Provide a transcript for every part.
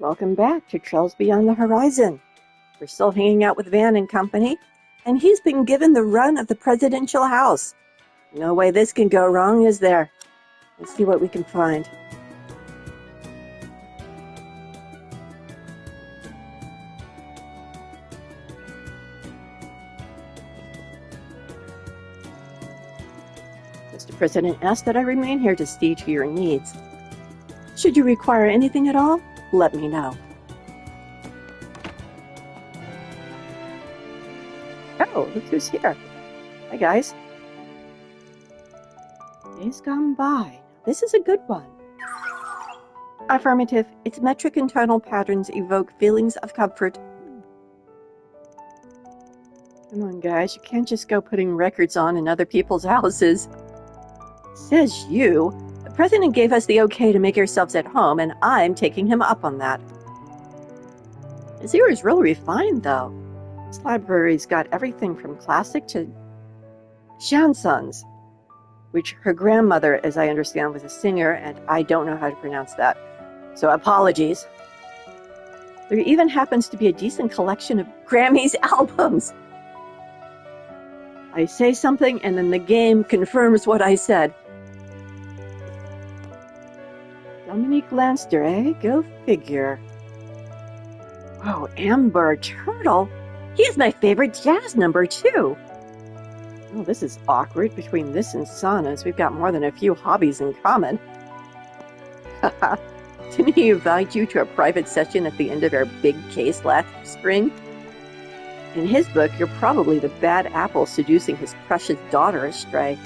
Welcome back to Trails Beyond the Horizon. We're still hanging out with Van and company, and he's been given the run of the presidential house. No way this can go wrong, is there? Let's see what we can find. Mr. President asked that I remain here to see to your needs. Should you require anything at all, let me know. Oh, look who's here. Hi, guys. Days gone by. This is a good one. Affirmative. Its metric and tonal patterns evoke feelings of comfort. Come on, guys. You can't just go putting records on in other people's houses. Says you. The president gave us the okay to make ourselves at home, and I'm taking him up on that. His ear is really refined, though. This library's got everything from classic to chansons, which her grandmother, as I understand, was a singer, and I don't know how to pronounce that, so apologies. There even happens to be a decent collection of Grammy's albums. I say something, and then the game confirms what I said. Dominique Lanster, eh? Go figure. Whoa, Amber Turtle? He is my favorite jazz number, too. Oh, this is awkward. Between this and saunas, we've got more than a few hobbies in common. Didn't he invite you to a private session at the end of our big case last spring? In his book, you're probably the bad apple seducing his precious daughter astray.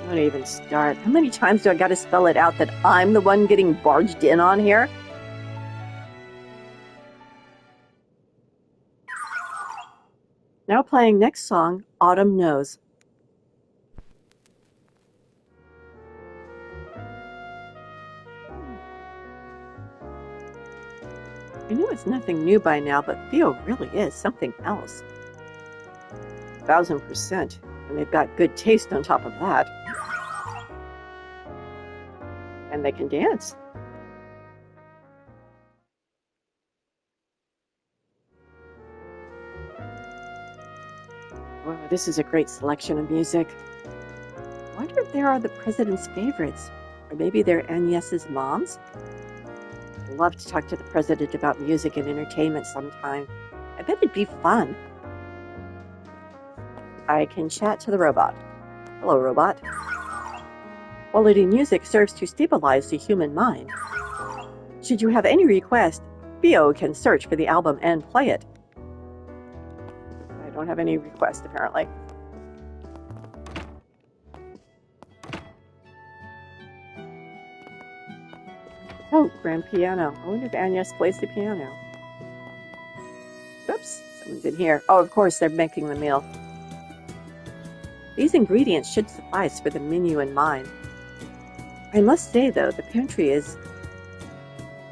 Don't even start. How many times do I got to spell it out that I'm the one getting barged in on here? Now playing next song, Autumn Knows. I know it's nothing new by now, but Theo really is something else. 1000%. And they've got good taste on top of that. And they can dance. Wow, this is a great selection of music. I wonder if there are the president's favorites, or maybe they're Agnes's moms. I'd love to talk to the president about music and entertainment sometime. I bet it'd be fun. I can chat to the robot. Hello, robot. Quality music serves to stabilize the human mind. Should you have any request, Theo can search for the album and play it. I don't have any requests, apparently. Oh, grand piano. I wonder if Agnes plays the piano. Oops, someone's in here. Oh, of course, they're making the meal. These ingredients should suffice for the menu in mind. I must say, though, the pantry is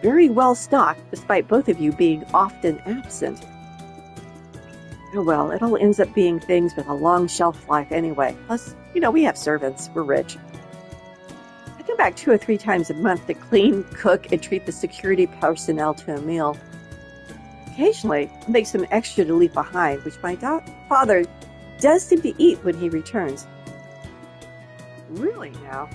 very well stocked, despite both of you being often absent. Oh well, it all ends up being things with a long shelf life anyway. Plus, we have servants. We're rich. I come back 2 or 3 times a month to clean, cook, and treat the security personnel to a meal. Occasionally, I'll make some extra to leave behind, which my father does seem to eat when he returns. Really now?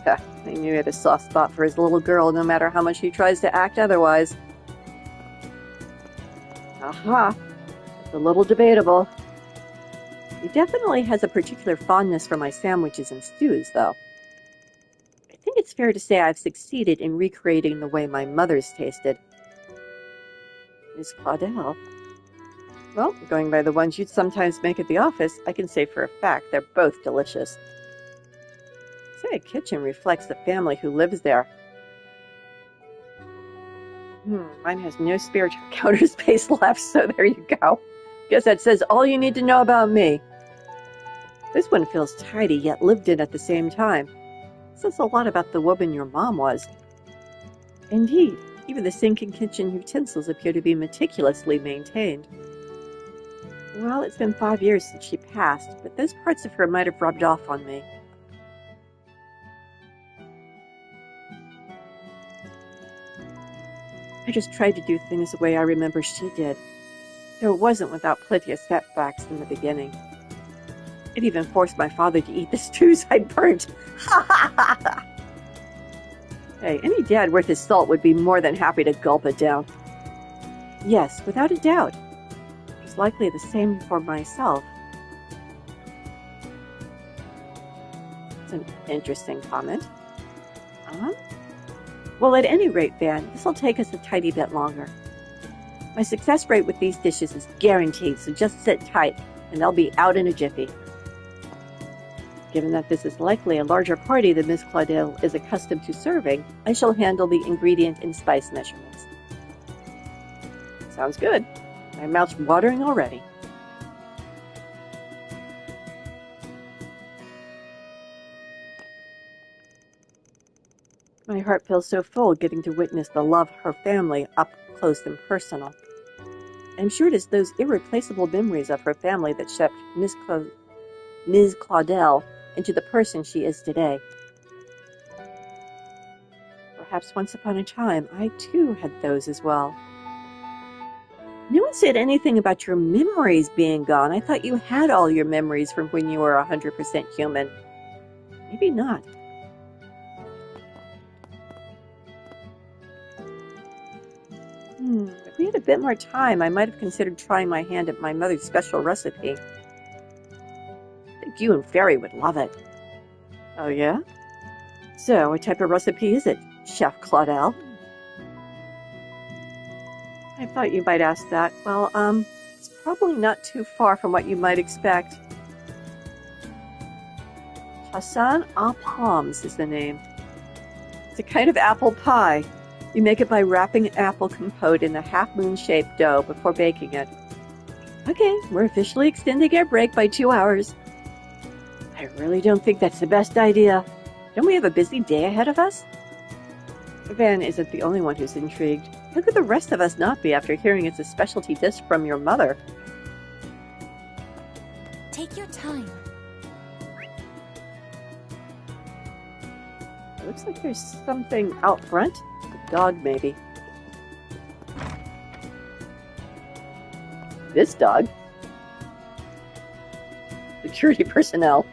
I knew he had a soft spot for his little girl, no matter how much he tries to act otherwise. Aha! It's a little debatable. He definitely has a particular fondness for my sandwiches and stews, though. I think it's fair to say I've succeeded in recreating the way my mother's tasted. Miss Claudel. Well, going by the ones you'd sometimes make at the office, I can say for a fact they're both delicious. Say a kitchen reflects the family who lives there. Mine has no spare counter space left, so there you go. Guess that says all you need to know about me. This one feels tidy, yet lived in at the same time. Says a lot about the woman your mom was. Indeed, even the sink and kitchen utensils appear to be meticulously maintained. Well, it's been 5 years since she passed, but those parts of her might have rubbed off on me. I just tried to do things the way I remember she did, though it wasn't without plenty of setbacks in the beginning. It even forced my father to eat the stews I burnt. Hey, any dad worth his salt would be more than happy to gulp it down. Yes, without a doubt. It was likely the same for myself. It's an interesting comment. Well, at any rate, Van, this'll take us a tiny bit longer. My success rate with these dishes is guaranteed, so just sit tight, and they'll be out in a jiffy. Given that this is likely a larger party than Miss Claudel is accustomed to serving, I shall handle the ingredient and spice measurements. Sounds good. My mouth's watering already. My heart feels so full getting to witness the love of her family up close and personal. I'm sure it is those irreplaceable memories of her family that shaped Miss Claudel into the person she is today. Perhaps once upon a time, I too had those as well. No one said anything about your memories being gone. I thought you had all your memories from when you were 100% human. Maybe not. If we had a bit more time, I might have considered trying my hand at my mother's special recipe. I think you and Fairy would love it. Oh, yeah? So, what type of recipe is it, Chef Claudel? I thought you might ask that. Well, it's probably not too far from what you might expect. Chassagne aux pommes is the name. It's a kind of apple pie. You make it by wrapping apple compote in a half-moon-shaped dough before baking it. Okay, we're officially extending our break by 2 hours. I really don't think that's the best idea. Don't we have a busy day ahead of us? Van isn't the only one who's intrigued. How could the rest of us not be after hearing it's a specialty dish from your mother? Take your time. It looks like there's something out front. A dog, maybe. This dog? Security personnel.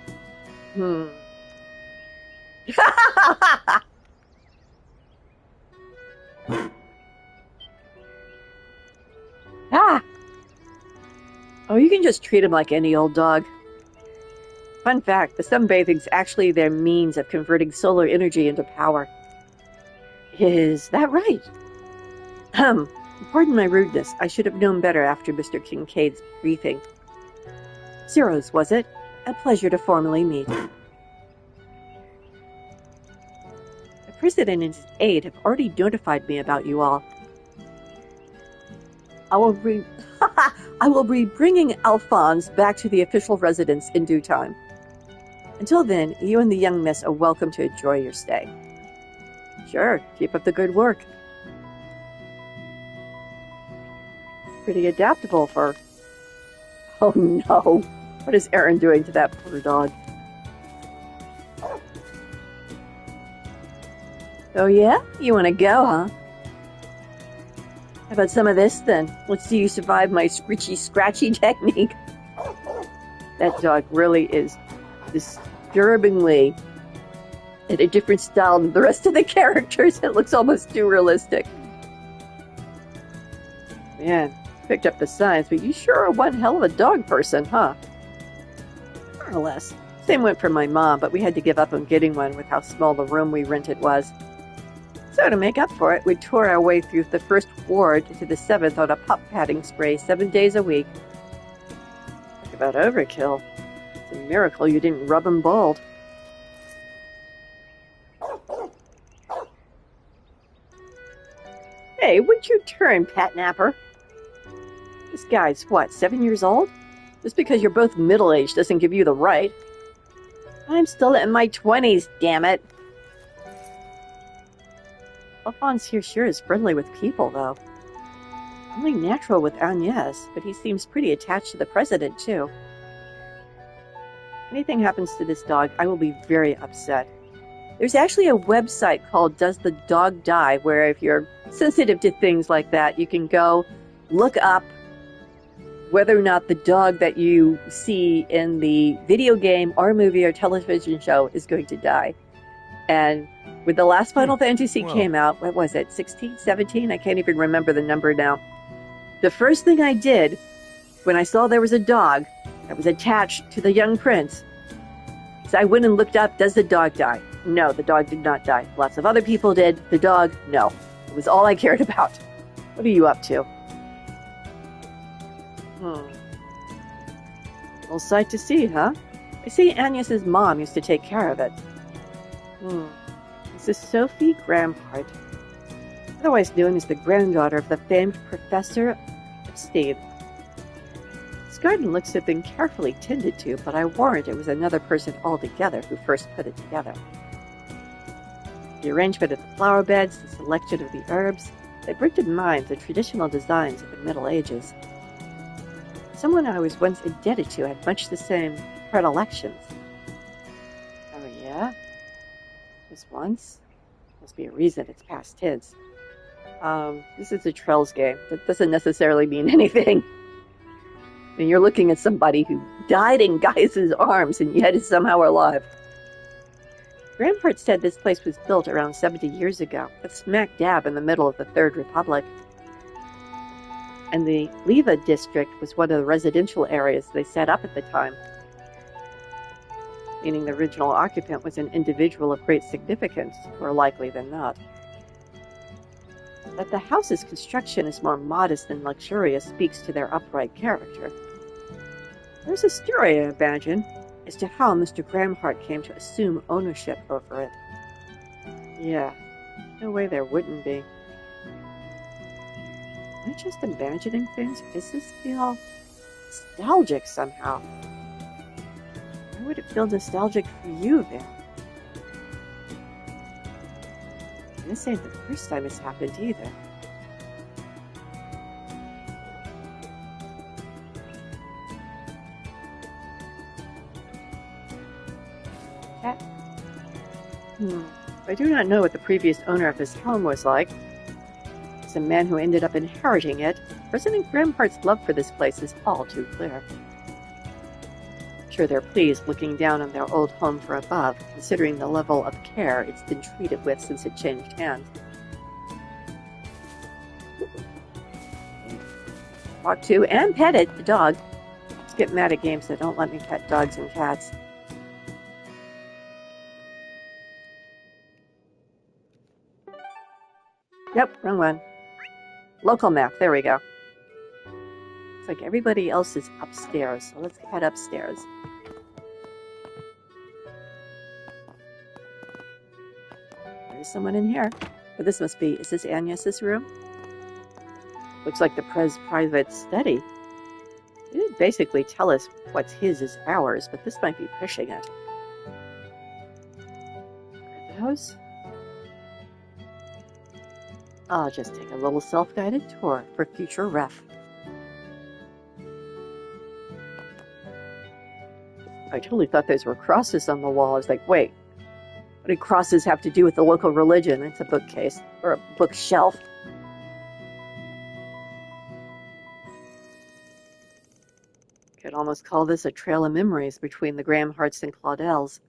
Ah! Oh, you can just treat him like any old dog. Fun fact, the sunbathing's actually their means of converting solar energy into power. Is that right? Pardon my rudeness. I should have known better after Mr. Kincaid's briefing. Zeros, was it? A pleasure to formally meet. The President and his aide have already notified me about you all. I will be bringing Alphonse back to the official residence in due time. Until then, you and the young miss are welcome to enjoy your stay. Sure, keep up the good work. Pretty adaptable for... Oh no! What is Aaron doing to that poor dog? Oh yeah? You want to go, huh? How about some of this, then? Let's see you survive my scritchy-scratchy technique. That dog really is disturbingly in a different style than the rest of the characters. It looks almost too realistic. Man, picked up the signs, but you sure are one hell of a dog person, huh? More or less. Same went for my mom, but we had to give up on getting one with how small the room we rented was. So to make up for it, we tore our way through the first ward to the 7th on a pup padding spray 7 days a week. Talk about overkill. It's a miracle you didn't rub him bald. Hey, what's your turn, Pat Napper? This guy's, what, 7 years old? Just because you're both middle-aged doesn't give you the right. I'm still in my 20s, damn it. Alphonse here sure is friendly with people, though. Only natural with Agnes, but he seems pretty attached to the president, too. Anything happens to this dog, I will be very upset. There's actually a website called Does the Dog Die, where if you're sensitive to things like that, you can go look up whether or not the dog that you see in the video game or movie or television show is going to die. And when the last Final Fantasy came out, what was it, 16, 17? I can't even remember the number now. The first thing I did when I saw there was a dog that was attached to the young prince is I went and looked up, does the dog die? No, the dog did not die. Lots of other people did. The dog, no. It was all I cared about. What are you up to? Well, sight to see, huh? I see Agnes's mom used to take care of it. This is Sophie Gramhart, otherwise known as the granddaughter of the famed Professor Epstein. This garden looks to have been carefully tended to, but I warrant it was another person altogether who first put it together. The arrangement of the flower beds, the selection of the herbs, they bring to mind the traditional designs of the Middle Ages. Someone I was once indebted to had much the same predilections. Oh yeah? Just once? Must be a reason it's past tense. This is a Trells game. That doesn't necessarily mean anything. I mean, you're looking at somebody who died in Gaius's arms and yet is somehow alive. Gramhart said this place was built around 70 years ago, but smack dab in the middle of the Third Republic. And the Leva district was one of the residential areas they set up at the time, meaning the original occupant was an individual of great significance, more likely than not. That the house's construction is more modest than luxurious speaks to their upright character. There's a story, I imagine, as to how Mr. Gramhart came to assume ownership over it. Yeah, no way there wouldn't be. Am I just imagining things? Does this feel nostalgic somehow? Why would it feel nostalgic for you then? This ain't the first time it's happened either. Cat? I do not know what the previous owner of this home was like. As a man who ended up inheriting it, President Gramhart's love for this place is all too clear. I'm sure they're pleased looking down on their old home from above, considering the level of care it's been treated with since it changed hands. Walk to and pet it, the dog. I just get mad at games that don't let me pet dogs and cats. Yep, wrong one. Local map, there we go. Looks like everybody else is upstairs, so let's head upstairs. There's someone in here. But this must be, is this Agnes's room? Looks like the private study. It didn't basically tell us what's his is ours, but this might be pushing it. Are those? I'll just take a little self-guided tour for future ref. I totally thought those were crosses on the wall. I was like, wait, what do crosses have to do with the local religion? It's a bookcase, or a bookshelf. Could almost call this a trail of memories between the Gramharts and Claudels.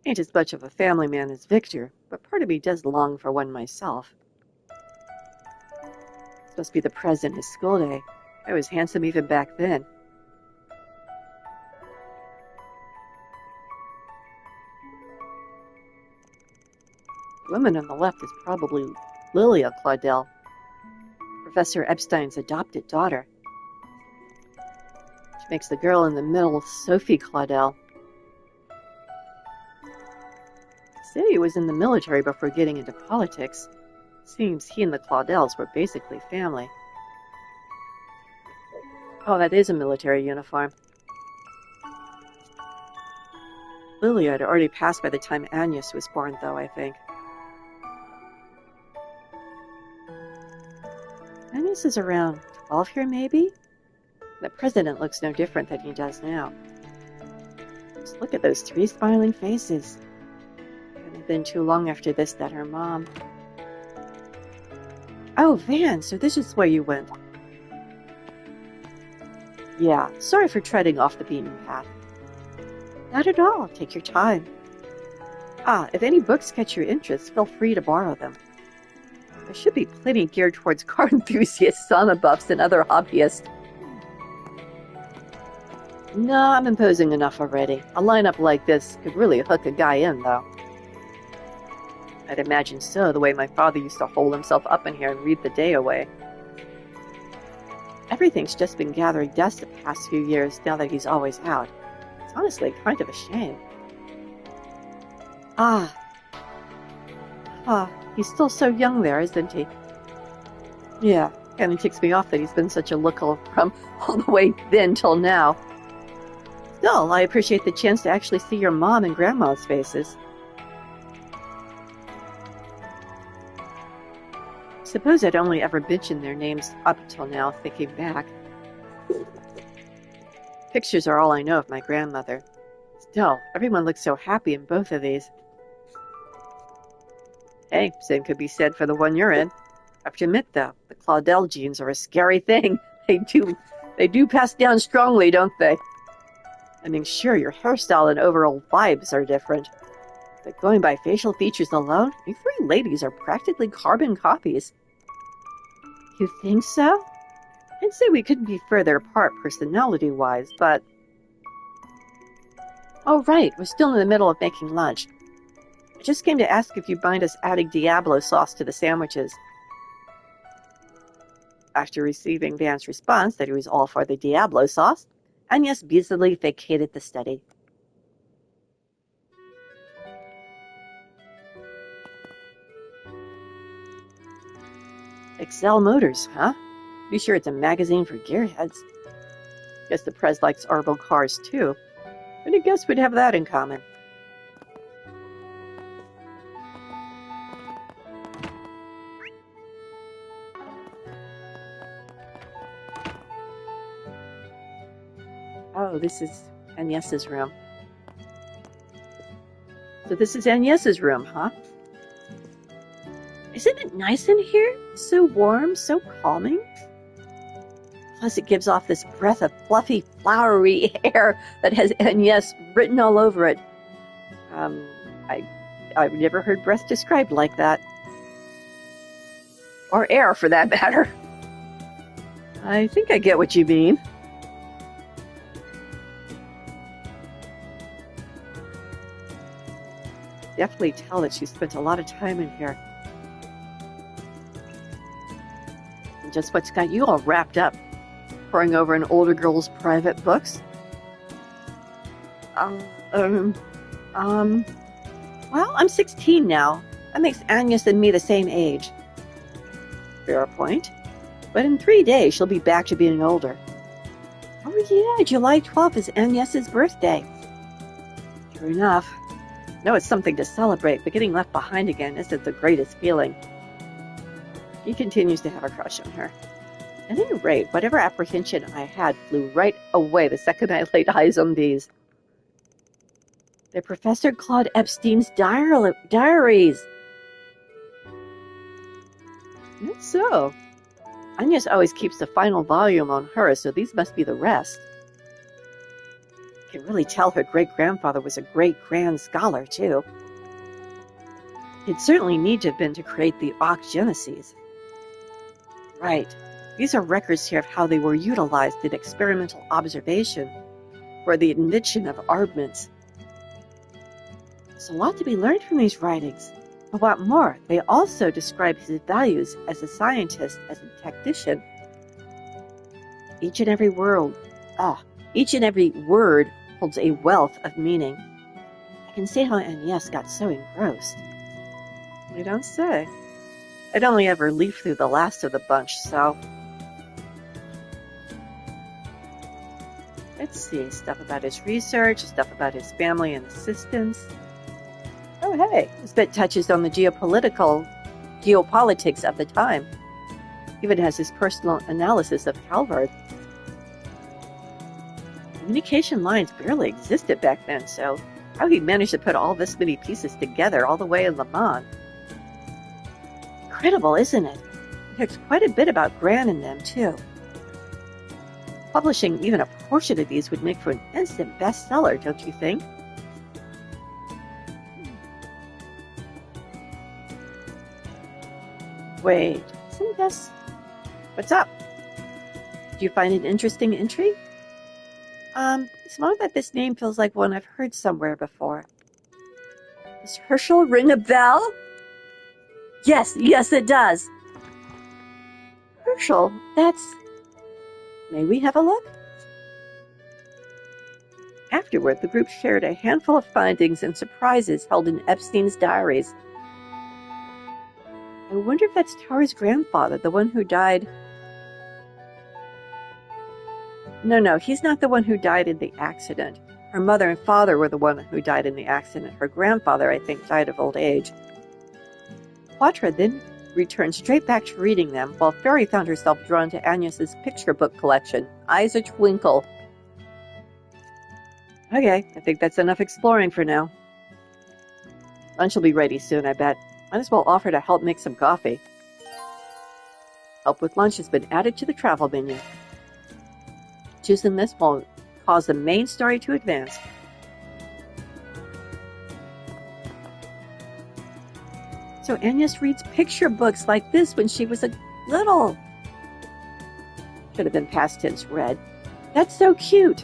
Ain't as much of a family man as Victor, but part of me does long for one myself. This must be the Prez in his school day. I was handsome even back then. The woman on the left is probably Lilia Claudel, Professor Epstein's adopted daughter. Which makes the girl in the middle Sophie Claudel. Said he was in the military before getting into politics. Seems he and the Claudels were basically family. Oh, that is a military uniform. Lilia had already passed by the time Agnes was born, though, I think. Agnes is around 12 here, maybe? The president looks no different than he does now. Just look at those 3 smiling faces. It hadn't been too long after this that her mom... Oh, Van, so this is where you went. Yeah, sorry for treading off the beaten path. Not at all. Take your time. If any books catch your interest, feel free to borrow them. There should be plenty geared towards car enthusiasts, sauna buffs, and other hobbyists. No, I'm imposing enough already. A lineup like this could really hook a guy in, though. I'd imagine so, the way my father used to hole himself up in here and read the day away. Everything's just been gathering dust the past few years now that he's always out. It's honestly kind of a shame. He's still so young there, isn't he? Yeah, kinda ticks me off that he's been such a looker from all the way then till now. Still, I appreciate the chance to actually see your mom and grandma's faces. Suppose I'd only ever mentioned their names up until now, thinking back. Pictures are all I know of my grandmother. Still, everyone looks so happy in both of these. Hey, same could be said for the one you're in. I have to admit, though, the Claudel genes are a scary thing. They do pass down strongly, don't they? I mean, sure, your hairstyle and overall vibes are different. But going by facial features alone, you 3 ladies are practically carbon copies. You think so? I'd say we couldn't be further apart personality-wise, but... Oh, right, we're still in the middle of making lunch. I just came to ask if you'd mind us adding Diablo sauce to the sandwiches. After receiving Van's response that he was all for the Diablo sauce, Agnes busily vacated the study. Excel Motors, huh? Be sure it's a magazine for gearheads. Guess the Prez likes Arbo cars, too. But I guess we'd have that in common. Oh, this is Agnes's room. So this is Agnes's room, huh? Isn't it nice in here? So warm, so calming. Plus it gives off this breath of fluffy, flowery air that has Agnes written all over it. I've never heard breath described like that. Or air, for that matter. I think I get what you mean. Definitely tell that she spent a lot of time in here. And just what's got you all wrapped up? Poring over an older girl's private books? Well, I'm 16 now. That makes Agnes and me the same age. Fair point. But in 3 days, she'll be back to being older. Oh yeah, July 12th is Agnes's birthday. True enough. No, it's something to celebrate, but getting left behind again isn't the greatest feeling. He continues to have a crush on her. At any rate, whatever apprehension I had flew right away the second I laid eyes on these. They're Professor Claude Epstein's diaries. That's so. Agnes always keeps the final volume on her, so these must be the rest. I can really tell her great-grandfather was a great-grand scholar, too. He'd certainly need to have been to create the Arc Genesis. Right. These are records here of how they were utilized in experimental observation for the invention of armaments. There's a lot to be learned from these writings. But what more, they also describe his values as a scientist, as a technician. Each and every word holds a wealth of meaning. I can see how Agnes got so engrossed. You don't say. I'd only ever leafed through the last of the bunch, so... Let's see, stuff about his research, stuff about his family and assistants. Oh hey, this bit touches on the geopolitics of the time. Even has his personal analysis of Calvard. Communication lines barely existed back then, so how he managed to put all this many pieces together all the way in Le Mans. Incredible, isn't it? There's quite a bit about Gran in them, too. Publishing even a portion of these would make for an instant bestseller, don't you think? Wait, isn't this... What's up? Do you find an interesting entry? It's more that this name feels like one I've heard somewhere before. Does Herschel ring a bell? Yes, it does. Herschel, that's... May we have a look? Afterward, the group shared a handful of findings and surprises held in Epstein's diaries. I wonder if that's Tara's grandfather, the one who died... No, he's not the one who died in the accident. Her mother and father were the one who died in the accident. Her grandfather, I think, died of old age. Quatra then returned straight back to reading them, while Fairy found herself drawn to Agnes's picture book collection, eyes a-twinkle. Okay, I think that's enough exploring for now. Lunch will be ready soon, I bet. Might as well offer to help make some coffee. Help with lunch has been added to the travel menu. Choosing this will cause the main story to advance. So Agnes reads picture books like this when she was a little... Should have been past tense read. That's so cute.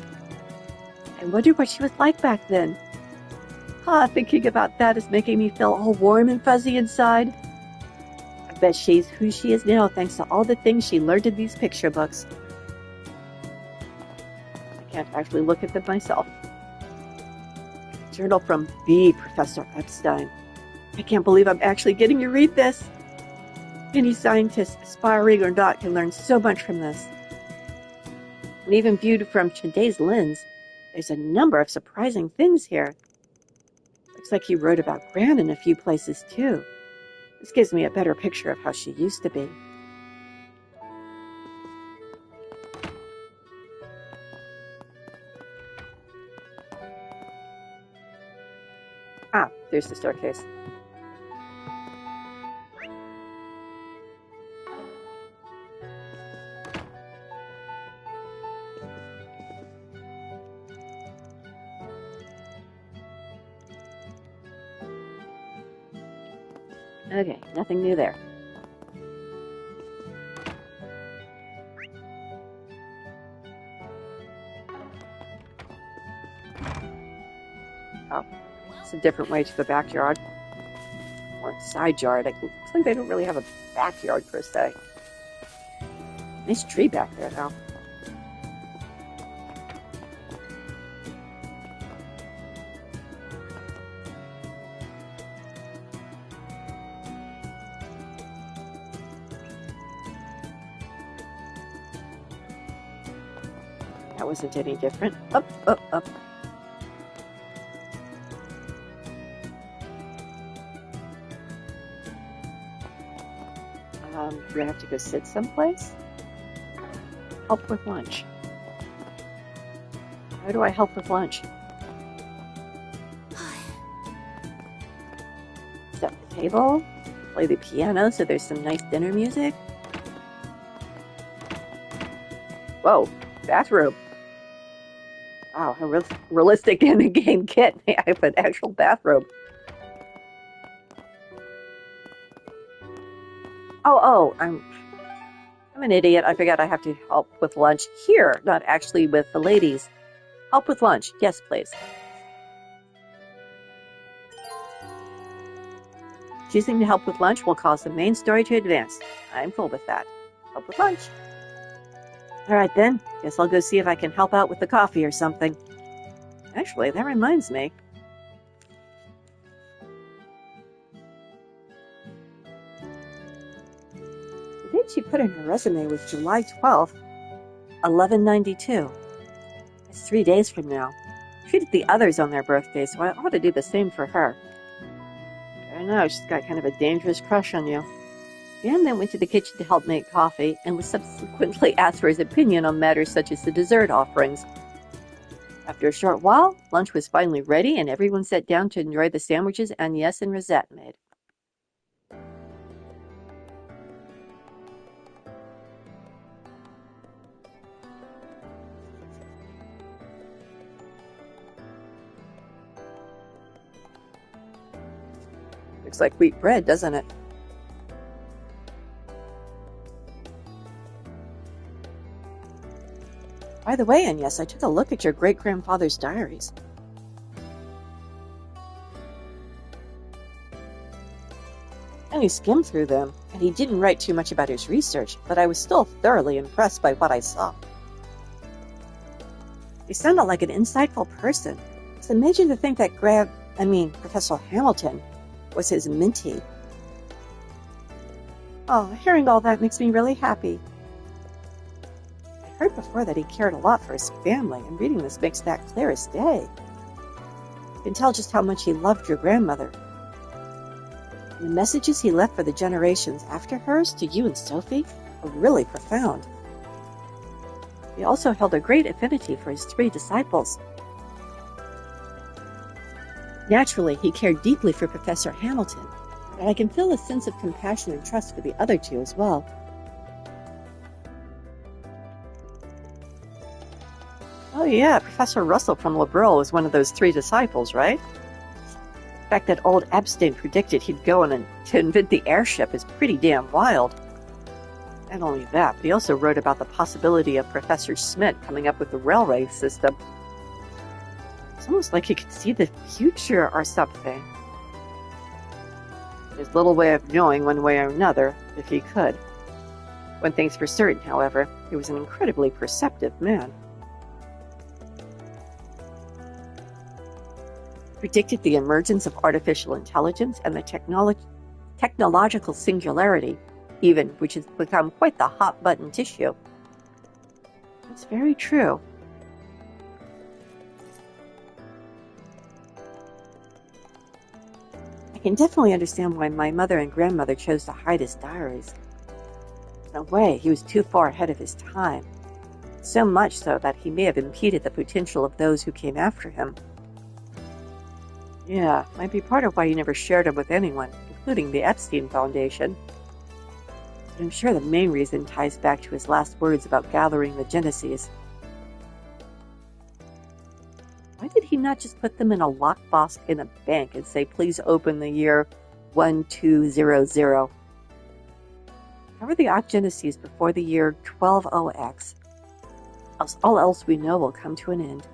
I wonder what she was like back then. Thinking about that is making me feel all warm and fuzzy inside. I bet she's who she is now thanks to all the things she learned in these picture books. I can't actually look at them myself. A journal from the Professor Epstein. I can't believe I'm actually getting to read this. Any scientist, aspiring or not, can learn so much from this. And even viewed from today's lens, there's a number of surprising things here. Looks like he wrote about Gran in a few places, too. This gives me a better picture of how she used to be. Ah, there's the staircase. Okay, nothing new there. Oh, it's a different way to the backyard. Or side yard. It looks like they don't really have a backyard per se. Nice tree back there, though. That wasn't any different. Up, up, up. Do I have to go sit someplace? Help with lunch. How do I help with lunch? Set the table. Play the piano so there's some nice dinner music. Whoa, bathroom. Wow, how realistic in a game kit. I have an actual bathrobe. Oh, I'm an idiot. I forgot I have to help with lunch here, not actually with the ladies. Help with lunch. Yes, please. Choosing to help with lunch will cause the main story to advance. I'm cool with that. Help with lunch. All right, then. Guess I'll go see if I can help out with the coffee or something. Actually, that reminds me. The date she put in her resume was July 12th, 1192. That's 3 days from now. Treated the others on their birthdays, so I ought to do the same for her. I don't know, she's got kind of a dangerous crush on you. Dan then went to the kitchen to help make coffee, and was subsequently asked for his opinion on matters such as the dessert offerings. After a short while, lunch was finally ready and everyone sat down to enjoy the sandwiches Agnes and Rosette made. Looks like wheat bread, doesn't it? By the way, Agnes, I took a look at your great-grandfather's diaries. I only skimmed through them, and he didn't write too much about his research, but I was still thoroughly impressed by what I saw. He sounded like an insightful person. It's amazing to think that Professor Hamilton was his mentee. Oh, hearing all that makes me really happy. I heard before that he cared a lot for his family, and reading this makes that clear as day. You can tell just how much he loved your grandmother. And the messages he left for the generations after hers to you and Sophie were really profound. He also held a great affinity for his 3 disciples. Naturally, he cared deeply for Professor Hamilton, but I can feel a sense of compassion and trust for the other 2 as well. Oh yeah, Professor Russell from Liberal was one of those 3 disciples, right? The fact that old Epstein predicted he'd go on to invent the airship is pretty damn wild. Not only that, but he also wrote about the possibility of Professor Schmidt coming up with the railway system. It's almost like he could see the future or something. There's little way of knowing one way or another, if he could. One thing's for certain, however, he was an incredibly perceptive man. Predicted the emergence of artificial intelligence and the technological singularity, even, which has become quite the hot-button issue. That's very true. I can definitely understand why my mother and grandmother chose to hide his diaries. No way, he was too far ahead of his time. So much so that he may have impeded the potential of those who came after him. Yeah, might be part of why he never shared them with anyone, including the Epstein Foundation. But I'm sure the main reason ties back to his last words about gathering the Genesees. Why did he not just put them in a lockbox in a bank and say, please open the year 1200? Cover the Genesees before the year 120X. Else all else we know will come to an end.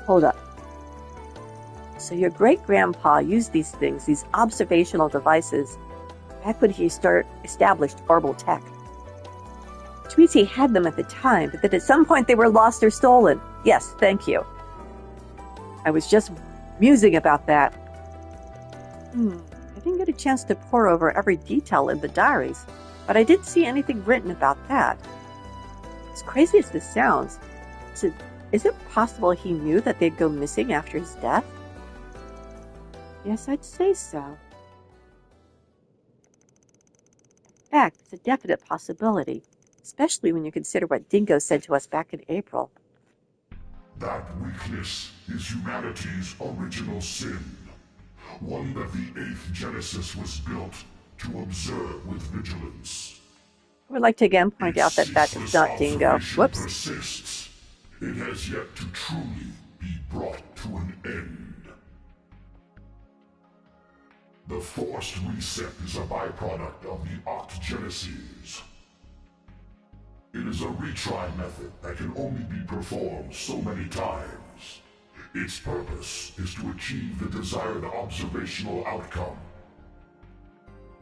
Hold up. So your great-grandpa used these things, these observational devices, back when he established orbital tech. Which means he had them at the time, but that at some point they were lost or stolen. Yes, thank you. I was just musing about that. I didn't get a chance to pore over every detail in the diaries, but I did see anything written about that. As crazy as this sounds, is it possible he knew that they'd go missing after his death? Yes, I'd say so. In fact, it's a definite possibility, especially when you consider what Dingo said to us back in April. That weakness is humanity's original sin, one that the 8th Genesis was built to observe with vigilance. I would like to again point out that that is not Dingo. Whoops. Persists. It has yet to truly be brought to an end. The forced reset is a byproduct of the octogeneses. It is a retry method that can only be performed so many times. Its purpose is to achieve the desired observational outcome.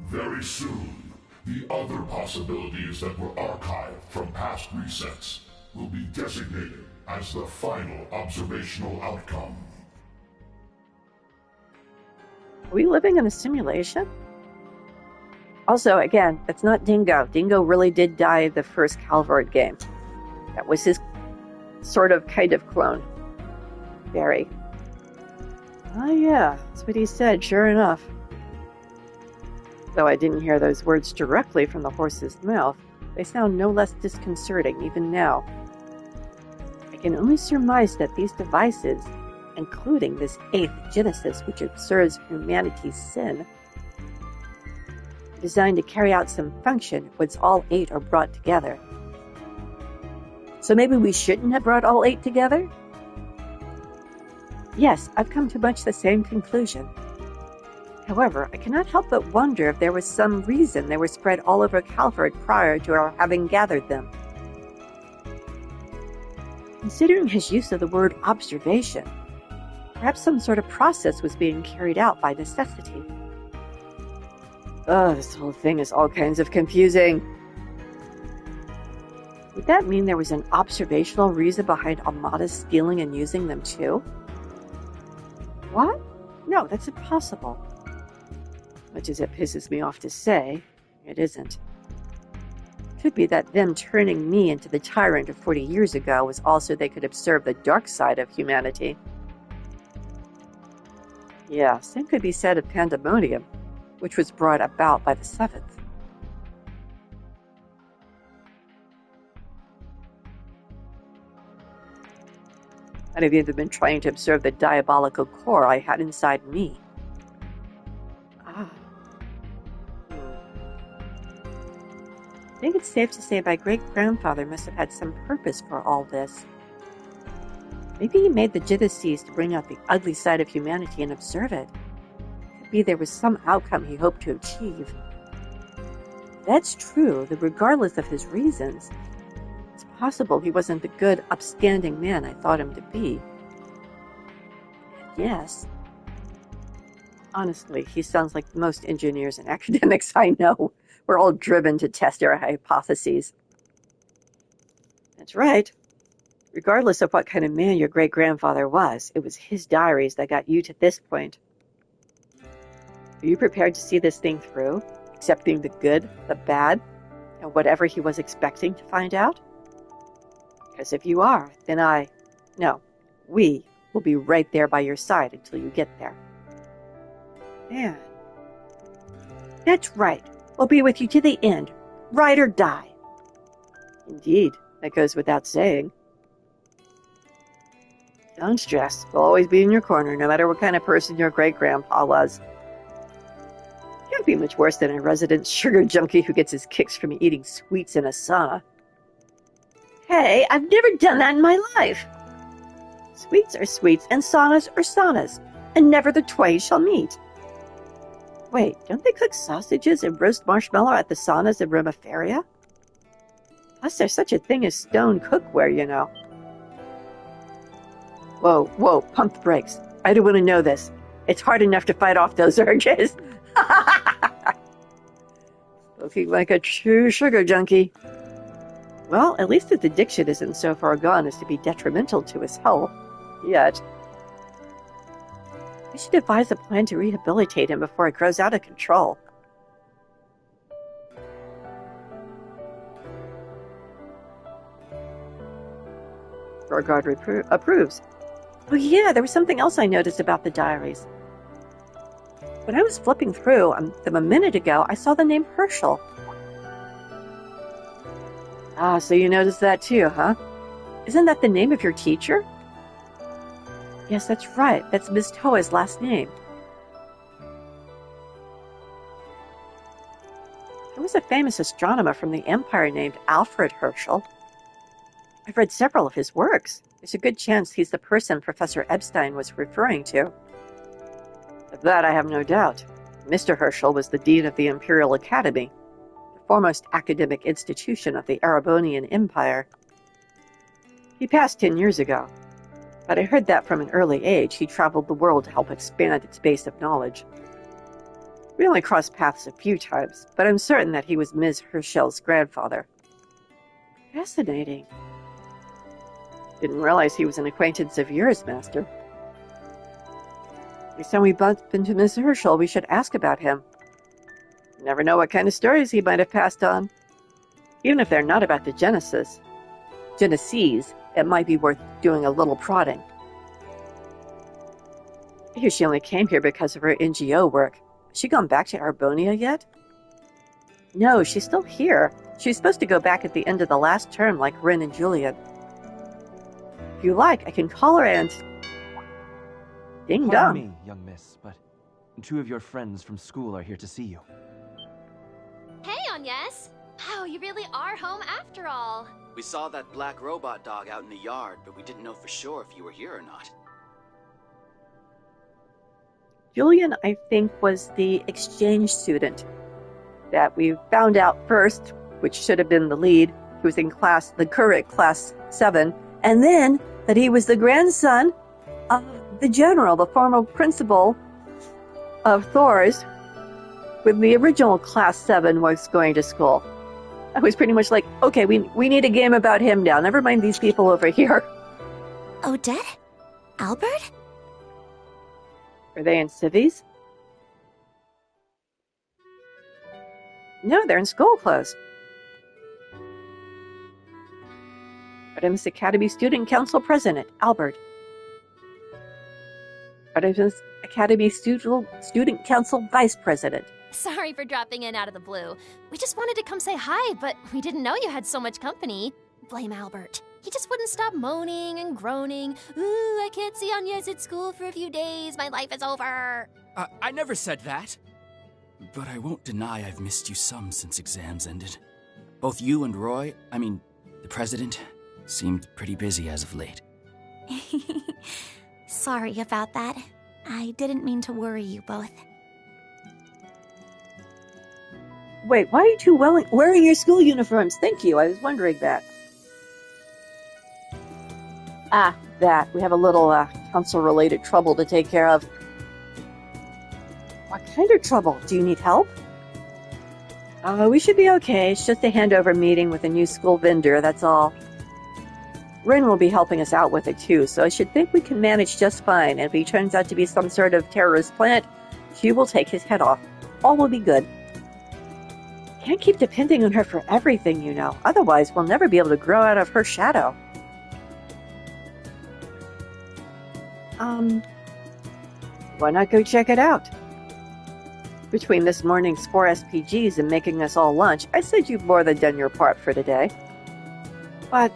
Very soon, the other possibilities that were archived from past resets will be designated as the final observational outcome. Are we living in a simulation? Also, again, that's not Dingo. Dingo really did die in the first Calvard game. That was his sort of kind of clone. Barry. Oh yeah, that's what he said, sure enough. Though I didn't hear those words directly from the horse's mouth. They sound no less disconcerting even now. I can only surmise that these devices, including this 8th Genesis which observes humanity's sin, are designed to carry out some function once all 8 are brought together. So maybe we shouldn't have brought all 8 together? Yes, I've come to much the same conclusion. However, I cannot help but wonder if there was some reason they were spread all over Calvert prior to our having gathered them. Considering his use of the word observation, perhaps some sort of process was being carried out by necessity. This whole thing is all kinds of confusing. Would that mean there was an observational reason behind Amada's stealing and using them too? What? No, that's impossible. Much as it pisses me off to say, it isn't. It could be that them turning me into the tyrant of 40 years ago was also they could observe the dark side of humanity. Yeah, same could be said of Pandemonium, which was brought about by the 7th. I'd have either been trying to observe the diabolical core I had inside me. I think it's safe to say my great-grandfather must have had some purpose for all this. Maybe he made the Genesis to bring out the ugly side of humanity and observe it. Could be there was some outcome he hoped to achieve. If that's true, then regardless of his reasons, it's possible he wasn't the good, upstanding man I thought him to be. Yes. Honestly, he sounds like most engineers and academics I know. We're all driven to test our hypotheses. That's right. Regardless of what kind of man your great-grandfather was, it was his diaries that got you to this point. Are you prepared to see this thing through, accepting the good, the bad, and whatever he was expecting to find out? Because if you are, then we will be right there by your side until you get there. Man. That's right. We'll be with you to the end, ride or die. Indeed, that goes without saying. Don't stress. We'll always be in your corner, no matter what kind of person your great-grandpa was. Can't be much worse than a resident sugar junkie who gets his kicks from eating sweets in a sauna. Hey, I've never done that in my life. Sweets are sweets, and saunas are saunas, and never the twain shall meet. Wait, don't they cook sausages and roast marshmallow at the saunas in Romiferia? Plus, there's such a thing as stone cookware, you know. Whoa, pump the brakes. I don't want to know this. It's hard enough to fight off those urges. Looking like a true sugar junkie. Well, at least his addiction isn't so far gone as to be detrimental to his health. Yet. We should devise a plan to rehabilitate him before it grows out of control. Beauregard approves. Oh yeah, there was something else I noticed about the diaries. When I was flipping through them a minute ago, I saw the name Herschel. Ah, so you noticed that too, huh? Isn't that the name of your teacher? Yes, that's right. That's Miss Toa's last name. There was a famous astronomer from the Empire named Alfred Herschel. I've read several of his works. There's a good chance he's the person Professor Epstein was referring to. Of that I have no doubt. Mr. Herschel was the Dean of the Imperial Academy, the foremost academic institution of the Arabonian Empire. He passed 10 years ago. But I heard that from an early age he traveled the world to help expand its base of knowledge. We only crossed paths a few times, but I'm certain that he was Ms. Herschel's grandfather. Fascinating. Didn't realize he was an acquaintance of yours, Master. Next time we bump into Miss Herschel, we should ask about him. You never know what kind of stories he might have passed on. Even if they're not about the Genesis, it might be worth doing a little prodding. I hear she only came here because of her NGO work. Has she gone back to Arbonia yet? No, she's still here. She was supposed to go back at the end of the last term like Ren and Julian. If you like, I can call her and... Ding dong. Pardon me, young miss, but 2 of your friends from school are here to see you. Hey, Agnes! Wow, you really are home after all. We saw that black robot dog out in the yard, but we didn't know for sure if you were here or not. Julian, I think, was the exchange student that we found out first, which should have been the lead. He was in the current class 7, and then that he was the grandson of the general, the former principal of Thor's, when the original class 7 was going to school. I was pretty much like, okay, we need a game about him now. Never mind these people over here. Odette? Albert? Are they in civvies? No, they're in school clothes. Artemis Academy Student Council President, Albert. Artemis Academy Student Council Vice President. Sorry for dropping in out of the blue. We just wanted to come say hi, but we didn't know you had so much company. Blame Albert. He just wouldn't stop moaning and groaning. Ooh, I can't see Agnes at school for a few days. My life is over. I never said that. But I won't deny I've missed you some since exams ended. Both you and Roy, the president, seemed pretty busy as of late. Sorry about that. I didn't mean to worry you both. Wait, why are you two wearing your school uniforms? Thank you, I was wondering that. That. We have a little council-related trouble to take care of. What kind of trouble? Do you need help? We should be okay. It's just a handover meeting with a new school vendor, that's all. Rin will be helping us out with it too, so I should think we can manage just fine. And if he turns out to be some sort of terrorist plant, she will take his head off. All will be good. Can't keep depending on her for everything, you know. Otherwise, we'll never be able to grow out of her shadow. Why not go check it out? Between this morning's 4 SPGs and making us all lunch, I said you've more than done your part for today. But...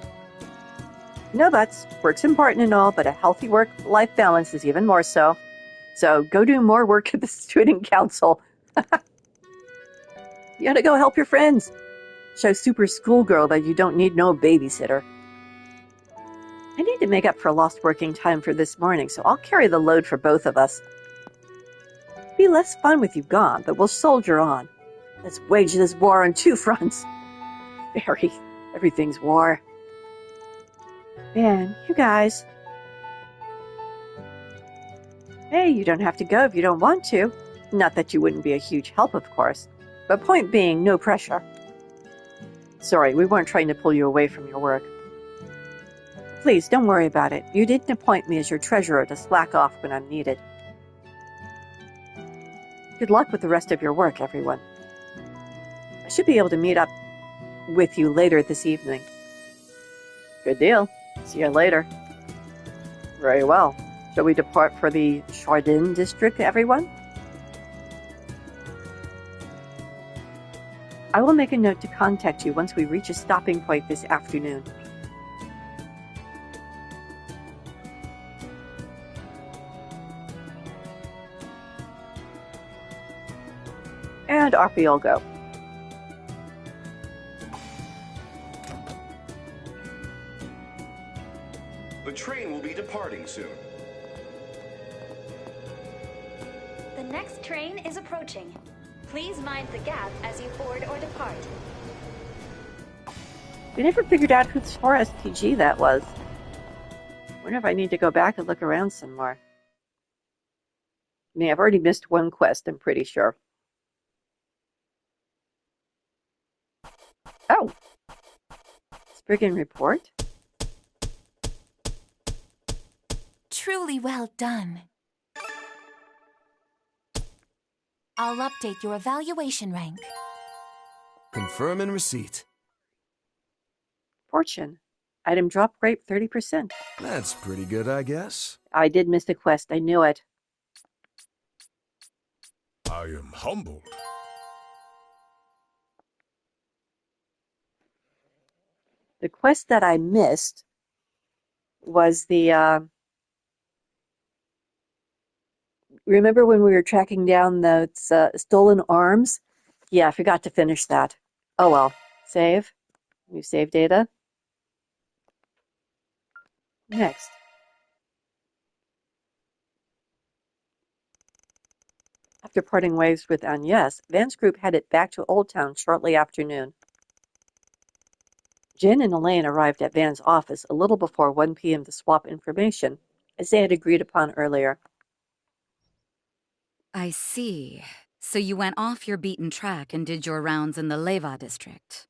no buts. Work's important and all, but a healthy work-life balance is even more so. So go do more work at the student council. You gotta go help your friends. Show super schoolgirl that you don't need no babysitter. I need to make up for lost working time for this morning, so I'll carry the load for both of us. Be less fun with you gone, but we'll soldier on. Let's wage this war on 2 fronts. Everything's war. Man, you guys. Hey, you don't have to go if you don't want to. Not that you wouldn't be a huge help, of course. But point being, no pressure. Sorry, we weren't trying to pull you away from your work. Please, don't worry about it. You didn't appoint me as your treasurer to slack off when I'm needed. Good luck with the rest of your work, everyone. I should be able to meet up with you later this evening. Good deal. See you later. Very well. Shall we depart for the Chardin district, everyone? I will make a note to contact you once we reach a stopping point this afternoon. And off we all go. The train will be departing soon. The next train is approaching. Please mind the gap as you board or depart. We never figured out whose 4 SPG that was. Wonder if I need to go back and look around some more. I mean, I've already missed one quest, I'm pretty sure. Oh! Spriggan report? Truly well done. I'll update your evaluation rank. Confirm and receipt. Fortune. Item drop rate 30%. That's pretty good, I guess. I did miss a quest, I knew it. I am humbled. The quest that I missed was the, remember when we were tracking down those stolen arms? Yeah, I forgot to finish that. Oh well. Save. New save data. Next. After parting ways with Agnes, Van's group headed back to Old Town shortly after noon. Jen and Elaine arrived at Van's office a little before 1 p.m. to swap information, as they had agreed upon earlier. I see. So you went off your beaten track and did your rounds in the Leva district.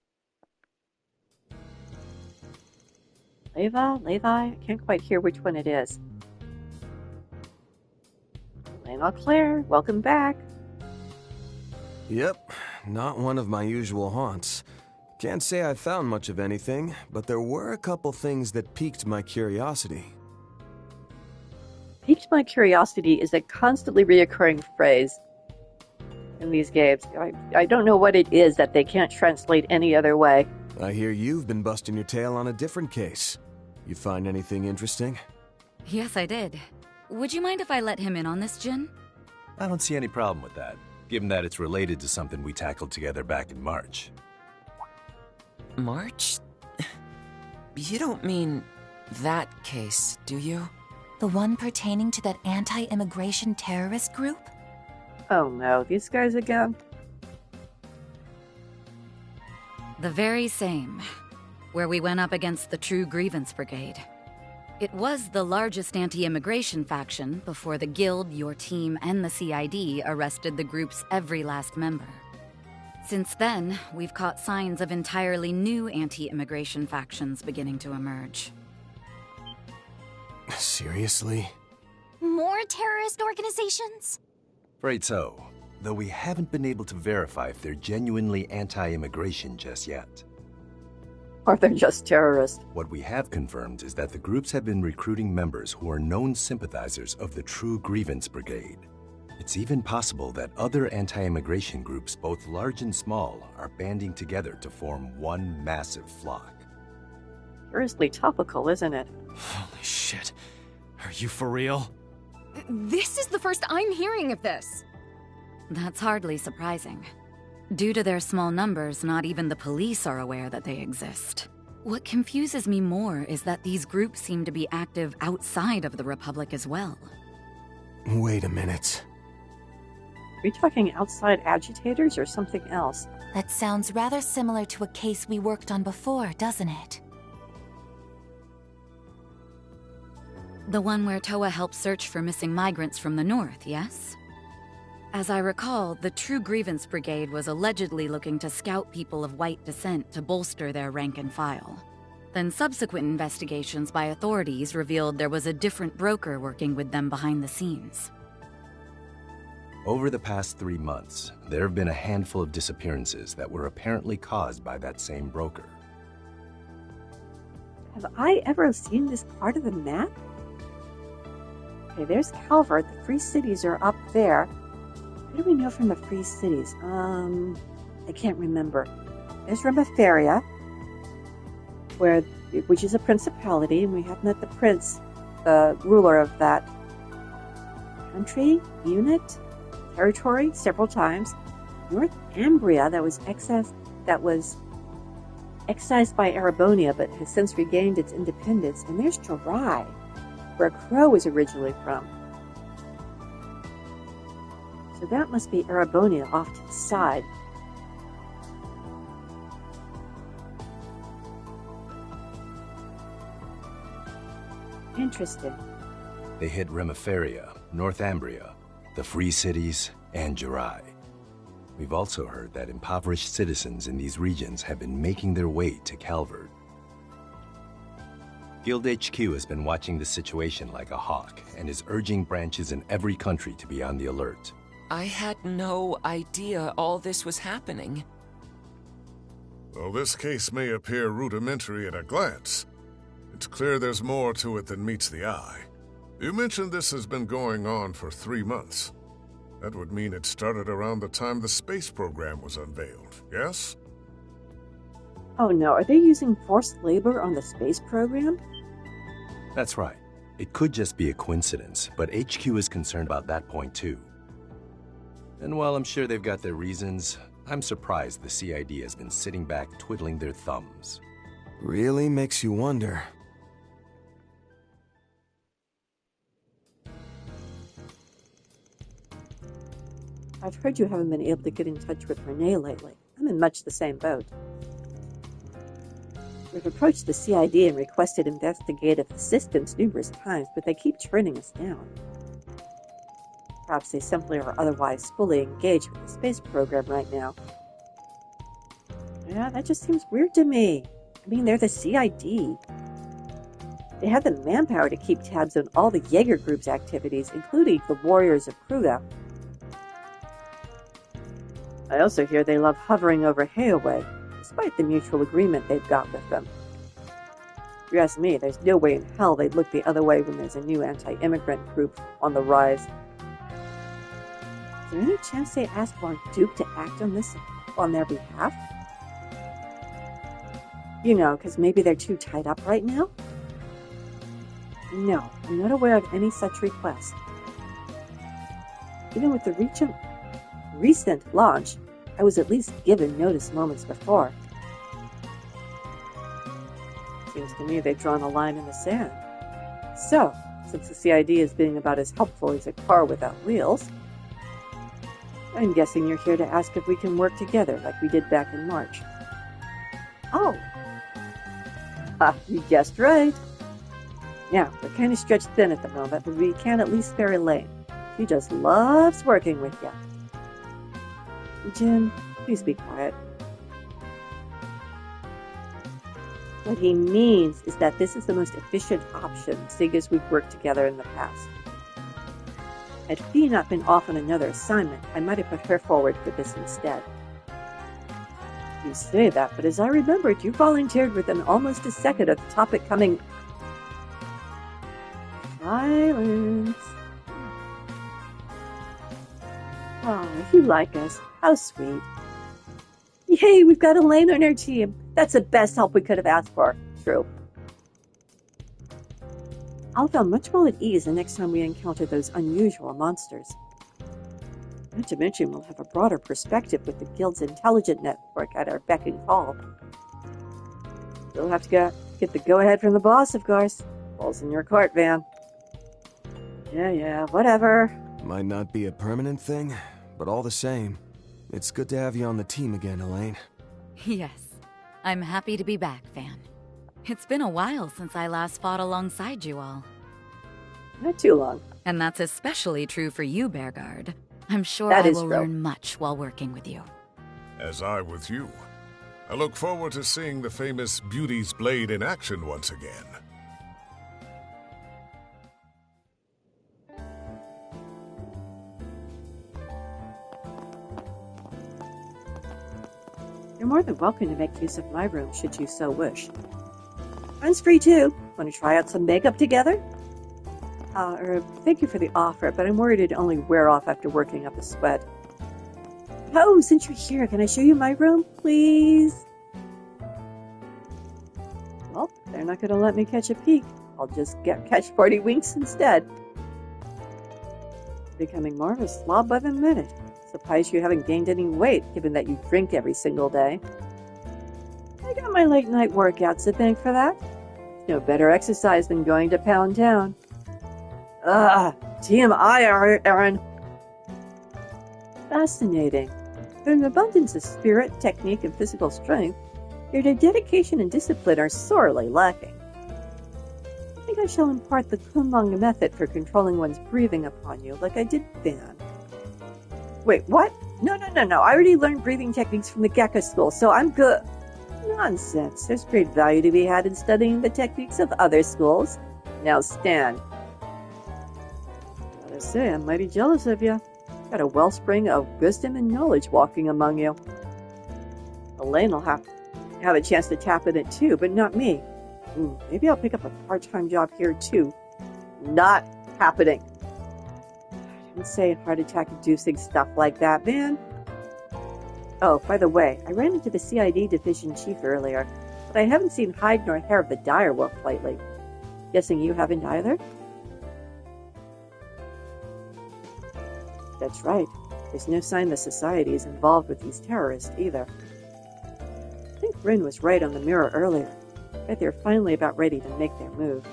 Levi? I can't quite hear which one it is. Elaine Claire, welcome back. Yep, not one of my usual haunts. Can't say I found much of anything, but there were a couple things that piqued my curiosity. Piqued my curiosity is a constantly reoccurring phrase in these games. I don't know what it is that they can't translate any other way. I hear you've been busting your tail on a different case. You find anything interesting? Yes, I did. Would you mind if I let him in on this, Jin? I don't see any problem with that, given that it's related to something we tackled together back in March. March? You don't mean that case, do you? The one pertaining to that anti-immigration terrorist group? Oh no, these guys again? The very same, where we went up against the True Grievance Brigade. It was the largest anti-immigration faction before the Guild, your team, and the CID arrested the group's every last member. Since then, we've caught signs of entirely new anti-immigration factions beginning to emerge. Seriously? More terrorist organizations? Afraid so, though we haven't been able to verify if they're genuinely anti-immigration just yet. Or they're just terrorists. What we have confirmed is that the groups have been recruiting members who are known sympathizers of the True Grievance Brigade. It's even possible that other anti-immigration groups, both large and small, are banding together to form one massive flock. Seriously topical, isn't it? Holy shit. Are you for real? This is the first I'm hearing of this. That's hardly surprising. Due to their small numbers, not even the police are aware that they exist. What confuses me more is that these groups seem to be active outside of the Republic as well. Wait a minute. Are we talking outside agitators or something else? That sounds rather similar to a case we worked on before, doesn't it? The one where Toa helped search for missing migrants from the north, yes? As I recall, the True Grievance Brigade was allegedly looking to scout people of white descent to bolster their rank and file. Then subsequent investigations by authorities revealed there was a different broker working with them behind the scenes. Over the past 3 months, there have been a handful of disappearances that were apparently caused by that same broker. Have I ever seen this part of the map? Okay, there's Calvert. The Free Cities are up there. What do we know from the Free Cities? I can't remember. There's Remiferia, which is a principality, and we have met the prince, the ruler of that country, unit, territory, several times. North Ambria, that was excised by Arabonia, but has since regained its independence. And there's Jirai, where Crow was originally from. So that must be Arabonia off to the side. Interesting. They hit Remiferia, North Ambria, the Free Cities, and Jirai. We've also heard that impoverished citizens in these regions have been making their way to Calvert. Guild HQ has been watching the situation like a hawk and is urging branches in every country to be on the alert. I had no idea all this was happening. Though this case may appear rudimentary at a glance, it's clear there's more to it than meets the eye. You mentioned this has been going on for 3 months. That would mean it started around the time the space program was unveiled, yes? Oh no, are they using forced labor on the space program? That's right. It could just be a coincidence, but HQ is concerned about that point too. And while I'm sure they've got their reasons, I'm surprised the CID has been sitting back twiddling their thumbs. Really makes you wonder. I've heard you haven't been able to get in touch with Renee lately. I'm in much the same boat. We've approached the CID and requested investigative assistance numerous times, but they keep turning us down. Perhaps they simply are otherwise fully engaged with the space program right now. Yeah, that just seems weird to me. I mean, they're the CID. They have the manpower to keep tabs on all the Jaeger Group's activities, including the Warriors of Kruga. I also hear they love hovering over Hayaway, despite the mutual agreement they've got with them. If you ask me, there's no way in hell they'd look the other way when there's a new anti-immigrant group on the rise. Is there any chance they asked Von Duke to act on this on their behalf? You know, because maybe they're too tied up right now? No, I'm not aware of any such request. Even with the recent launch, I was at least given notice moments before. Seems to me they've drawn a line in the sand. So, since the CID is being about as helpful as a car without wheels, I'm guessing you're here to ask if we can work together like we did back in March. Oh! Ha, you guessed right. Now, we're kind of stretched thin at the moment, but we can at least spare Elaine. She just loves working with you. Jim, please be quiet. What he means is that this is the most efficient option, seeing as we've worked together in the past. Had Fee not been off on another assignment, I might have put her forward for this instead. You say that, but as I remembered, you volunteered within almost a second of the topic coming... Silence. Oh, you like us. How sweet. Yay, we've got Elaine on our team. That's the best help we could have asked for. True. I'll feel much more at ease the next time we encounter those unusual monsters. Not to mention, we'll have a broader perspective with the Guild's intelligent network at our beck and call. You'll have to get the go-ahead from the boss, of course. Ball's in your court, Van. Yeah, whatever. Might not be a permanent thing, but all the same, it's good to have you on the team again, Elaine. Yes, I'm happy to be back, Van. It's been a while since I last fought alongside you all. Not too long. And that's especially true for you, Bearguard. I'm sure I will learn much while working with you. As I with you. I look forward to seeing the famous Beauty's Blade in action once again. You're more than welcome to make use of my room should you so wish. Mine's free too. Want to try out some makeup together? Thank you for the offer, but I'm worried it'd only wear off after working up a sweat. Oh, since you're here, can I show you my room, please? Well, they're not going to let me catch a peek. I'll just catch 40 winks instead. Becoming more of a slob by the minute. Surprised you haven't gained any weight, given that you drink every single day. I got my late-night workouts to thank for that. No better exercise than going to Pound Town. TMI, Aaron. Fascinating. With an abundance of spirit, technique, and physical strength, your dedication and discipline are sorely lacking. I think I shall impart the Kunlung method for controlling one's breathing upon you, like I did Van. Wait, what? No. I already learned breathing techniques from the Gecko School, so I'm good. Nonsense. There's great value to be had in studying the techniques of other schools. Now stand. Gotta say, I'm mighty jealous of you. Got a wellspring of wisdom and knowledge walking among you. Elaine will have a chance to tap in it too, but not me. Maybe I'll pick up a part-time job here too. Not happening. Don't say heart attack-inducing stuff like that, man. Oh, by the way, I ran into the CID division chief earlier, but I haven't seen hide nor hair of the direwolf lately. Guessing you haven't either? That's right. There's no sign the society is involved with these terrorists either. I think Bryn was right on the mirror earlier. I bet they're finally about ready to make their move.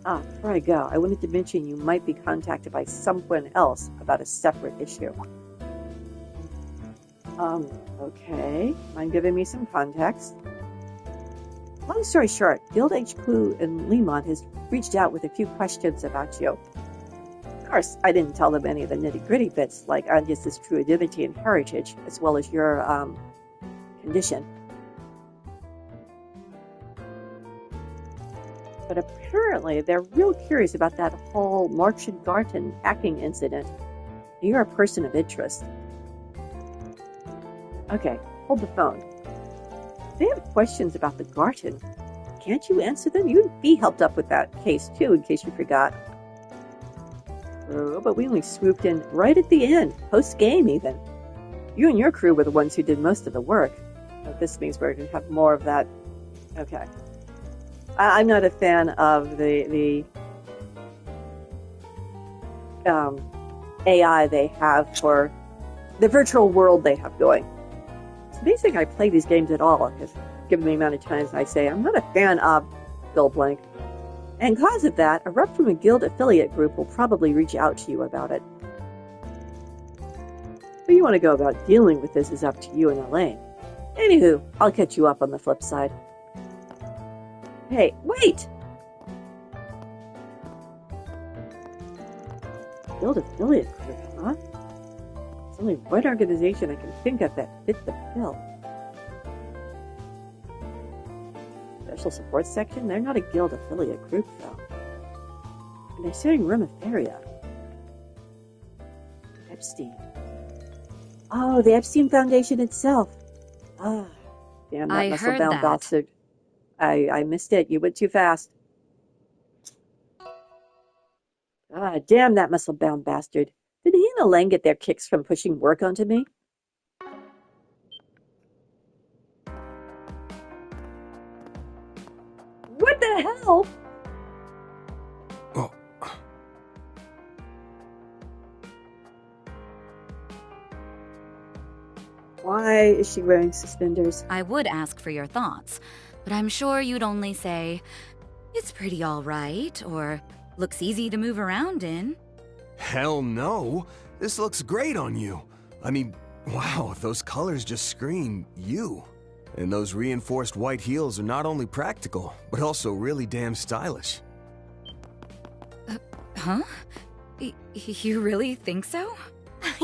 Ah, before I go, I wanted to mention you might be contacted by someone else about a separate issue. Okay. Mind giving me some context? Long story short, Guild HQ in Lemont has reached out with a few questions about you. Of course, I didn't tell them any of the nitty-gritty bits, like Agnes's true identity and heritage, as well as your, condition. But apparently, they're real curious about that whole March and Garten hacking incident. You're a person of interest. Okay, hold the phone. If they have questions about the Garten, can't you answer them? You and Fee helped up with that case, too, in case you forgot. Oh, but we only swooped in right at the end, post-game even. You and your crew were the ones who did most of the work. But this means we're going to have more of that. Okay. I'm not a fan of the AI they have for the virtual world they have going. It's amazing I play these games at all, because given the amount of times I say I'm not a fan of Bill Blank. And cause of that, a rep from a guild affiliate group will probably reach out to you about it. How you want to go about dealing with this is up to you and Elaine. Anywho, I'll catch you up on the flip side. Hey, wait! Guild affiliate group, huh? It's only one organization I can think of that fit the bill. Special support section? They're not a guild affiliate group, though. And they're saying Remiferia. Epstein. Oh, the Epstein Foundation itself. Ah, damn that muscle-bound bastard. I missed it. You went too fast. Ah, damn that muscle-bound bastard. Did he and Elaine get their kicks from pushing work onto me? What the hell? Oh. Why is she wearing suspenders? I would ask for your thoughts, but I'm sure you'd only say, it's pretty all right, or looks easy to move around in. Hell no. This looks great on you. I mean, wow, those colors just scream you. And those reinforced white heels are not only practical, but also really damn stylish. Huh? You really think so?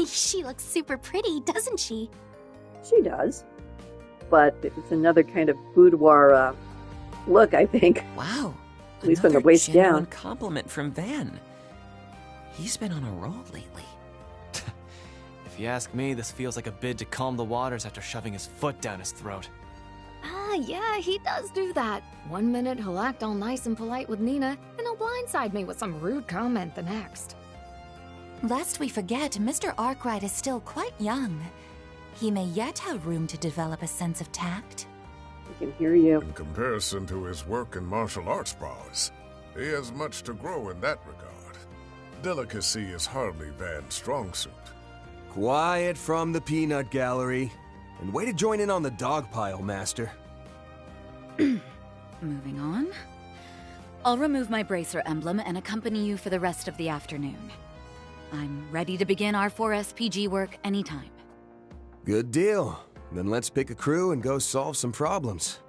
She looks super pretty, doesn't she? She does. But it's another kind of boudoir look, I think. Wow. At least from the waist down. Compliment from Van. He's been on a roll lately. If you ask me, this feels like a bid to calm the waters after shoving his foot down his throat. Ah, yeah, he does do that. One minute he'll act all nice and polite with Nina, and he'll blindside me with some rude comment the next. Lest we forget, Mr. Arkride is still quite young. He may yet have room to develop a sense of tact. I can hear you. In comparison to his work in martial arts prowess, he has much to grow in that regard. Delicacy is hardly Van's strong suit. Quiet from the peanut gallery. And way to join in on the dog pile, Master. Moving on. I'll remove my bracer emblem and accompany you for the rest of the afternoon. I'm ready to begin our 4SPG work anytime. Good deal. Then let's pick a crew and go solve some problems.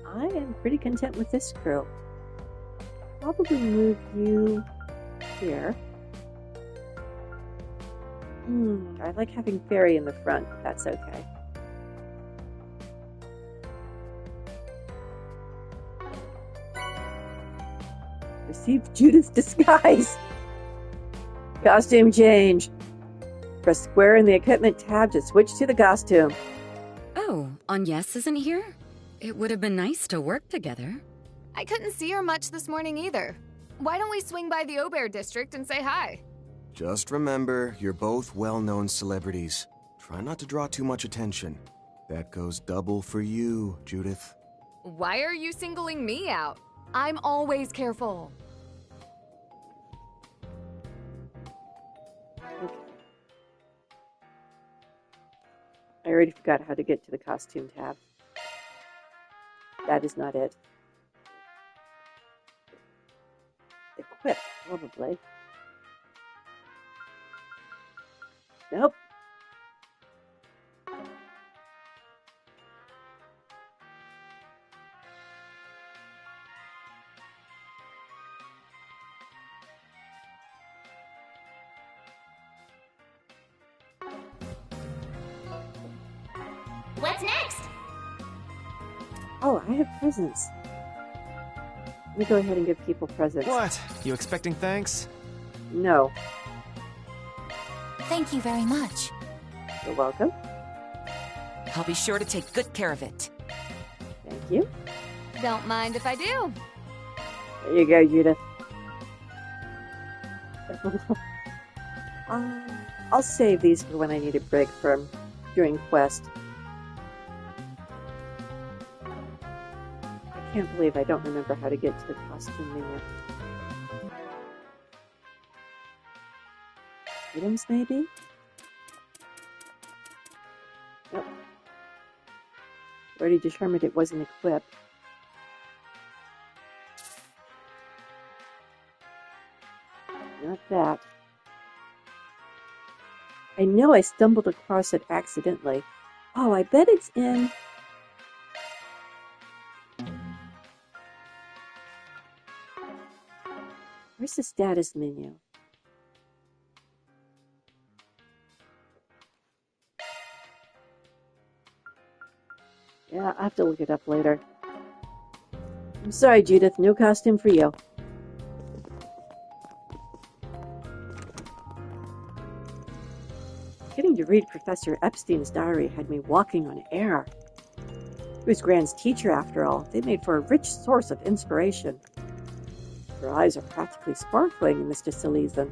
I am pretty content with this crew. Probably move you here. I like having Fairy in the front, but that's okay. Receive Judith's disguise! Costume change! Press square in the equipment tab to switch to the costume. Oh, Agnes isn't here? It would have been nice to work together. I couldn't see her much this morning either. Why don't we swing by the Aubert district and say hi? Just remember, you're both well-known celebrities. Try not to draw too much attention. That goes double for you, Judith. Why are you singling me out? I'm always careful. Okay. I already forgot how to get to the costume tab. That is not it. Equip, probably. Nope. What's next? Oh, I have presents. Let me go ahead and give people presents. What? You expecting thanks? No. Thank you very much. You're welcome. I'll be sure to take good care of it. Thank you. Don't mind if I do. There you go, Judith. I'll save these for when I need a break from doing quest. I can't believe I don't remember how to get to the costume menu. Items, maybe? Nope. Already determined it wasn't equipped. Not that. I know I stumbled across it accidentally. Oh, I bet it's in... Where's the status menu? Yeah, I'll have to look it up later. I'm sorry, Judith. No costume for you. Getting to read Professor Epstein's diary had me walking on air. He was Grant's teacher, after all. They made for a rich source of inspiration. Your eyes are practically sparkling, Mr. Salesian.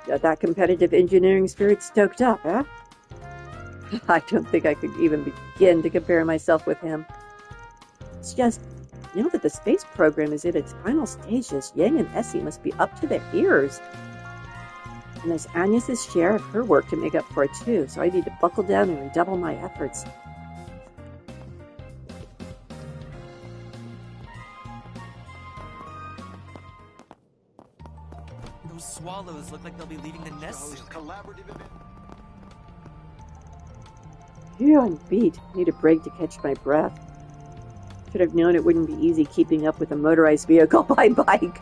Got that competitive engineering spirit stoked up, eh? I don't think I could even begin to compare myself with him. It's just, now that the space program is in its final stages, Yang and Essie must be up to their ears. And there's Agnes's share of her work to make up for it too, so I need to buckle down and redouble my efforts. Those swallows look like they'll be leaving the nest soon. Phew, I'm beat. Need a break to catch my breath. Should have known it wouldn't be easy keeping up with a motorized vehicle by bike.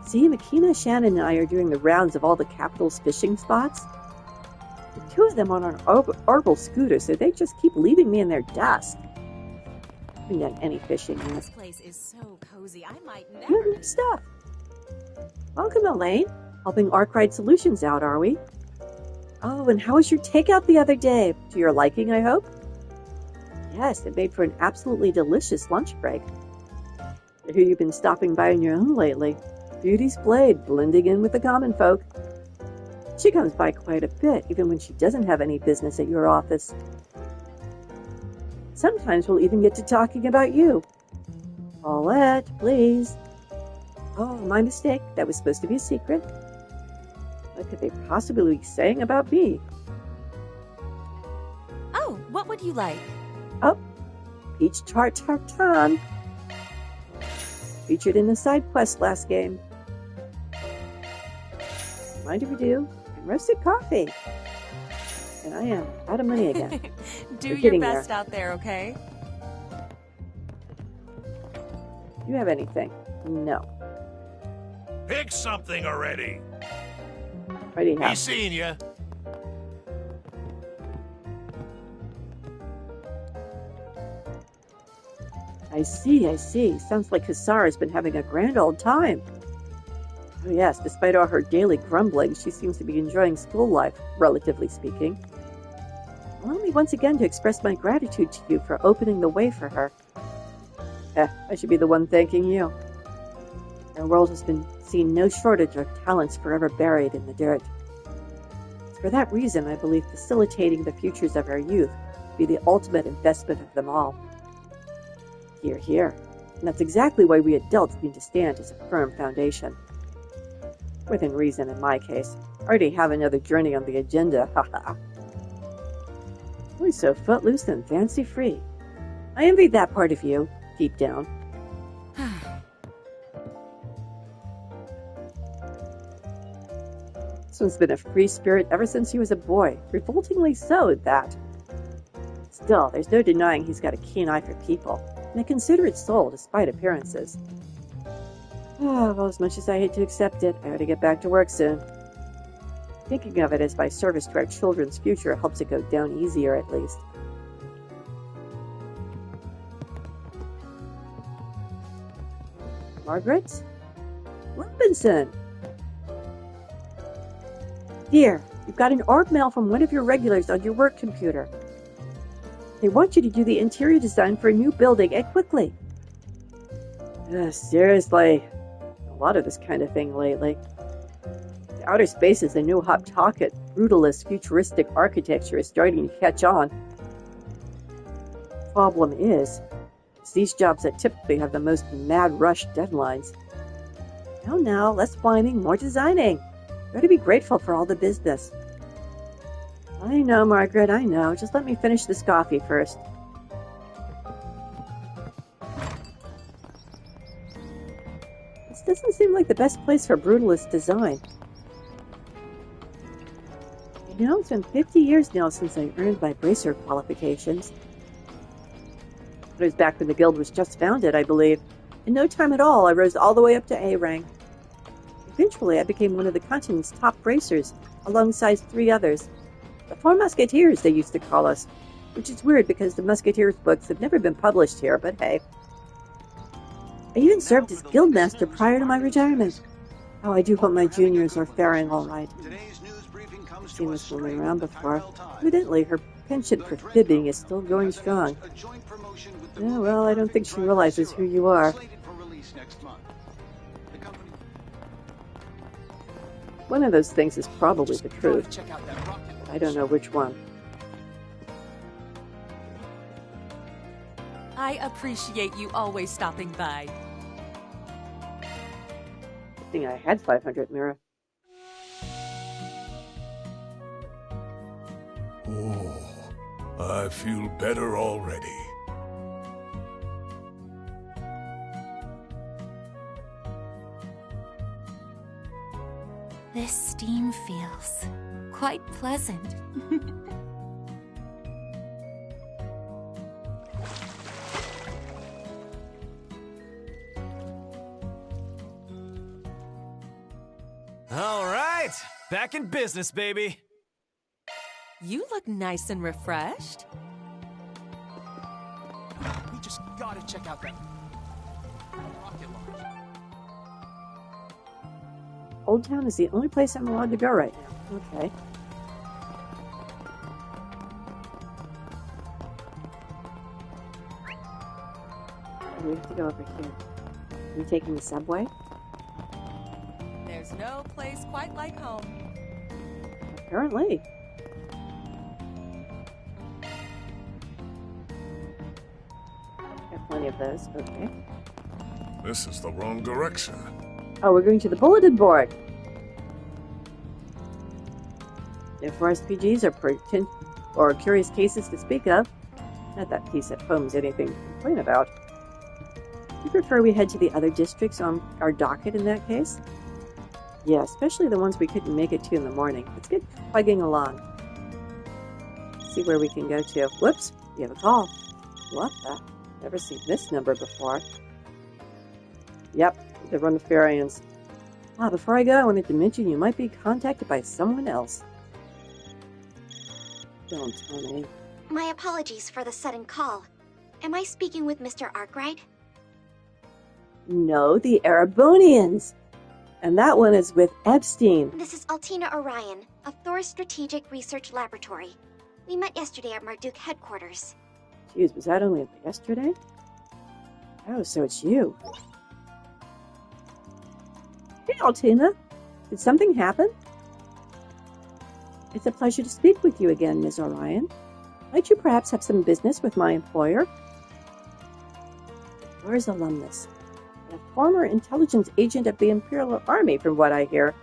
See, Makina, Shannon, and I are doing the rounds of all the capital's fishing spots. The two of them on an Arbol scooter, so they just keep leaving me in their dust. I haven't done any fishing yet. This place is so cozy, I might never... Good stuff. Welcome, Elaine. Helping Arkride Solutions out, are we? Oh, and how was your takeout the other day? To your liking, I hope? Yes, it made for an absolutely delicious lunch break. I hear you've been stopping by on your own lately. Beauty's blade, blending in with the common folk. She comes by quite a bit, even when she doesn't have any business at your office. Sometimes we'll even get to talking about you. Paulette, please. Oh, my mistake. That was supposed to be a secret. What could they possibly be saying about me? Oh, what would you like? Oh, peach tart tartan. Featured in the side quest last game. Mind if we do? And roasted coffee. And I am out of money again. Do your best out there, okay? Do you have anything? No. Pick something already. Already have. Be seeing ya. I see. Sounds like Hasara's been having a grand old time. Oh yes, despite all her daily grumbling, she seems to be enjoying school life, relatively speaking. Allow me once again to express my gratitude to you for opening the way for her. I should be the one thanking you. Our world has been seen no shortage of talents forever buried in the dirt. For that reason, I believe facilitating the futures of our youth would be the ultimate investment of them all. Hear, hear. And that's exactly why we adults need to stand as a firm foundation. Within reason, in my case. I already have another journey on the agenda, haha. Always so footloose and fancy-free. I envy that part of you, deep down. This one's been a free spirit ever since he was a boy. Revoltingly so, at that. Still, there's no denying he's got a keen eye for people, and a considerate soul despite appearances. Well, as much as I hate to accept it, I ought to get back to work soon. Thinking of it as my service to our children's future helps it go down easier, at least. Margaret? Robinson! Dear, you've got an ARP mail from one of your regulars on your work computer. They want you to do the interior design for a new building, and quickly. Seriously. A lot of this kind of thing lately. The outer space is a new hot topic. Brutalist, futuristic architecture is starting to catch on. Problem is, it's these jobs that typically have the most mad rush deadlines. Now, less whining, more designing. Better be grateful for all the business. I know, Margaret, I know. Just let me finish this coffee first. This doesn't seem like the best place for brutalist design. You know, it's been 50 years now since I earned my bracer qualifications. It was back when the guild was just founded, I believe. In no time at all, I rose all the way up to A rank. Eventually, I became one of the continent's top bracers, alongside 3 others. The 4 Musketeers, they used to call us, which is weird because the Musketeers books have never been published here, but hey. I even served as guildmaster prior to my retirement. Oh, I do hope my juniors are faring all right. I've seen this woman around before. Evidently, her penchant for fibbing is still going strong. Yeah, well, I don't think she realizes who you are. One of those things is probably the truth. I don't know which one. I appreciate you always stopping by. Good thing I had 500 Mira. Oh, I feel better already. This steam feels quite pleasant. All right, back in business, baby. You look nice and refreshed. We just gotta check out that rocket launch. Old Town is the only place I'm allowed to go right now. Okay. We have to go over here. Are we taking the subway? There's no place quite like home. Apparently. Got plenty of those. Okay. This is the wrong direction. Oh, we're going to the bulletin board. No RSPGs or curious cases to speak of. Not that piece at home's anything to complain about. You prefer we head to the other districts on our docket in that case? Yeah, especially the ones we couldn't make it to in the morning. Let's get plugging along. See where we can go to. Whoops, you have a call. What the? Never seen this number before. Yep, the Runafarians. Before I go, I wanted to mention you might be contacted by someone else. Don't tell me. My apologies for the sudden call. Am I speaking with Mr. Arkride? No, the Erebonians. And that one is with Epstein. This is Altina Orion of Thor's Strategic Research Laboratory. We met yesterday at Marduk headquarters. Jeez, was that only yesterday? Oh, so it's you. Hey, Altina. Did something happen? It's a pleasure to speak with you again, Ms. Orion. Might you perhaps have some business with my employer? Yours alumnus. And a former intelligence agent of the Imperial Army, from what I hear.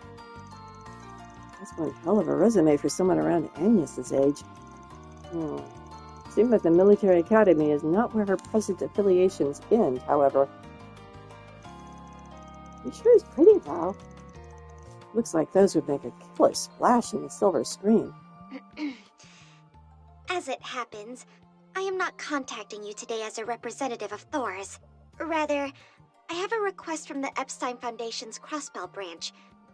That's one hell of a resume for someone around Agnes's age. Seems like the military academy is not where her present affiliations end, however. He sure is pretty, though. Looks like those would make a killer splash in the silver screen. As it happens, I am not contacting you today as a representative of Thor's. Rather, I have a request from the Epstein Foundation's Crossbell branch,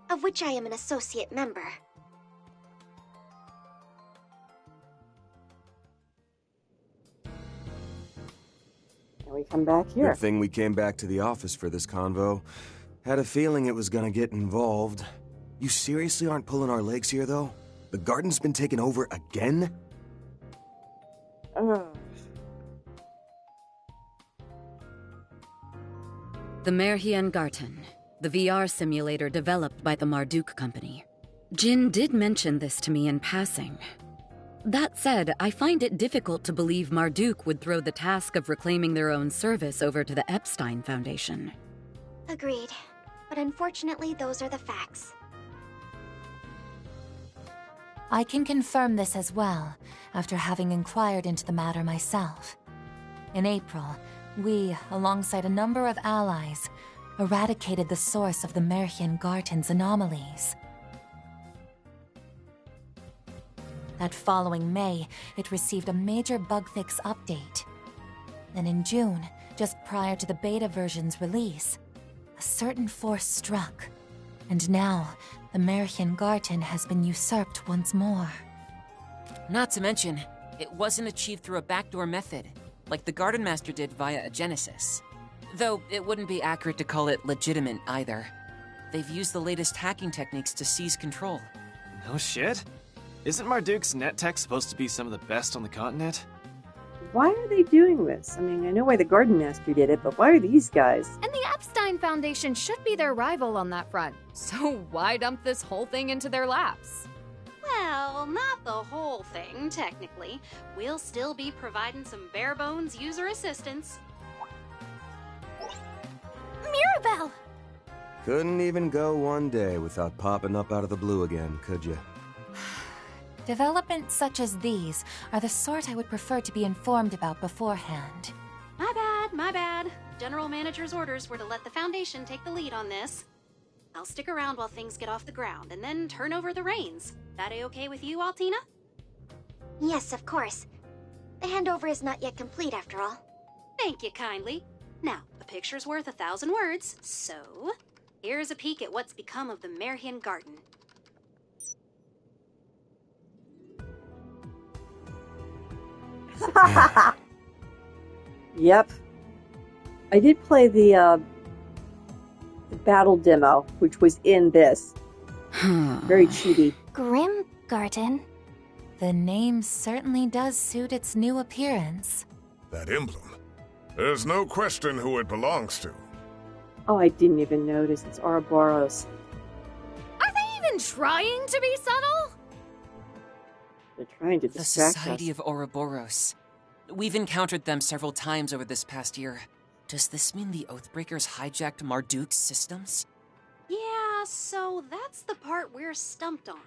of which I am an associate member. And we come back here. Good thing we came back to the office for this convo. Had a feeling it was gonna get involved. You seriously aren't pulling our legs here, though? The garden's been taken over again? The Merhien Garten, the VR simulator developed by the Marduk company. Jin did mention this to me in passing. That said, I find it difficult to believe Marduk would throw the task of reclaiming their own service over to the Epstein Foundation. Agreed. But unfortunately, those are the facts. I can confirm this as well, after having inquired into the matter myself. In April, we, alongside a number of allies, eradicated the source of the Merhien Garten's anomalies. That following May, it received a major bug fix update. Then in June, just prior to the beta version's release, a certain force struck. And now, the Merhien Garten has been usurped once more. Not to mention, it wasn't achieved through a backdoor method, like the Garden Master did via a Genesis. Though it wouldn't be accurate to call it legitimate either. They've used the latest hacking techniques to seize control. No shit? Isn't Marduk's net tech supposed to be some of the best on the continent? Why are they doing this? I mean, I know why the Garden Master did it, but why are these guys? And the Epstein Foundation should be their rival on that front. So why dump this whole thing into their laps? Well, not the whole thing, technically. We'll still be providing some bare-bones user assistance. Mirabelle! Couldn't even go one day without popping up out of the blue again, could you? Developments such as these are the sort I would prefer to be informed about beforehand. My bad. General Manager's orders were to let the Foundation take the lead on this. I'll stick around while things get off the ground and then turn over the reins. That a-okay with you, Altina? Yes, of course. The handover is not yet complete, after all. Thank you kindly. Now, a picture's worth 1,000 words, so here's a peek at what's become of the Merhien Garten. Yep. I did play the battle demo, which was in this. Very cheaty. Grim Garten. The name certainly does suit its new appearance. That emblem. There's no question who it belongs to. Oh, I didn't even notice. It's Ouroboros. Are they even trying to be subtle? They're trying to distract The Society of Ouroboros. We've encountered them several times over this past year. Does this mean the Oathbreakers hijacked Marduk's systems? Yeah, so that's the part we're stumped on.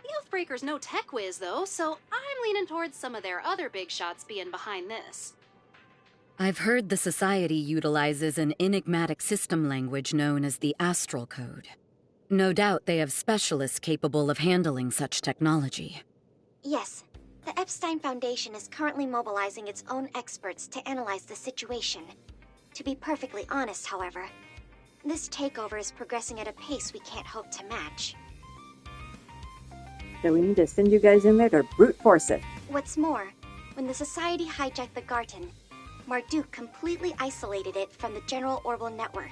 The Oathbreakers no tech whiz, though, so I'm leaning towards some of their other big shots being behind this. I've heard the Society utilizes an enigmatic system language known as the Astral Code. No doubt they have specialists capable of handling such technology. Yes. The Epstein Foundation is currently mobilizing its own experts to analyze the situation. To be perfectly honest, however, this takeover is progressing at a pace we can't hope to match. So we need to send you guys in there to brute force it. What's more, when the Society hijacked the Garten, Marduk completely isolated it from the general Orbital network.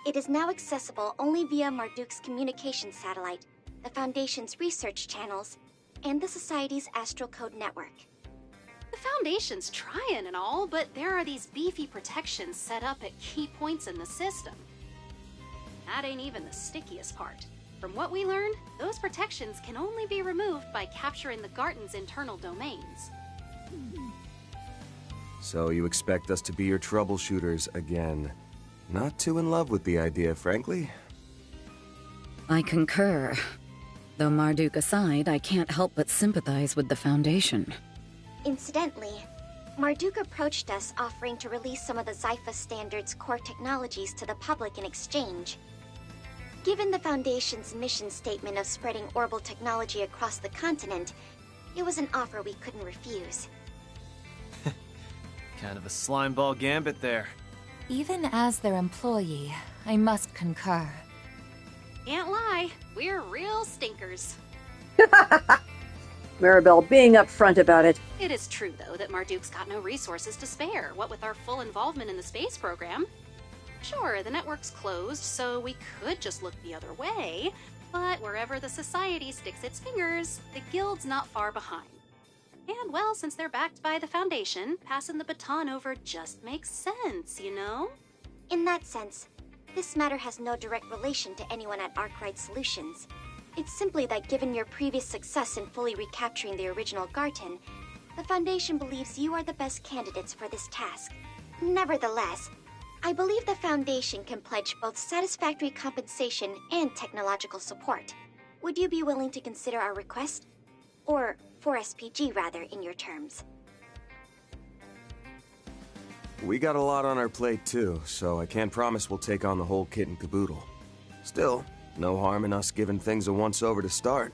It is now accessible only via Marduk's communication satellite, the Foundation's research channels, and the Society's Astral Code network. The Foundation's trying and all, but there are these beefy protections set up at key points in the system. That ain't even the stickiest part. From what we learned, those protections can only be removed by capturing the Garten's internal domains. So you expect us to be your troubleshooters again. Not too in love with the idea, frankly. I concur. Though Marduk aside, I can't help but sympathize with the Foundation. Incidentally, Marduk approached us offering to release some of the Zypha Standard's core technologies to the public in exchange. Given the Foundation's mission statement of spreading orbital technology across the continent, it was an offer we couldn't refuse. Kind of a slimeball gambit there. Even as their employee, I must concur. Can't lie, we're real stinkers. Maribel being upfront about it. It is true, though, that Marduk's got no resources to spare, what with our full involvement in the space program. Sure, the network's closed, so we could just look the other way, but wherever the Society sticks its fingers, the Guild's not far behind. And, well, since they're backed by the Foundation, passing the baton over just makes sense, you know? In that sense, this matter has no direct relation to anyone at Arkride Solutions. It's simply that given your previous success in fully recapturing the original Garten, the Foundation believes you are the best candidates for this task. Nevertheless, I believe the Foundation can pledge both satisfactory compensation and technological support. Would you be willing to consider our request? Or 4SPG, rather, in your terms. We got a lot on our plate, too, so I can't promise we'll take on the whole kit and caboodle. Still, no harm in us giving things a once-over to start.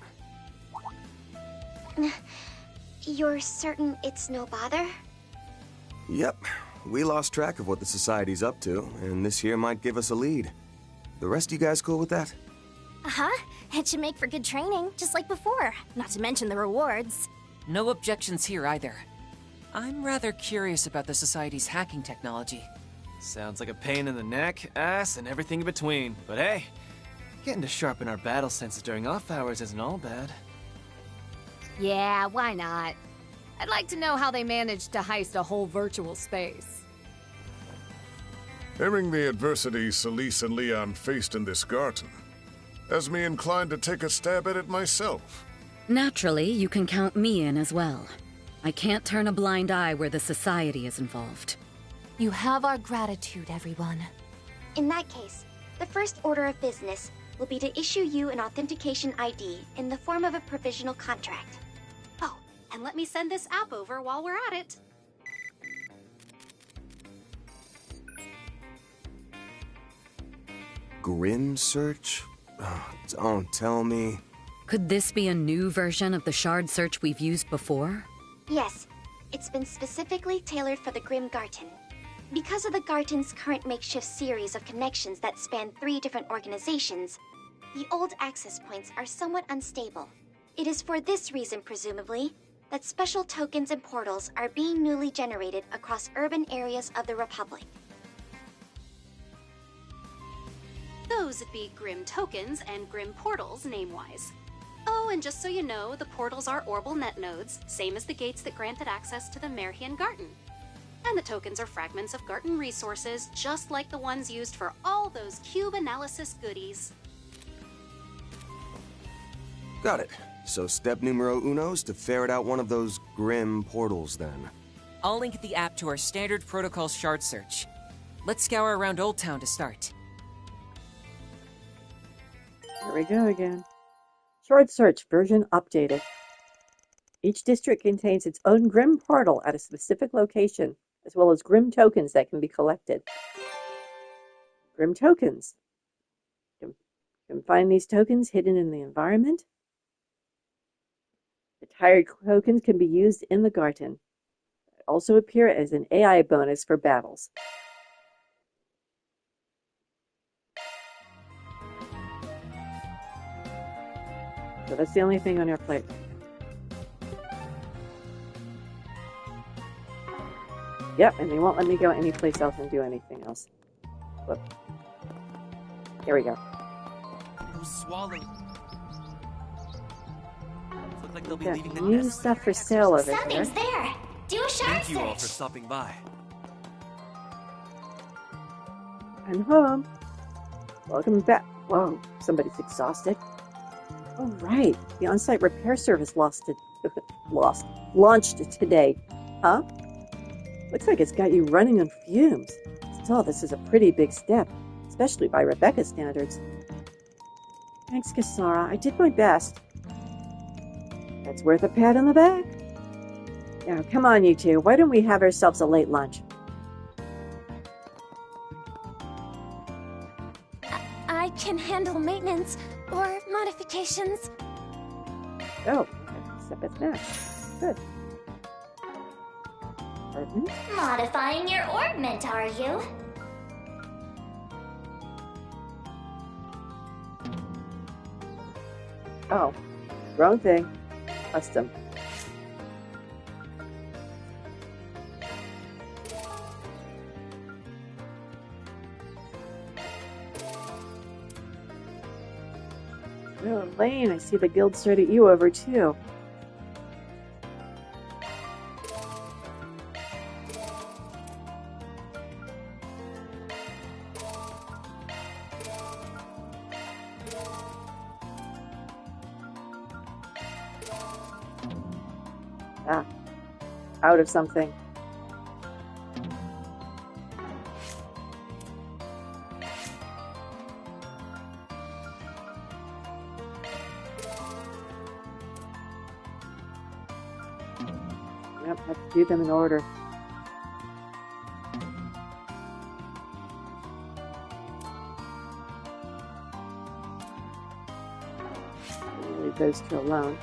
You're certain it's no bother? Yep. We lost track of what the Society's up to, and this here might give us a lead. The rest of you guys cool with that? Uh-huh. It should make for good training, just like before. Not to mention the rewards. No objections here either. I'm rather curious about the Society's hacking technology. Sounds like a pain in the neck, ass, and everything in between. But hey, getting to sharpen our battle senses during off hours isn't all bad. Yeah, why not? I'd like to know how they managed to heist a whole virtual space. Hearing the adversity Celise and Leon faced in this Garten has me inclined to take a stab at it myself. Naturally, you can count me in as well. I can't turn a blind eye where the Society is involved. You have our gratitude, everyone. In that case, the first order of business will be to issue you an authentication ID in the form of a provisional contract. Oh, and let me send this app over while we're at it. Grim search? Oh, don't tell me. Could this be a new version of the shard search we've used before? Yes, it's been specifically tailored for the Grim Garten. Because of the Garten's current makeshift series of connections that span 3 different organizations, the old access points are somewhat unstable. It is for this reason, presumably, that special tokens and portals are being newly generated across urban areas of the Republic. Those would be Grim tokens and Grim portals, name-wise. Oh, and just so you know, the portals are orbital net nodes, same as the gates that granted access to the Merhian Garten. And the tokens are fragments of Garten resources, just like the ones used for all those cube analysis goodies. Got it. So step numero uno is to ferret out one of those Grim portals, then. I'll link the app to our standard protocol shard search. Let's scour around Old Town to start. Here we go again. Shard search version updated. Each district contains its own Grim portal at a specific location, as well as Grim tokens that can be collected. Grim tokens. You can find these tokens hidden in the environment. Retired tokens can be used in the Garten. They also appear as an AI bonus for battles. So that's the only thing on our plate. Yep, and they won't let me go anyplace else and do anything else. Whoop. Here we go. Who swallowed? look like they'll be Got leaving the new nest. stuff for sale over Something's there. there. Do a shard Thank you all for search. stopping by. I'm home. Welcome back. Whoa, somebody's exhausted. Oh, right. The on-site repair service launched today. Huh? Looks like it's got you running on fumes. Still, this is a pretty big step, especially by Rebecca's standards. Thanks, Kasara. I did my best. That's worth a pat on the back. Now, come on, you two. Why don't we have ourselves a late lunch? I can handle maintenance or modifications. Oh, except it's not. Good. Pardon? Modifying your orbment, are you? Oh, wrong thing. Custom. Oh, Lane, I see the guild started you over too. Ah, out of something. Yep, have to do them in order. I'll leave those two alone.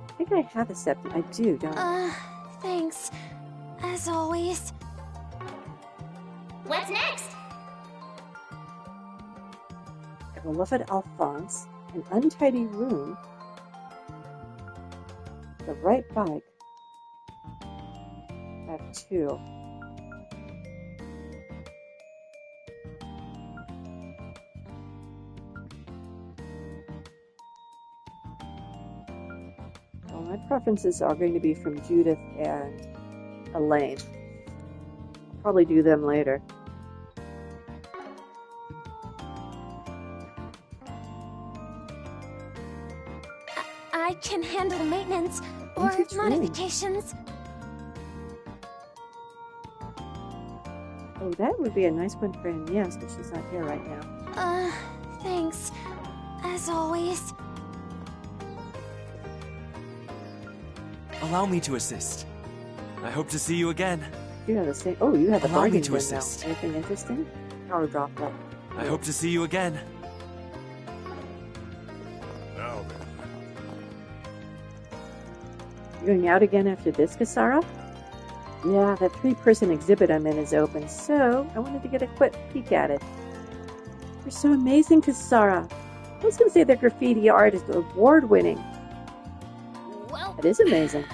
I think I have a septum. I do, don't I? Thanks. As always. What's next? A beloved Alphonse, an untidy room, the right bike. I have two. Well, my preferences are going to be from Judith and Elaine. I'll probably do them later. I can handle maintenance or What's your dream? modifications. Oh, that would be a nice one for Ines, but she's not here right now. Thanks. As always. Allow me to assist. I hope to see you again. You have the same. Oh, you have the Allow me bargain to bin assist. now. Anything interesting? Power drop left. I hope to see you again. Now then. You going out again after this, Kasara? Yeah, that 3-person exhibit I'm in is open, so I wanted to get a quick peek at it. You're so amazing, Kasara. I was going to say that graffiti art is award-winning. Well, It is amazing.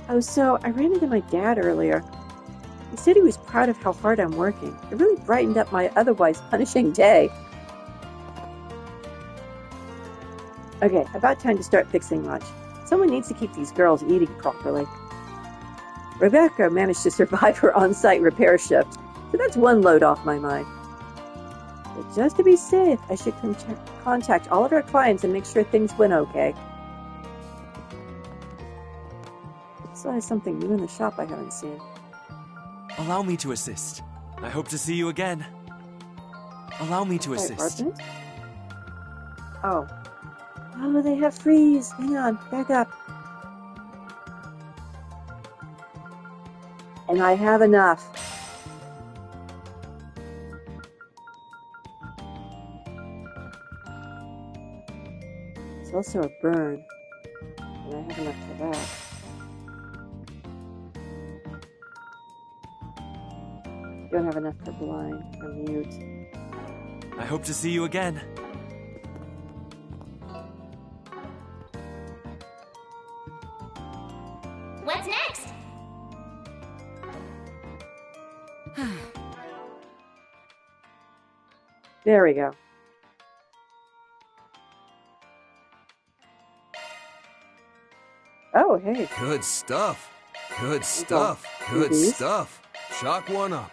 Oh, so I ran into my dad earlier. He said he was proud of how hard I'm working. It really brightened up my otherwise punishing day. Okay, about time to start fixing lunch. Someone needs to keep these girls eating properly. Rebecca managed to survive her on-site repair shift, so that's one load off my mind. But just to be safe, I should contact all of our clients and make sure things went okay. Still has something new in the shop I haven't seen. Allow me to assist. I hope to see you again. Allow me to assist. Apartment? Oh. Oh, they have freeze. Hang on, back up. And I have enough. It's also a burn. And I have enough for that. Don't have enough for blind or mute. I hope to see you again. What's next? There we go. Oh, hey. Good stuff. Good stuff. Good stuff. Shock one up.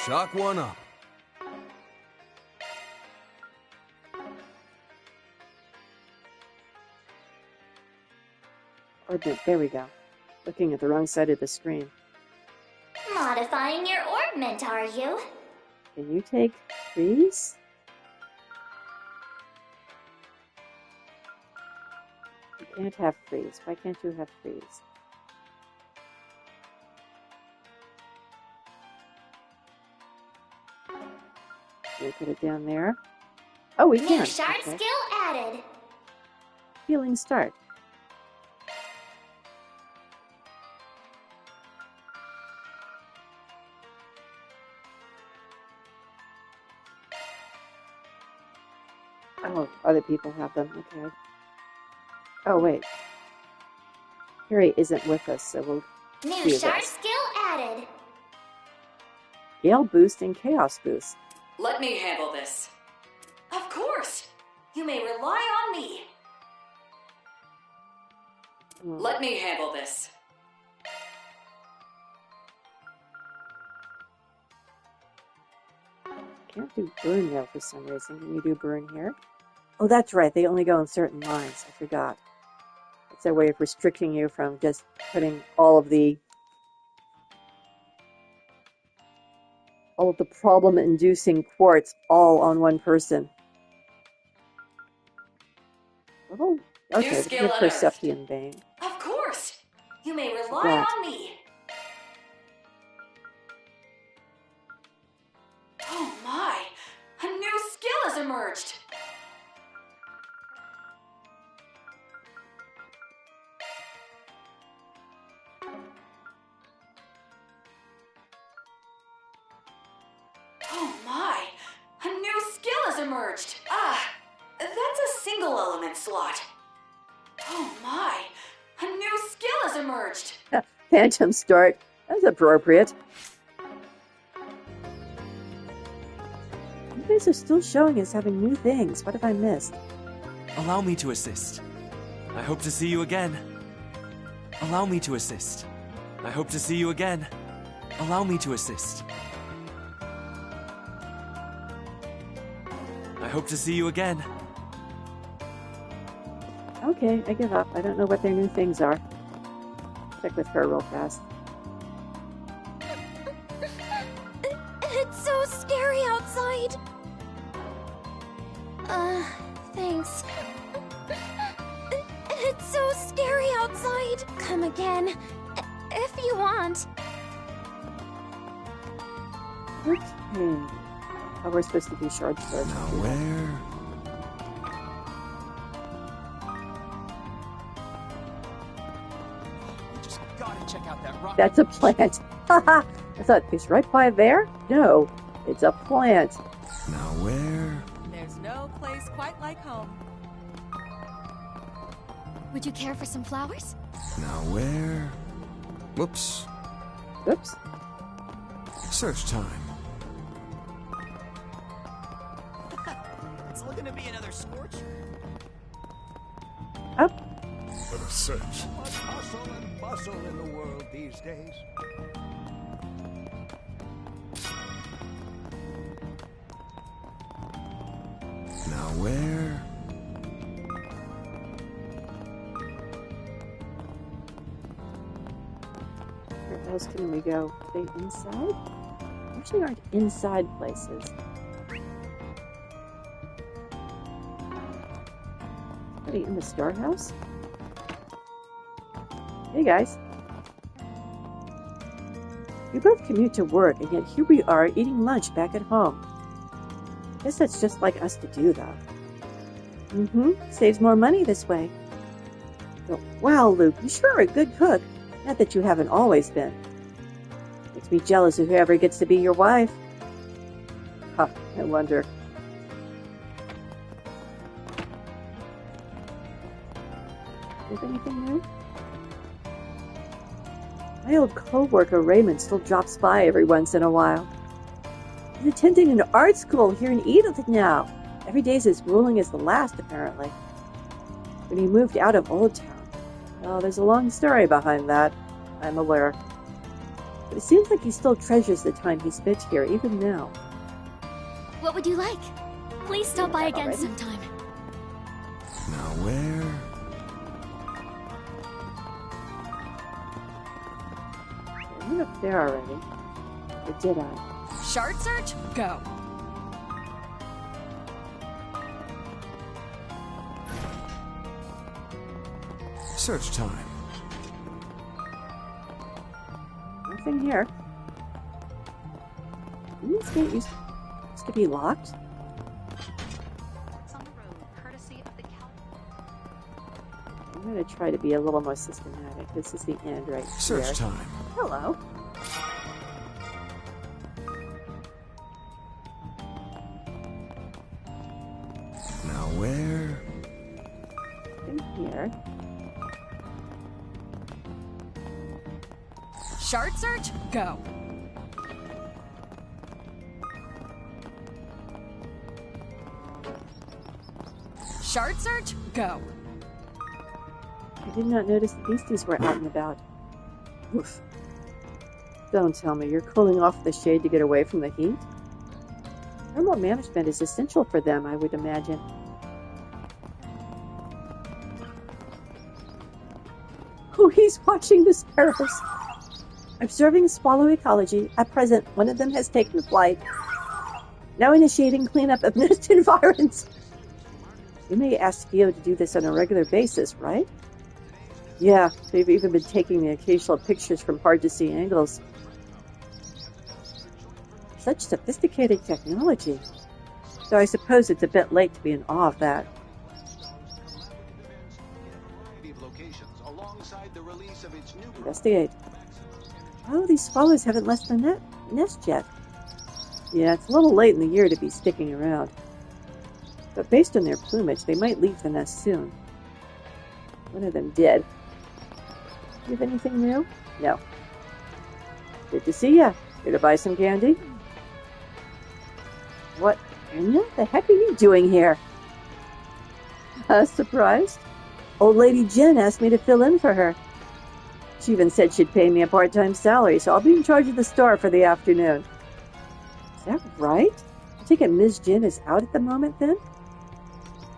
Shock one up. Orbit, there we go. Looking at the wrong side of the screen. Modifying your orbment, are you? Can you take freeze? You can't have freeze. Why can't you have freeze? We'll put it down there. Oh, we can. New shard Okay. skill added. Healing start. Oh, other people have them. Okay. Oh, wait. Harry isn't with us, so we'll New do shard this. skill added. Gale boost and chaos boost. Let me handle this. Of course. You may rely on me. Let me handle this. Can't do burn now for some reason. Can you do burn here? Oh, that's right. They only go in certain lines. I forgot. It's their way of restricting you from just putting all of the problem-inducing quartz all on one person. Oh, okay. New skill The unearthed. Persephone vein. Of course. You may rely That. on me. Oh my! A new skill has emerged. Oh my! A new skill has emerged. Ah, that's a single element slot. Oh my! A new skill has emerged. Phantom start. That's appropriate. You guys are still showing us having new things. What have I missed? Allow me to assist. I hope to see you again. Allow me to assist. I hope to see you again. Allow me to assist. I hope to see you again. Okay, I give up. I don't know what their new things are. Check with her real fast. It's so scary outside. Thanks. It's so scary outside. Come again, if you want. Okay. Oh, we're supposed to do shards first. Now where? You just gotta check out that rock. That's a plant. Haha! I thought it's right by there. No, it's a plant. Now where? There's no place quite like home. Would you care for some flowers? Now where? Whoops. Oops. Search time. It's looking to be another scorch. Up. Let us search. Much hustle and bustle in the world these days. Now where? Where else can we go? Are they inside? Usually aren't inside places. Somebody in the Star House? Hey guys. We both commute to work, and yet here we are eating lunch back at home. Guess that's just like us to do, though. Saves more money this way. But, wow, Luke, you sure are a good cook. Not that you haven't always been. Makes me jealous of whoever gets to be your wife. Huh, I wonder. Is anything new? My old co-worker Raymond still drops by every once in a while. He's attending an art school here in Edith now. Every day's as grueling as the last, apparently. When he moved out of Old Town. Well, there's a long story behind that, I'm aware. But it seems like he still treasures the time he spent here, even now. What would you like? Please stop by again sometime. Now where? I went up there already. Or did I? Shard search, go. Search time. Nothing here. Didn't this gate used to be locked? It's on the road, courtesy of the I'm going to try to be a little more systematic. This is the end right here. Search time. Hello. Now where? In here. Shard search, go. Shard search, go. I did not notice the beasties were out and about. Oof. Don't tell me you're cooling off the shade to get away from the heat? Thermal management is essential for them, I would imagine. Oh, he's watching the sparrows. Observing swallow ecology. At present, one of them has taken flight. Now initiating cleanup of nest environs. You may ask Theo to do this on a regular basis, right? Yeah, they've even been taking the occasional pictures from hard-to-see angles. Such sophisticated technology. Though I suppose it's a bit late to be in awe of that. Investigate. Oh, these swallows haven't left the nest yet. Yeah, it's a little late in the year to be sticking around. But based on their plumage, they might leave the nest soon. One of them did. Do you have anything new? No. Good to see ya. Here to buy some candy? What the heck are you doing here? Surprised? Old Lady Jen asked me to fill in for her. She even said she'd pay me a part-time salary, so I'll be in charge of the store for the afternoon. Is that right? I take it Ms. Jen is out at the moment, then?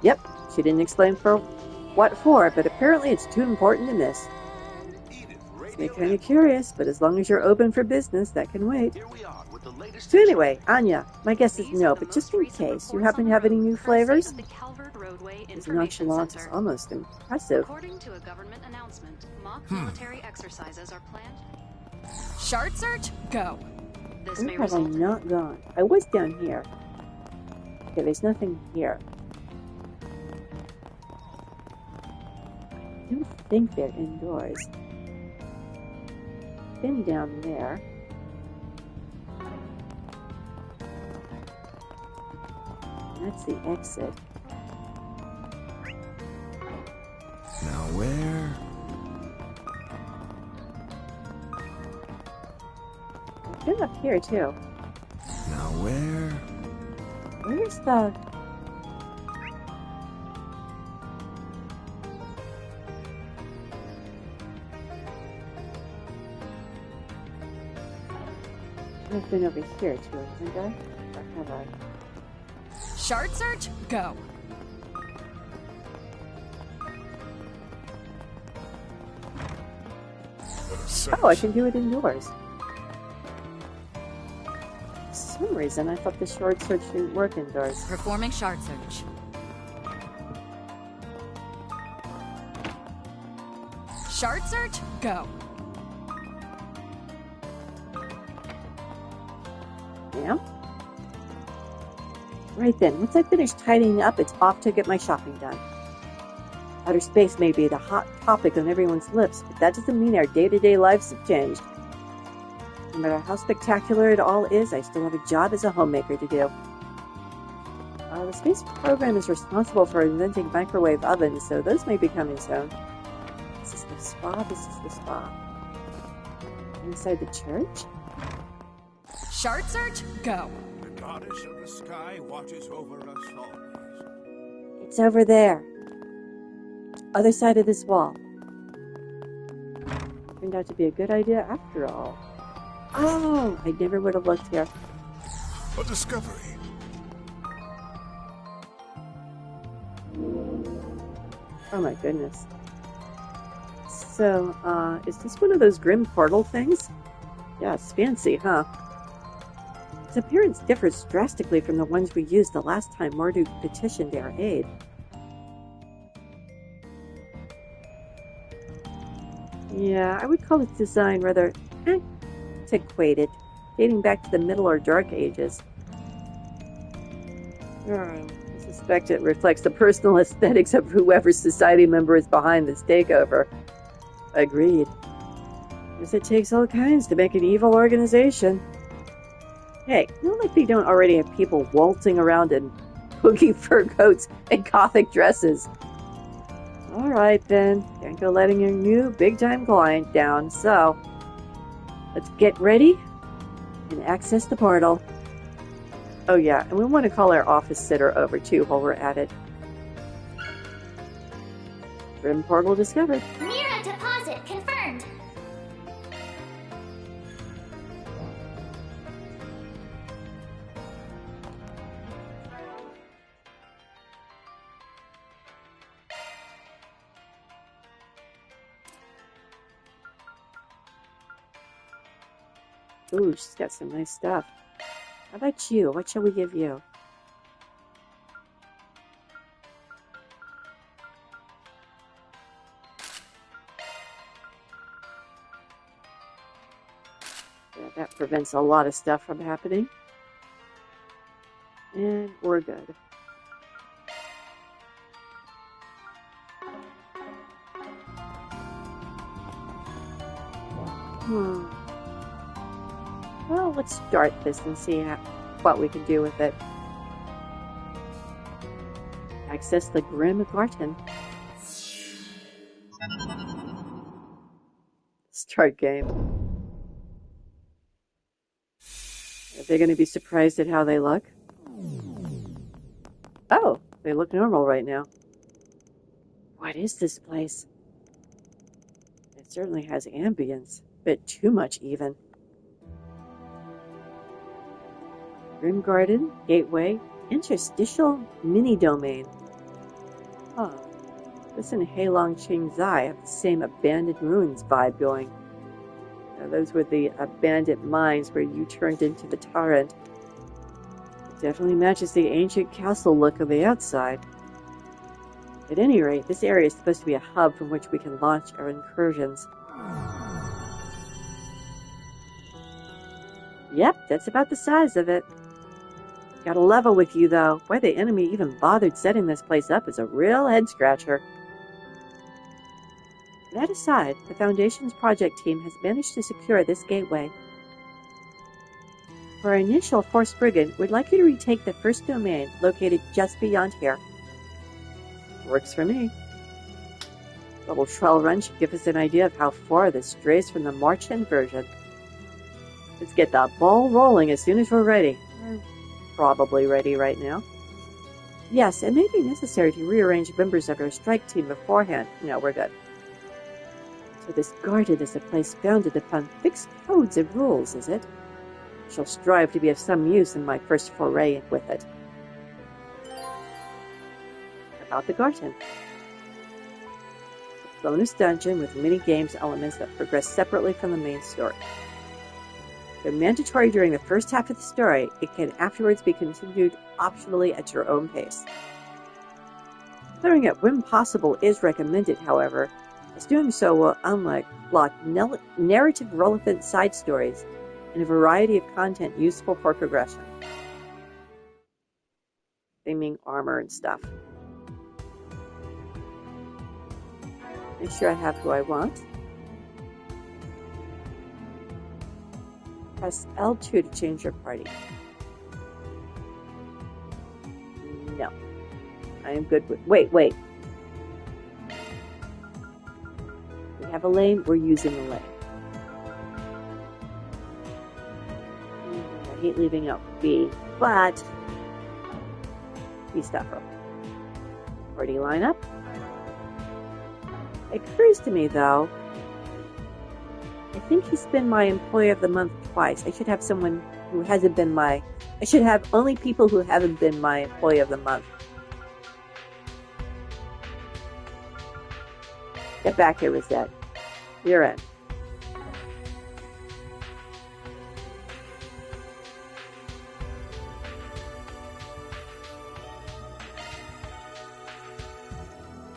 Yep, she didn't explain for what for, but apparently it's too important to miss. Makes me kind of curious, but as long as you're open for business, that can wait. So anyway, Anya, my guess is no, but just in case, you happen to have any new flavors? His nonchalance is almost impressive. According to a government announcement, mock military exercises are planned. Shard search, go. This Where may have I result in not gone? I was down here. Okay, there's nothing here. I don't think they're indoors. Been down there. That's the exit. Now where? I've been up here too. Now where? Where's the... I've been over here too, haven't I? Or have I? Shard search, go. Oh, I can do it indoors. For some reason, I thought the shard search didn't work indoors. Performing shard search. Shard search, go. Yeah? Right then, once I finish tidying up, it's off to get my shopping done. Outer space may be the hot topic on everyone's lips, but that doesn't mean our day-to-day lives have changed. No matter how spectacular it all is, I still have a job as a homemaker to do. The space program is responsible for inventing microwave ovens, so those may be coming soon. This is the spa, this is the spa. Inside the church? Shard search, go. goddess of the sky watches over us always. It's over there. Other side of this wall. Turned out to be a good idea after all. Oh, I never would have looked here. A discovery. Oh my goodness. So, is this one of those grim portal things? Yeah, it's fancy, huh? Its appearance differs drastically from the ones we used the last time Marduk petitioned our aid. Yeah, I would call its design rather antiquated, dating back to the Middle or Dark Ages. I suspect it reflects the personal aesthetics of whoever society member is behind this takeover. Agreed. Guess it takes all kinds to make an evil organization. Hey, not like they don't already have people waltzing around in boogie fur coats and gothic dresses. Alright then, can't go letting your new big-time client down, so let's get ready and access the portal. Oh yeah, and we want to call our office sitter over too while we're at it. Grim portal discovered. Mira deposit confirmed. Ooh, she's got some nice stuff. How about you? What shall we give you? Yeah, that prevents a lot of stuff from happening. And we're good. Well, let's start this and see what we can do with it. Access the Grim Garten. Start game. Are they going to be surprised at how they look? Oh, they look normal right now. What is this place? It certainly has ambience. A bit too much, even. Grim Garden, Gateway, Interstitial Mini-Domain. Oh, this and Heilong Qingzai have the same abandoned ruins vibe going. Now, those were the abandoned mines where you turned into the torrent. It definitely matches the ancient castle look of the outside. At any rate, this area is supposed to be a hub from which we can launch our incursions. Yep, that's about the size of it. Gotta level with you, though. Why the enemy even bothered setting this place up is a real head-scratcher. That aside, the Foundation's project team has managed to secure this gateway. For our initial Force Brigand, we'd like you to retake the first domain, located just beyond here. Works for me. Double trial run should give us an idea of how far this strays from the March-In version. Let's get the ball rolling as soon as we're ready. Probably ready right now. Yes, it may be necessary to rearrange members of our strike team beforehand. No, we're good. So this Garten is a place founded upon fixed codes and rules, is it? I shall strive to be of some use in my first foray with it. About the Garten. A bonus dungeon with mini-games elements that progress separately from the main story. They're mandatory during the first half of the story. It can afterwards be continued optionally at your own pace. Clearing it when possible is recommended, however, as doing so will unlock narrative-relevant side stories and a variety of content useful for progression. They mean armor and stuff. Make sure I have who I want. Press L2 to change your party. No. I am good with... Wait. We have a lane. We're using the lane. I hate leaving out B. but key stuffer. Party lineup. It occurs to me, though, I think he's been my employee of the month twice. I should have someone who hasn't been my... I should have only people who haven't been my employee of the month. Get back here, Rosette. You're in.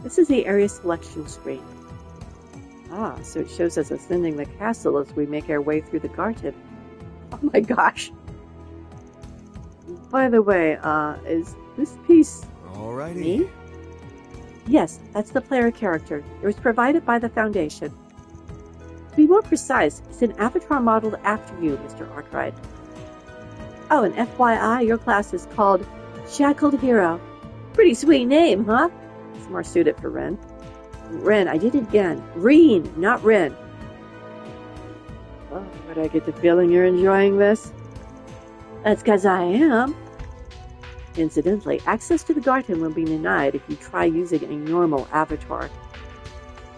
This is the area selection screen. Ah, so it shows us ascending the castle as we make our way through the Garten. Oh my gosh. By the way, is this piece Alrighty. me? Yes, that's the player character. It was provided by the Foundation. To be more precise, it's an avatar modeled after you, Mr. Arkride. Oh, and FYI, your class is called Shackled Hero. Pretty sweet name, huh? It's more suited for Ren. Ren, I did it again. Reen, not Ren. Oh, but I get the feeling you're enjoying this. That's because I am. Incidentally, access to the Garten will be denied if you try using a normal avatar.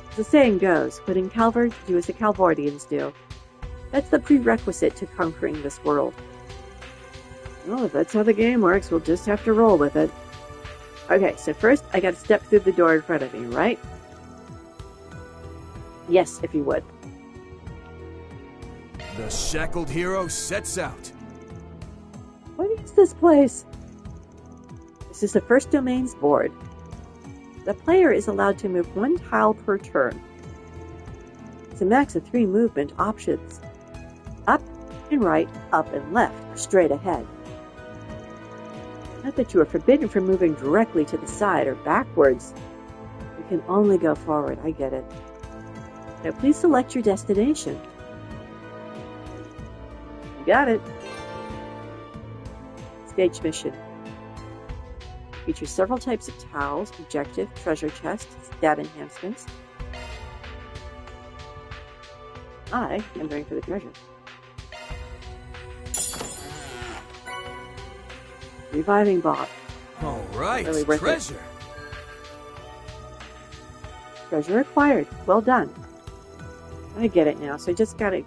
As the saying goes, what in Calvard, do as the Calvardians do. That's the prerequisite to conquering this world. Well, if that's how the game works, we'll just have to roll with it. Okay, so first I gotta step through the door in front of me, right? Yes, if you would. The Shackled Hero sets out. What is this place? This is the first domain's board. The player is allowed to move one tile per turn. It's a max of 3 movement options. Up and right, up and left, or straight ahead. Not that you are forbidden from moving directly to the side or backwards. You can only go forward, I get it. Now please select your destination. You got it. Stage mission. Features several types of towels, objective, treasure chests, stat enhancements. I am going for the treasure. Reviving Bob. Alright, Really worth treasure. Treasure acquired. Well done. I get it now, so I just gotta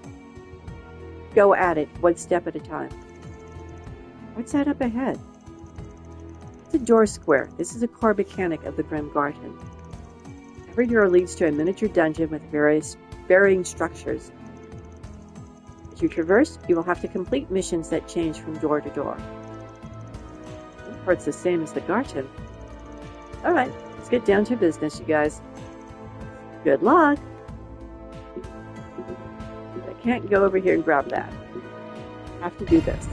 go at it one step at a time. What's that up ahead? It's a door square. This is a core mechanic of the Grim Garten. Every door leads to a miniature dungeon with varying structures. As you traverse, you will have to complete missions that change from door to door. Or it's the same as the Garten. Alright, let's get down to business, you guys. Good luck! I can't go over here and grab that. I have to do this.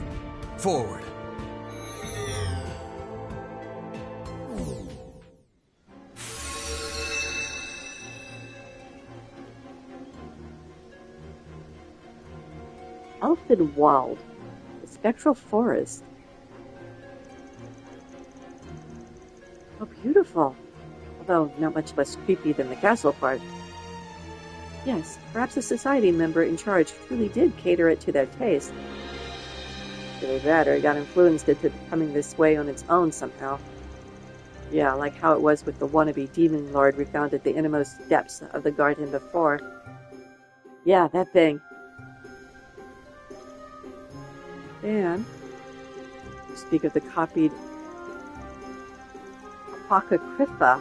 Forward. Elfenwald, the spectral forest. How beautiful, although not much less creepy than the castle part. Yes, perhaps a society member in charge truly did cater it to their taste. Either that, or it got influenced into coming this way on its own somehow. Yeah, like how it was with the wannabe demon lord we found at the innermost depths of the garden before. Yeah, that thing. And to speak of the copied Apocrypha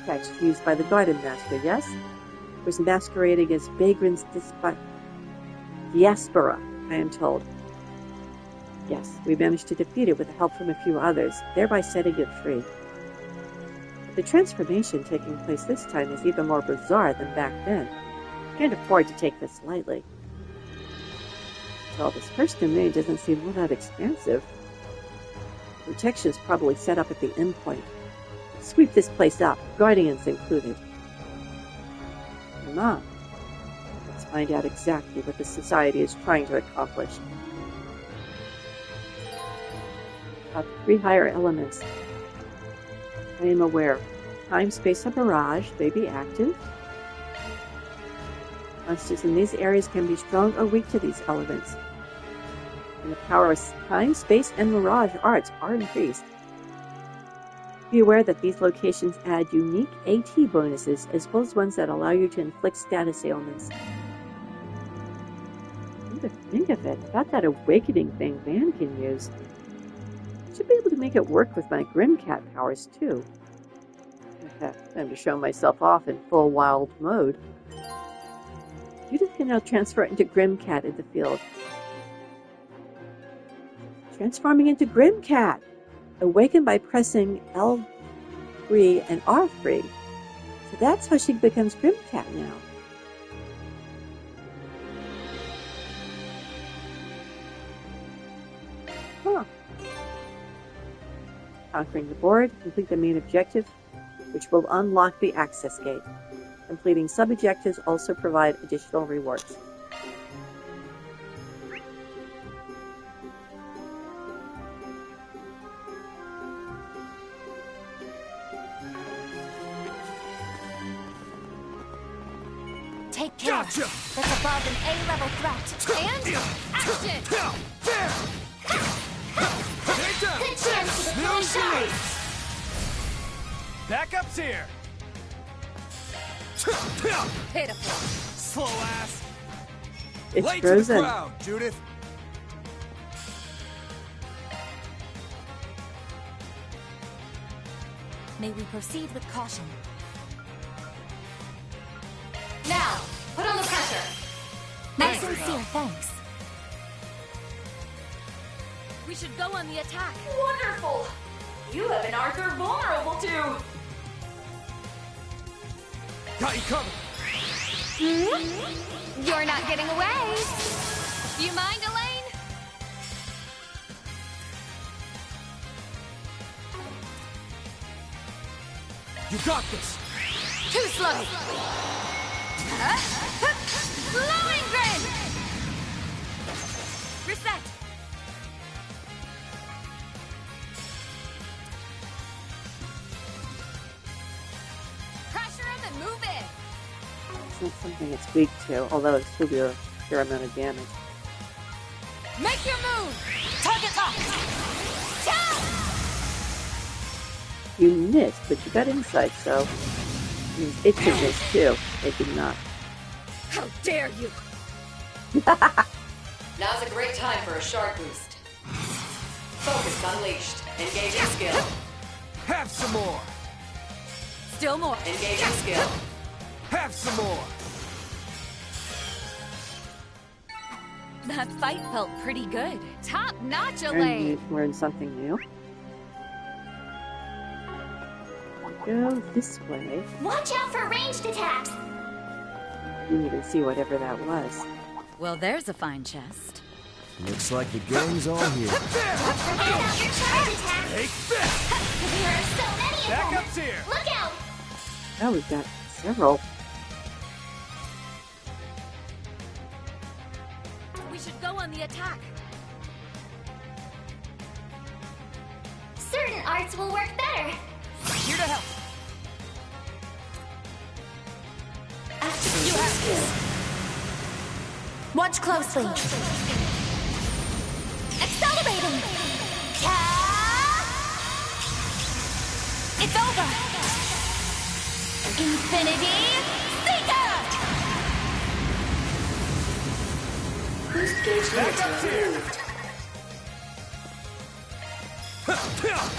text used by the Garden Master, yes? It was masquerading as vagrant's diaspora, I am told. Yes, we managed to defeat it with help from a few others, thereby setting it free. The transformation taking place this time is even more bizarre than back then. I can't afford to take this lightly. Well, this first domain doesn't seem all that expansive. Protection's probably set up at the endpoint. Sweep this place up, guardians included. Mom, let's find out exactly what the society is trying to accomplish. Up 3 higher elements. I am aware. Time, space, and barrage may be active. Monsters in these areas can be strong or weak to these elements. and the power of time, space, and mirage arts are increased. Be aware that these locations add unique AT bonuses, as well as ones that allow you to inflict status ailments. Come to think of it, about that awakening thing Van can use. I should be able to make it work with my Grimcat powers, too. Time to show myself off in full wild mode. Judith can now transfer into Grimcat in the field. Transforming into Grimcat! Awaken by pressing L3 and R3. So that's how she becomes Grimcat now. Huh. Conquering the board, complete the main objective, which will unlock the access gate. Completing sub-objectives also provide additional rewards. Take care. Gotcha. That's above an A-level threat. And action! Good chance to deploy shots! Backup's here! Pitiful. Slow ass! It's Late frozen. to the crowd, Judith! May we proceed with caution. Now, put on the pressure. My sincere thanks. We should go on the attack. Wonderful! You have an Arthur vulnerable to. Got you covered! You're not getting away. Do you mind, Elaine? You got this! Too slow. Glowing grin. Reset. Pressure him and move in. It's not something it's weak to, although it still do a fair amount of damage. Make your move. Target lock. You missed, but you got insight, so it means it could miss too. It did not. How dare you! Now's a great time for a shard boost. Focus unleashed. Engaging skill. Have some more! Still more. Engaging skill. Have some more! That fight felt pretty good. Top notch, And Elaine. you learned something new. Go this way. Watch out for ranged attacks! I didn't even see whatever that was. Well, there's a fine chest. Looks like the gang's all here. Don't forget about your charge attacks! Take this! There are so many of them! Backup's here! Look out! Oh, we've got several. We should go on the attack. Certain arts will work better. Here to help. You have this. Watch closely. Accelerating. It's over. Infinity Seeker. Boost gauge Backup's limiter here! removed.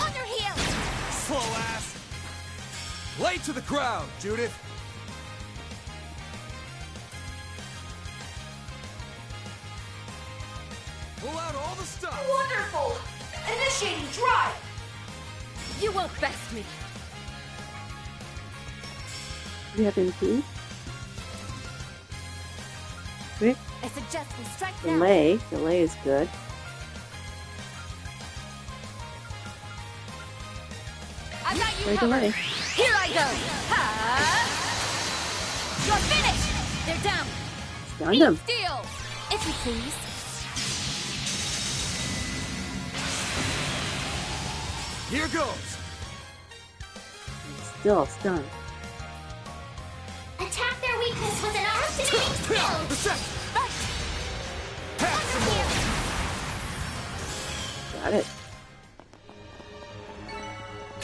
On your heels. Slow ass! Late to the crowd, Judith! Pull out all the stuff! Wonderful! Initiating drive! You won't best me. We have MP. Quick. I suggest we strike now. Delay. Delay is good. I've got you Right covered. away. Here I go. Ha! You're finished. They're down. Stunned him. Steel. If you please. Here goes! He's still stunned. Attack their weakness with an oxygenating skill! Have some more! Got it.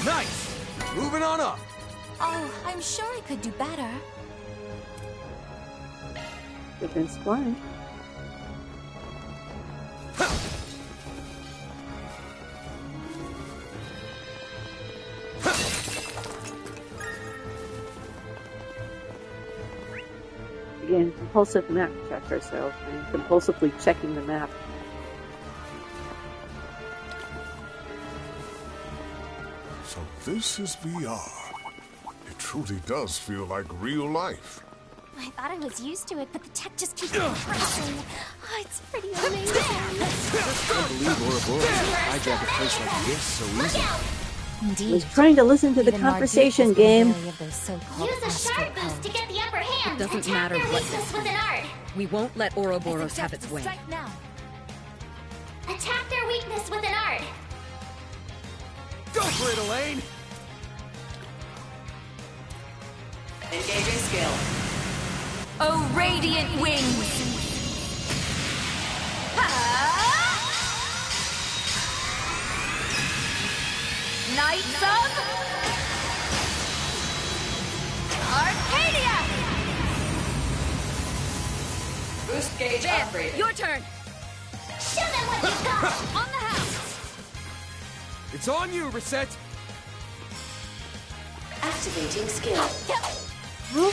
Nice! Moving on up. Oh, I'm sure I could do better. Defense blind. Again, compulsive map checker, so I'm compulsively checking the map. So this is VR. It truly does feel like real life. I thought I was used to it, but the tech just keeps progressing. Oh, it's pretty amazing. I believe Ouroboros hijack a place like this so easily. I was trying to listen to the conversation game. Use a sharp boost to get the upper hand. It doesn't Attack matter their what weakness they with an art. We won't let Ouroboros have its way. Attack their weakness with an art. Go for it, Elaine! Engaging skill. Oh, radiant wings! Knights of Arcadia! Boost gauge upgraded. Your turn. Show them what you've got. On the house. It's on you, Reset! Activating skill. Well,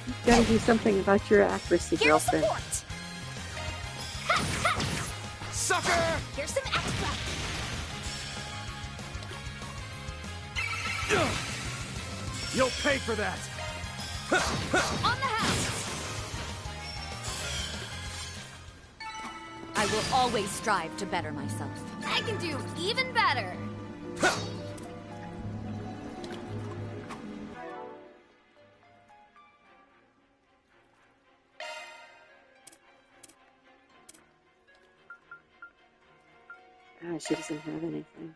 you've got to do something about your accuracy, girlfriend. Sucker! Here's some extra. You'll pay for that! On the house. I will always strive to better myself. I can do even better. Ah, she doesn't have anything.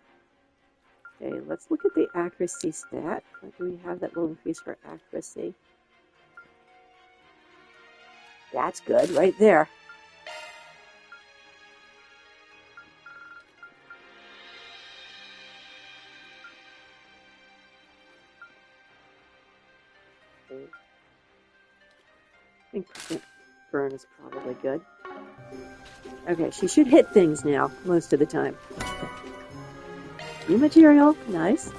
Okay, let's look at the accuracy stat. What do we have that will increase her accuracy? That's good, right there. Okay. I think percent burn is probably good. Okay, she should hit things now, most of the time. New material, nice.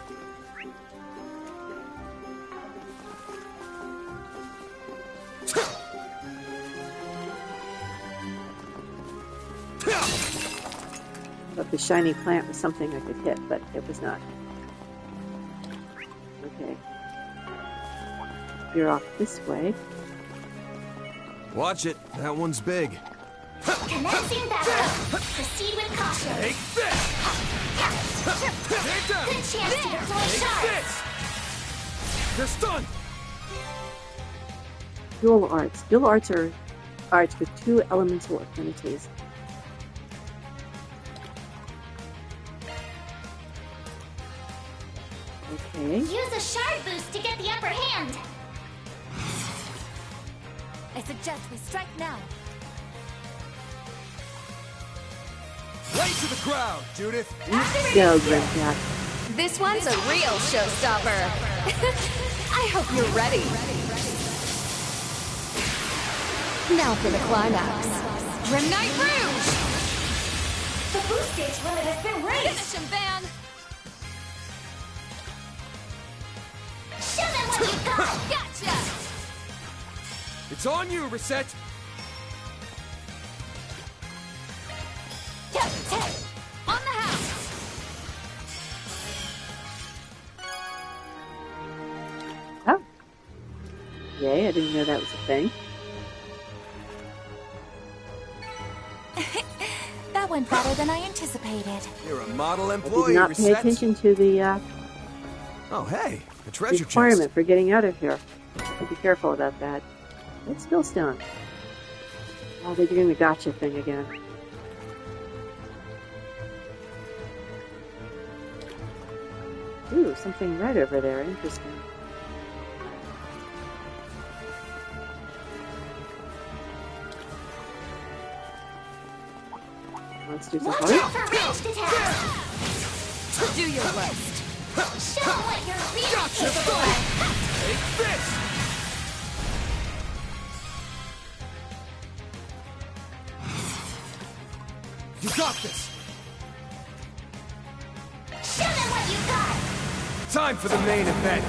But the shiny plant was something I could hit, but it was not. Okay. Veer off this way. Watch it, that one's big. Commencing battle. Proceed with caution. Take this! Good chance to deploy Take shards. this! They're stunned! Dual arts. Dual arts are arts with two elemental affinities. Okay. Use a shard boost to get the upper hand. I suggest we strike now. Right to the crowd, Judith! Go, Grimjack. This one's a real showstopper. I hope you're ready. Now for the climax. Grim Knight Rouge! The boost gauge limit has been raised. Finish him, Van! Show them what you've got. Gotcha! It's on you, Reset! On the house! Oh. Yay, I didn't know that was a thing. That went better than I anticipated. You're a model I did employee, not pay Reset. attention to the Oh, hey, a treasure requirement chest. for getting out of here. Be careful about that. It's still stone. Oh, they're doing the gotcha thing again. Ooh, something red over there. Interesting. Monsters of Watch Heart. out for ranged attacks! Do your worst. Show what you're really capable of! Take this! You got this! Show them what you got! Time for the main event!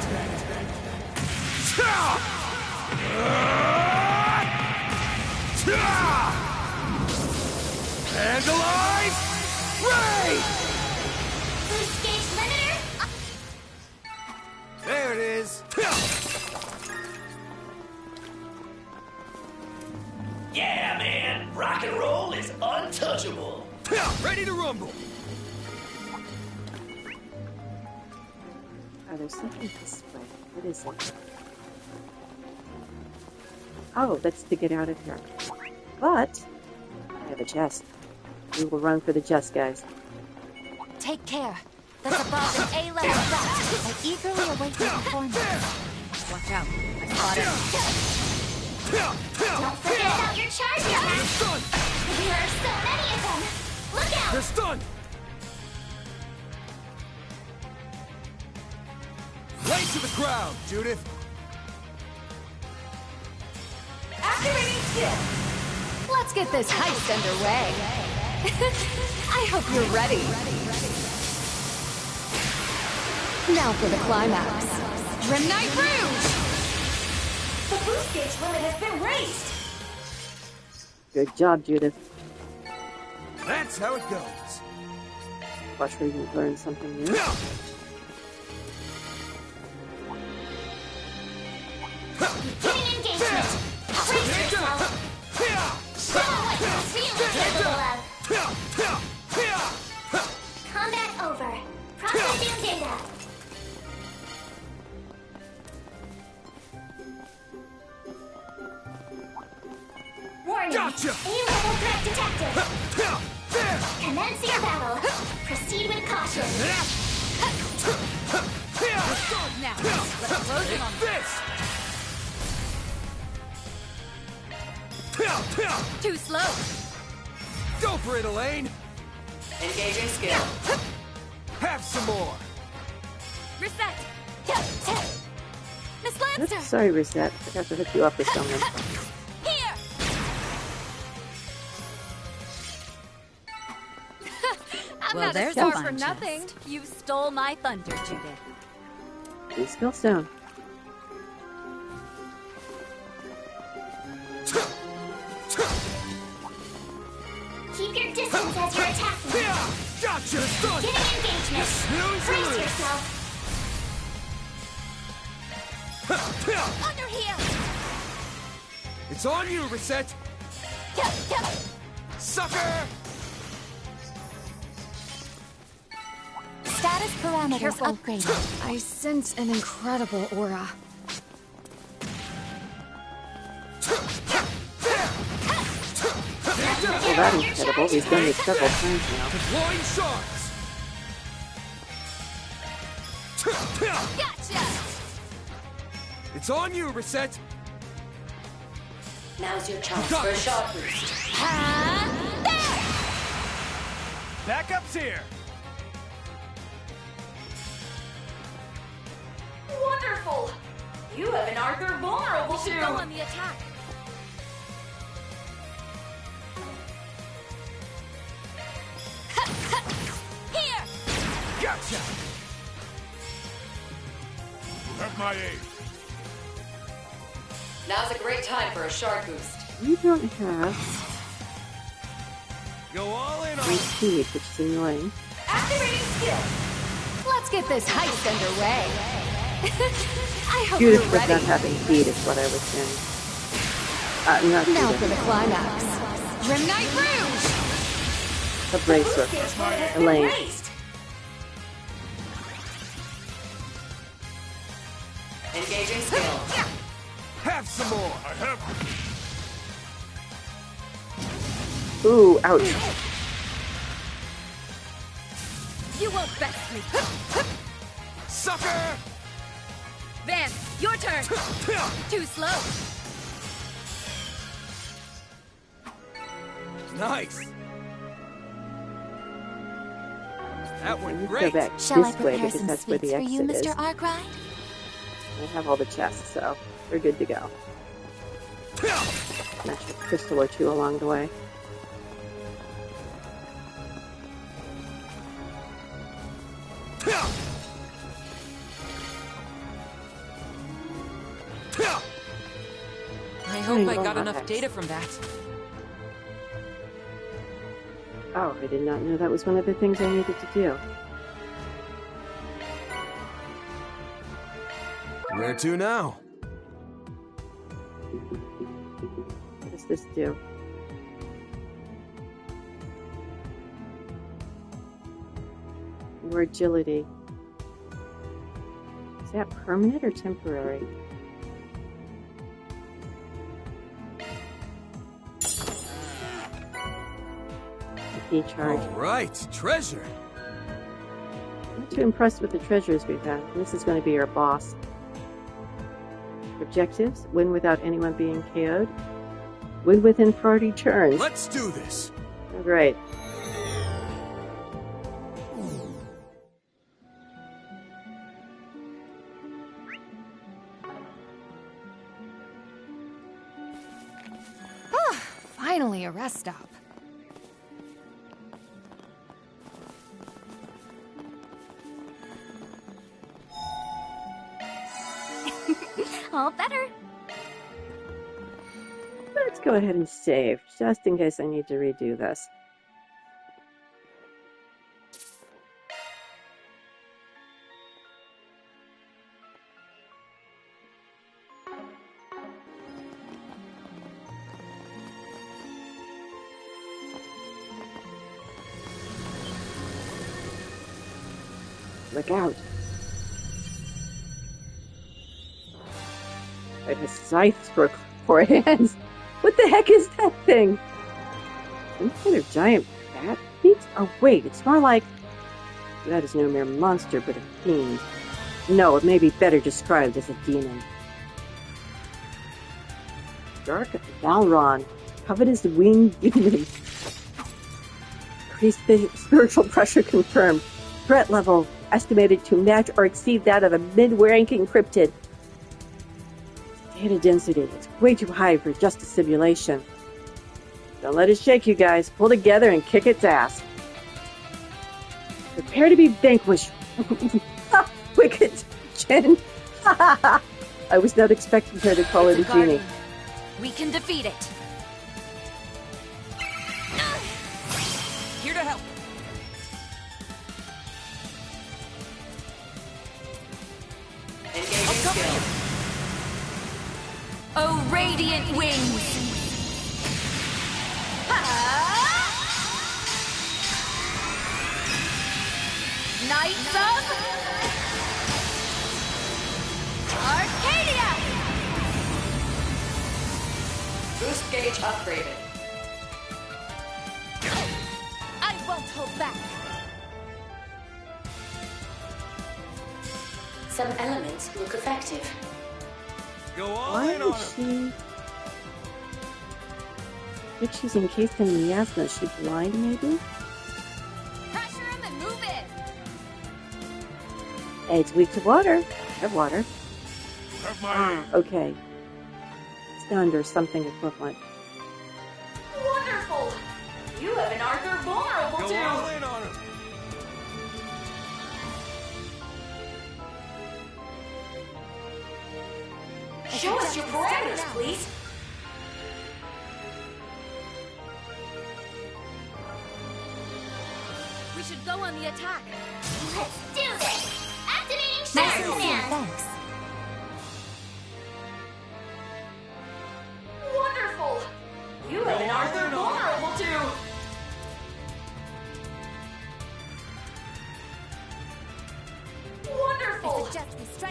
Vandalize! Ray! Boost gauge limiter? There it is! Yeah, man! Rock and roll is untouchable! Ready to rumble! Oh, there's something this way. What is it? Oh, that's to get out of here. But I have a chest. We will run for the chest, guys. Take care. That's above an A-level threat. I eagerly await your performance. Watch out. I spot it. Don't forget about your charge attacks! There are so many of them! Look out! They're stunned! Lay to the ground, Judith! Activating skill. Let's get this heist underway. I hope you're ready. Now for the climax. Grim Knight Rouge! The boost gauge limit has been raised. Good job, Judith. That's how it goes. Watch where you learn something new. Getting engagement! Brace yourself! Show what you're really capable of! Combat over. Processing data. Warning! Gotcha! A-level threat detected! Commence your battle. Proceed with caution. Now, let's close in on this! Too slow. Go for it, Elaine! Engaging skill. Have some more! Reset. Miss Oops, Lancer. sorry, Reset. Forgot to hook you up with something. Here. I'm Well, not a there's star a for fun nothing. chest. You stole my thunder, Judith. New skill stone. Keep your distance as you're attacking. Gotcha! Stunned! Getting engagement. Snooze Brace loose. yourself. Under here. It's on you, Reset! Sucker! Status parameters Careful. upgraded. I sense an incredible aura. Well, that incredible. We've done this several times now. Deploying sharks! Gotcha. It's on you, Reset! Now's your chance for a shot boost. Backup's here! Wonderful. You have an Arthur vulnerable to. Go on the attack. Here. Gotcha! Have my aid. Now's a great time for a shard boost. You don't have Go all in on any speed, which is annoying. Activating skill. Let's get this heist underway. I hope Judith you're was ready. not having speed, is what I was saying. Not Now for Judith. the climax. Grim Knight Rouge! The bracer. Elaine. Engaging skill. Have some more! I have. Ooh, ouch. You won't best me. Sucker! Van, your turn. Too slow. Nice! That went Let's great. go back Shall I this way prepare because some that's where sweets the for you, exit Mr. is. Arkride? I have all the chests, so we're good to go. Smash a crystal or two along the way. I hope I got enough data from that. Oh, I did not know that was one of the things I needed to do. Where to now? What does this do? More agility. Is that permanent or temporary? Charge. All right, treasure. Not too impressed with the treasures we've had. This is going to be our boss. Objectives: win without anyone being KO'd. Win within 40 turns. Let's do this. All right. Finally, a rest stop. All better. Let's go ahead and save, just in case I need to redo this. Look out. It has scythes for 4 hands. What the heck is that thing? Some kind of giant bat beast? Oh wait, it's more like... That is no mere monster, but a fiend. No, it may be better described as a demon. Dark Balron, covetous winged demon. Increased spiritual pressure confirmed. Threat level estimated to match or exceed that of a mid-ranking cryptid. Data density, it's way too high for just a simulation. Don't let it shake, you guys. Pull together and kick its ass. Prepare to be vanquished. Wicked Jinn. I was not expecting her to call it a genie. We can defeat it. Here to help. Engaging skill. Oh, radiant wings! Knights of Arcadia! Boost gauge upgraded. I won't hold back. Some elements look effective. Go all Why in on is him. she... If she's encased in miasma, is she blind maybe? Pressure him and move in. It's weak to water. I have water. Have my Ah, okay. It's under something equivalent. Wonderful! You have an Arthur vulnerable go to. all in on him. Show us your parameters, please. We should go on the attack. Let's do this! Activating Nice Shadow and Command! thanks. Wonderful! You have an Arthur vulnerable to. Wonderful!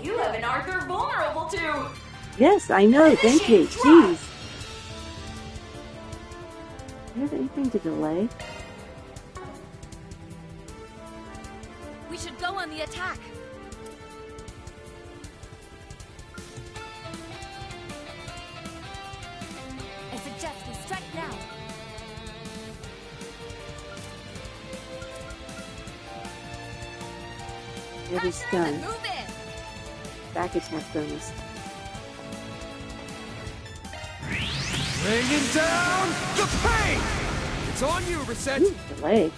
You have an Arthur vulnerable to. Yes, I know. Thank you. Initiate drive. Jeez. Do you have anything to delay? We should go on the attack. I suggest we strike now. Every stun. Back attack bonus. Bringing down the pain! It's on you, Reset! Delay.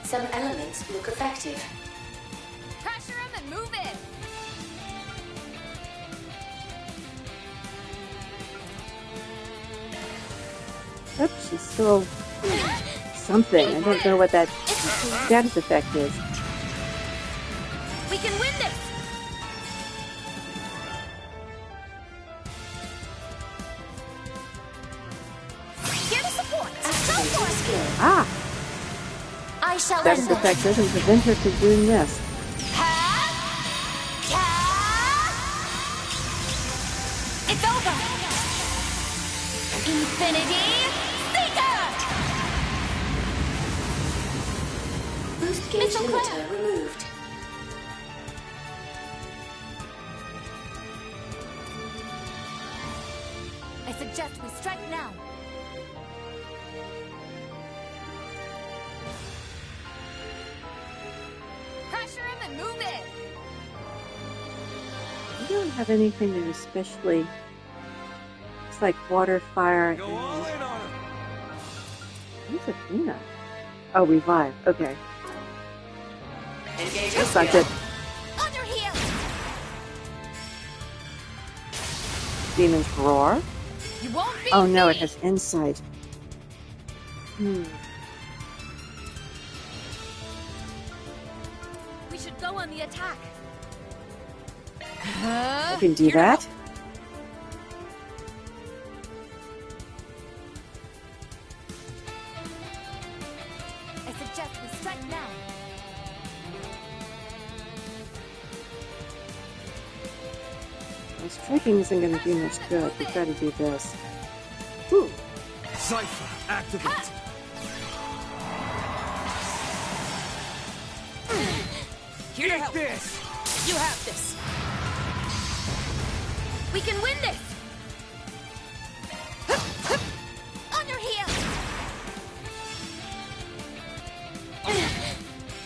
Some elements look effective. Pressure him and move it! Yep, she's still something. I don't know what that status effect is. We can win this! Here to support! Go for it! Ah! I shall Status end effect doesn't prevent her from doing this. It's over! Infinity Seeker! Boost gauge limiter removed. I suggest we strike now. Pressure him and move it! We don't have anything that especially. It's like water, fire. Go all in on him! Who's Athena? Oh, revive. Okay. Engaging That's not skill. good. On your heel! Demon's Roar. You won't beat Oh no, me. it has insight. We should go on the attack. I can do that. I suggest we strike now. Well, striking isn't going to do much good. We've got to do this. Ooh. Cypher, activate! Here to help. This! You have this. We can win this. On your heel.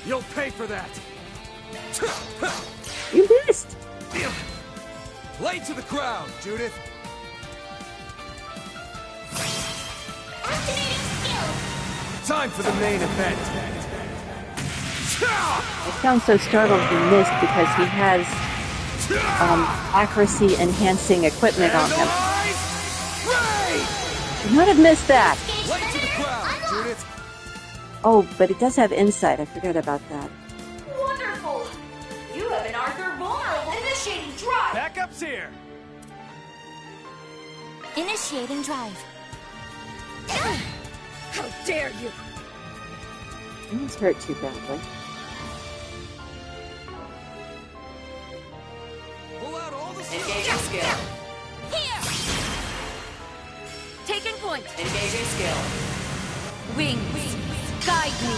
You'll pay for that! You missed! Lay to the ground, Judith! Activating skill. Time for the main event! I sound so startled he missed because he has accuracy enhancing equipment on him. Should not have missed that. Lay to the ground, Judith! Oh, but it does have insight. I forgot about that. Wonderful! You have an Arthur vulnerable. Initiating drive! Backup's here! Initiating drive. How dare you! No one's hurt too badly. Pull out all the Engaging skill. Here! Taking point. Engaging skill. Wings. Guide me.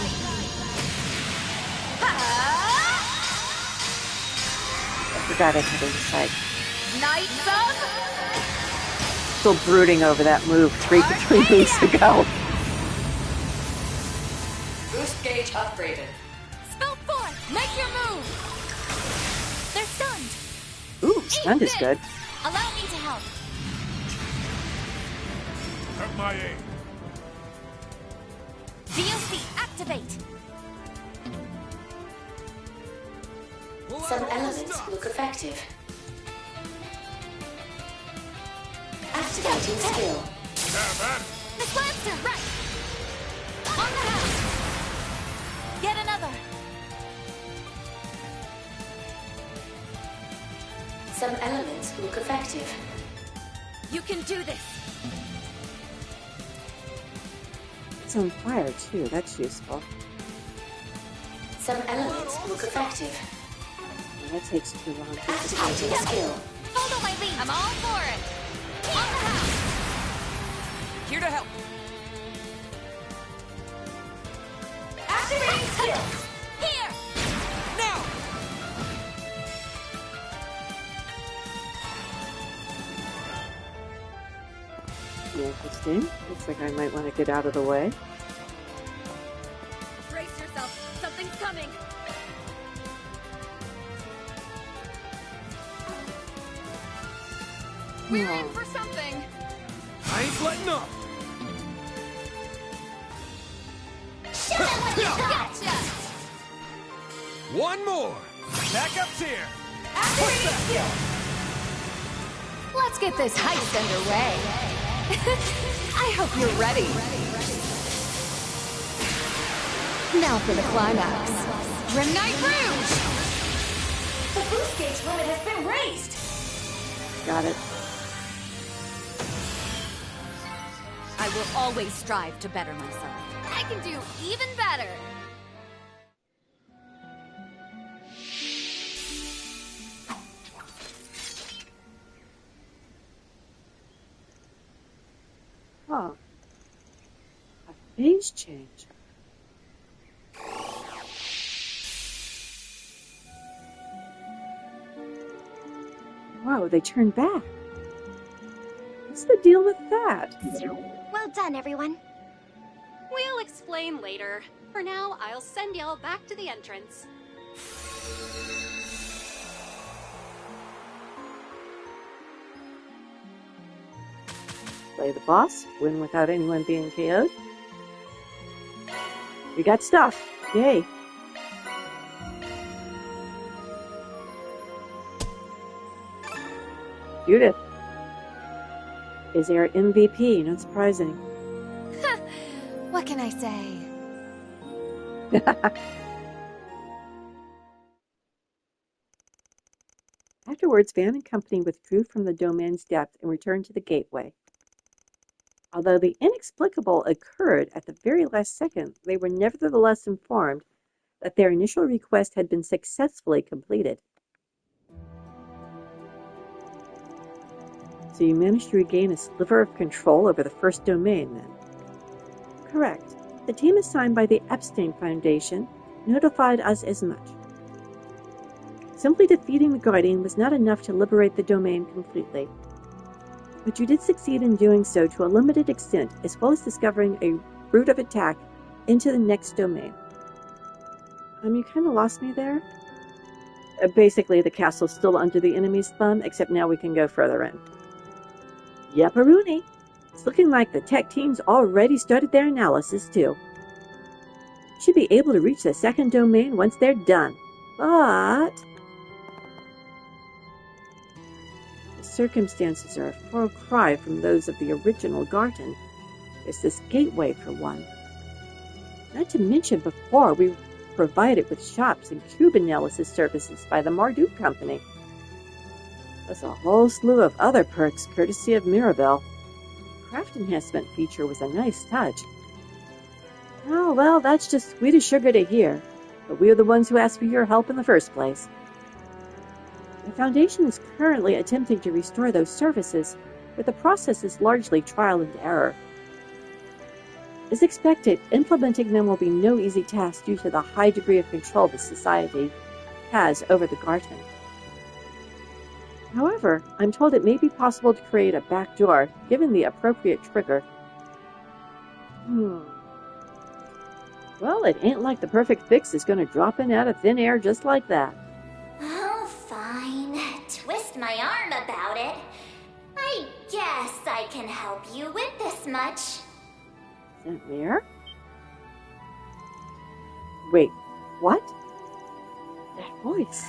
I forgot I had insight. Knights of... Still brooding over that move 3 weeks ago. Boost gauge upgraded. Spell forth. Make your move. They're stunned. Ooh, stunned is good. Allow me to help. At my aid. DLC activate. Some elements look effective. Activating skill. Miss Lancer, right. On the house. Get another. Some elements look effective. You can do this. It's on fire too. That's useful. Some elements look effective. Well, that takes too long to Activating skill. Follow my lead. I'm all for it. On the house. Here to help. Activating skill. Here. Now. Interesting. Looks like I might want to get out of the way. Brace yourself. coming. We're in for something. I ain't letting up. Gotcha! One more. Backup's here. Activating skill. Let's get this heist underway. I hope you're ready. Now for the climax. Grimnight Rouge! The boost gauge limit has been raised. Got it. I will always strive to better myself. I can do even better. Huh. A phase change. Whoa, they turned back. What's the deal with that? Well done, everyone. We'll explain later. For now, I'll send y'all back to the entrance. Play the boss, win without anyone being KO'd. We got stuff. Yay. Judith is our MVP, not surprising. What can I say? Afterwards, Van and company withdrew from the domain's depth and returned to the gateway. Although the inexplicable occurred at the very last second, they were nevertheless informed that their initial request had been successfully completed. So you managed to regain a sliver of control over the first domain, then? Correct. The team assigned by the Epstein Foundation notified us as much. Simply defeating the Guardian was not enough to liberate the domain completely. But you did succeed in doing so to a limited extent, as well as discovering a route of attack into the next domain. You kind of lost me there. Basically, the castle's still under the enemy's thumb, except now we can go further in. Yep-a-rooney. It's looking like the tech team's already started their analysis, too. Should be able to reach the second domain once they're done. But the circumstances are a far cry from those of the original Garten. There's this gateway, for one. Not to mention before, we were provided with shops and cube analysis services by the Marduk Company. Plus a whole slew of other perks courtesy of Mirabelle. Craft enhancement feature was a nice touch. Oh, well, that's just sweet as sugar to hear. But we are the ones who asked for your help in the first place. The Foundation is currently attempting to restore those services, but the process is largely trial and error. As expected, implementing them will be no easy task due to the high degree of control the Society has over the Garten. However, I'm told it may be possible to create a backdoor, given the appropriate trigger. Well, it ain't like the perfect fix is going to drop in out of thin air just like that. Oh, fine. Twist my arm about it. I guess I can help you with this much. Is that Mare? Wait, what? That voice.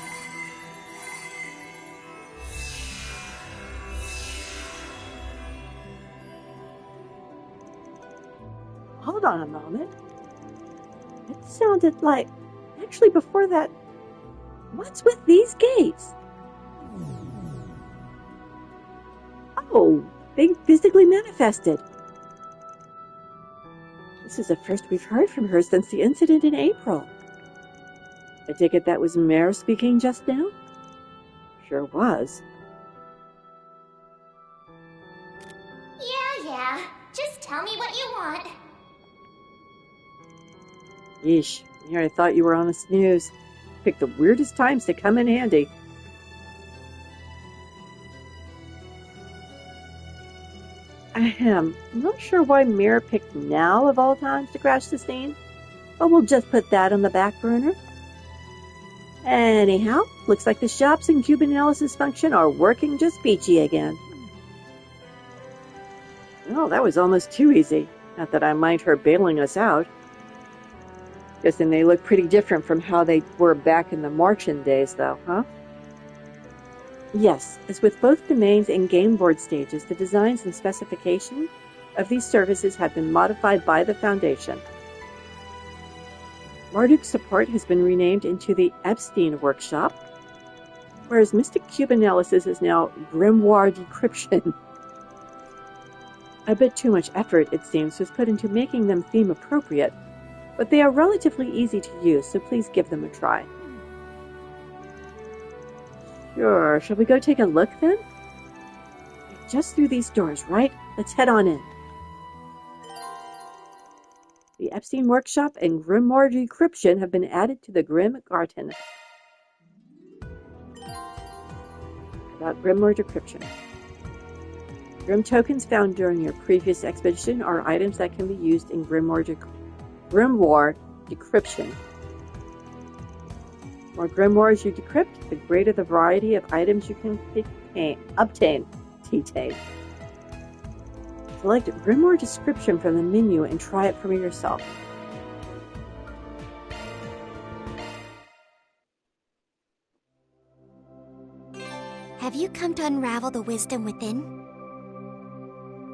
Hold on a moment. It sounded like... Actually, before that... What's with these gates? Oh, they physically manifested. This is the first we've heard from her since the incident in April. I take it that was Mare speaking just now? Sure was. Yeah. Just tell me what you want. Yeesh, here I thought you were on a snooze. Picked the weirdest times to come in handy. I'm not sure why Mare picked now of all times to crash the scene, but we'll just put that on the back burner. Anyhow, looks like the shops and cube analysis function are working just peachy again. Well, that was almost too easy. Not that I mind her bailing us out. Guessing they look pretty different from how they were back in the Martian days, though, huh? Yes, as with both domains and game board stages, the designs and specifications of these services have been modified by the Foundation. Marduk's support has been renamed into the Epstein Workshop, whereas Mystic Cube Analysis is now Grimoire Decryption. A bit too much effort, it seems, was put into making them theme appropriate, but they are relatively easy to use, so please give them a try. Sure, shall we go take a look then? Just through these doors, right? Let's head on in. The Epstein Workshop and Grimoire Decryption have been added to the Grim Garten. About Grimoire Decryption. Grim tokens found during your previous expedition are items that can be used in Grimoire Decryption. The more grimoires you decrypt, the greater the variety of items you can obtain. Select Grimoire Description from the menu and try it for yourself. Have you come to unravel the wisdom within?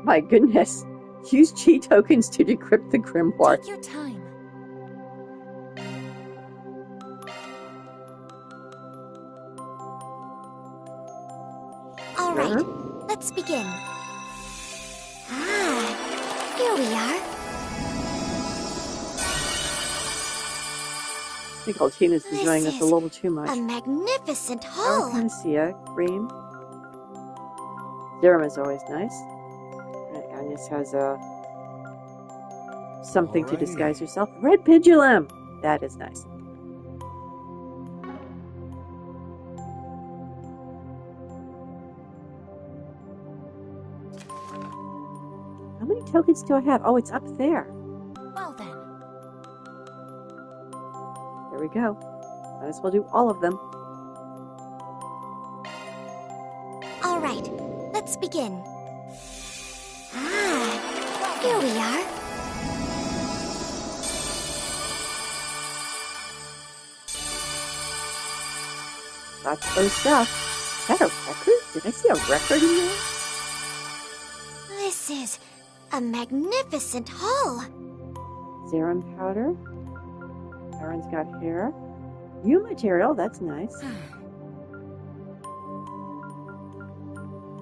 My goodness. Use Chi tokens to decrypt the grimoire. Take your time. All right, let's begin. Here we are. I think Altina's enjoying this a little too much. A magnificent hall. Panacea, cream. Serum is always nice. Agnes has something to disguise herself. Red pendulum! That is nice. How many tokens do I have? Oh, it's up there. Well then. There we go. Might as well do all of them. All right, let's begin. Here we are. Lots of stuff. Is that a record? Did I see a record in there? This is a magnificent hall. Serum powder. Aaron's got hair. New material, that's nice.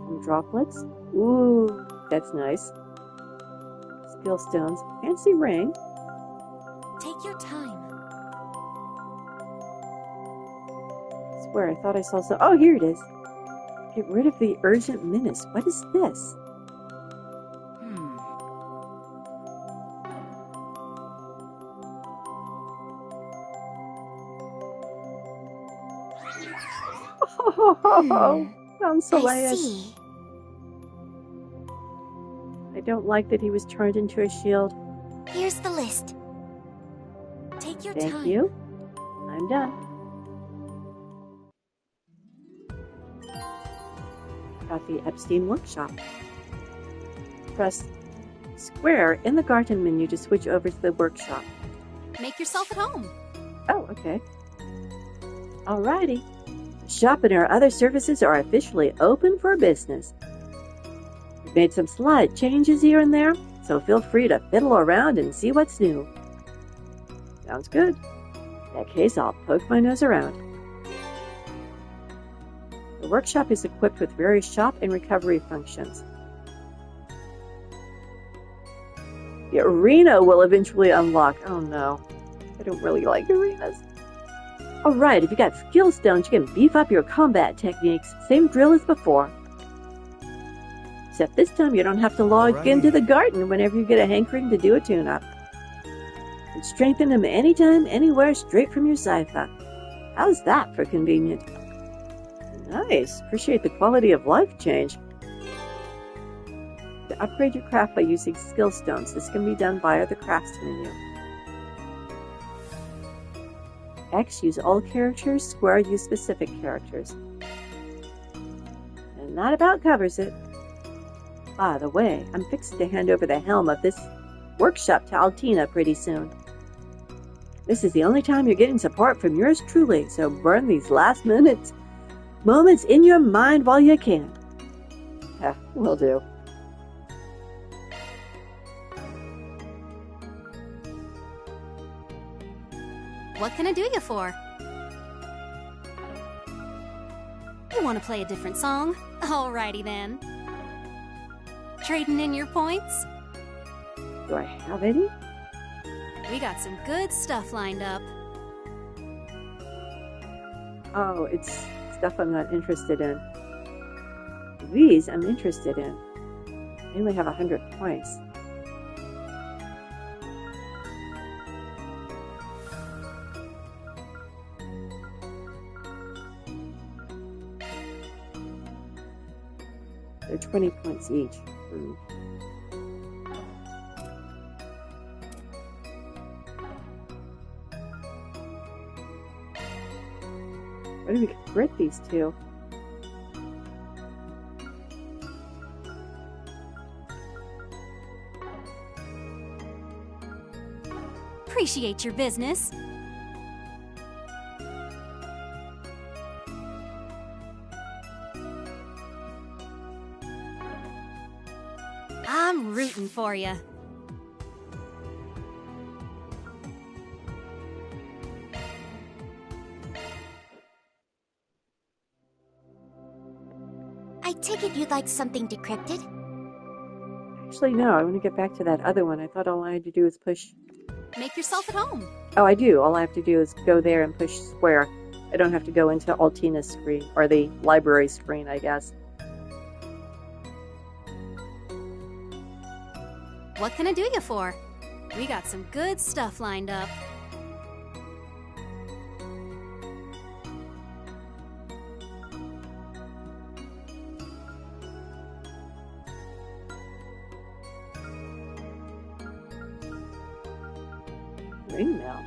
Some droplets. Ooh, that's nice. Skill stones. Fancy ring. Take your time. I swear, I thought I saw some. Oh, here it is. Get rid of the urgent menace. What is this? Oh, found Soleus. I see. I don't like that he was turned into a shield. Here's the list. Take your Thank time. you. I'm done. Got the Epstein Workshop. Press square in the Garten menu to switch over to the workshop. Make yourself at home. Oh, okay. Alrighty. The shop and our other services are officially open for business. We've made some slight changes here and there, so feel free to fiddle around and see what's new. Sounds good. In that case, I'll poke my nose around. The workshop is equipped with various shop and recovery functions. The arena will eventually unlock. Oh no, I don't really like arenas. Alright, if you got skill stones, you can beef up your combat techniques. Same drill as before. Except this time you don't have to log into the Garten whenever you get a hankering to do a tune-up. You can strengthen them anytime, anywhere, straight from your sci-fi. How's that for convenient? Nice. Appreciate the quality of life change. To upgrade your craft by using skill stones. This can be done via the crafts menu. X, use all characters. Square, use specific characters. And that about covers it. By the way, I'm fixing to hand over the helm of this workshop to Altina pretty soon. This is the only time you're getting support from yours truly, so burn these last moments in your mind while you can. Yeah, will do. What can I do you for? You want to play a different song? Alrighty then. Trading in your points? Do I have any? We got some good stuff lined up. Oh, it's stuff I'm not interested in. These I'm interested in. I only have 100 points. They're 20 points each. Why do we convert these two? Appreciate your business. I'm rooting for you. I take it you'd like something decrypted? Actually, no. I want to get back to that other one. I thought all I had to do was push... Make yourself at home. Oh, I do. All I have to do is go there and push square. I don't have to go into Altina's screen, or the library screen, I guess. What can I do you for? We got some good stuff lined up. Ring mail.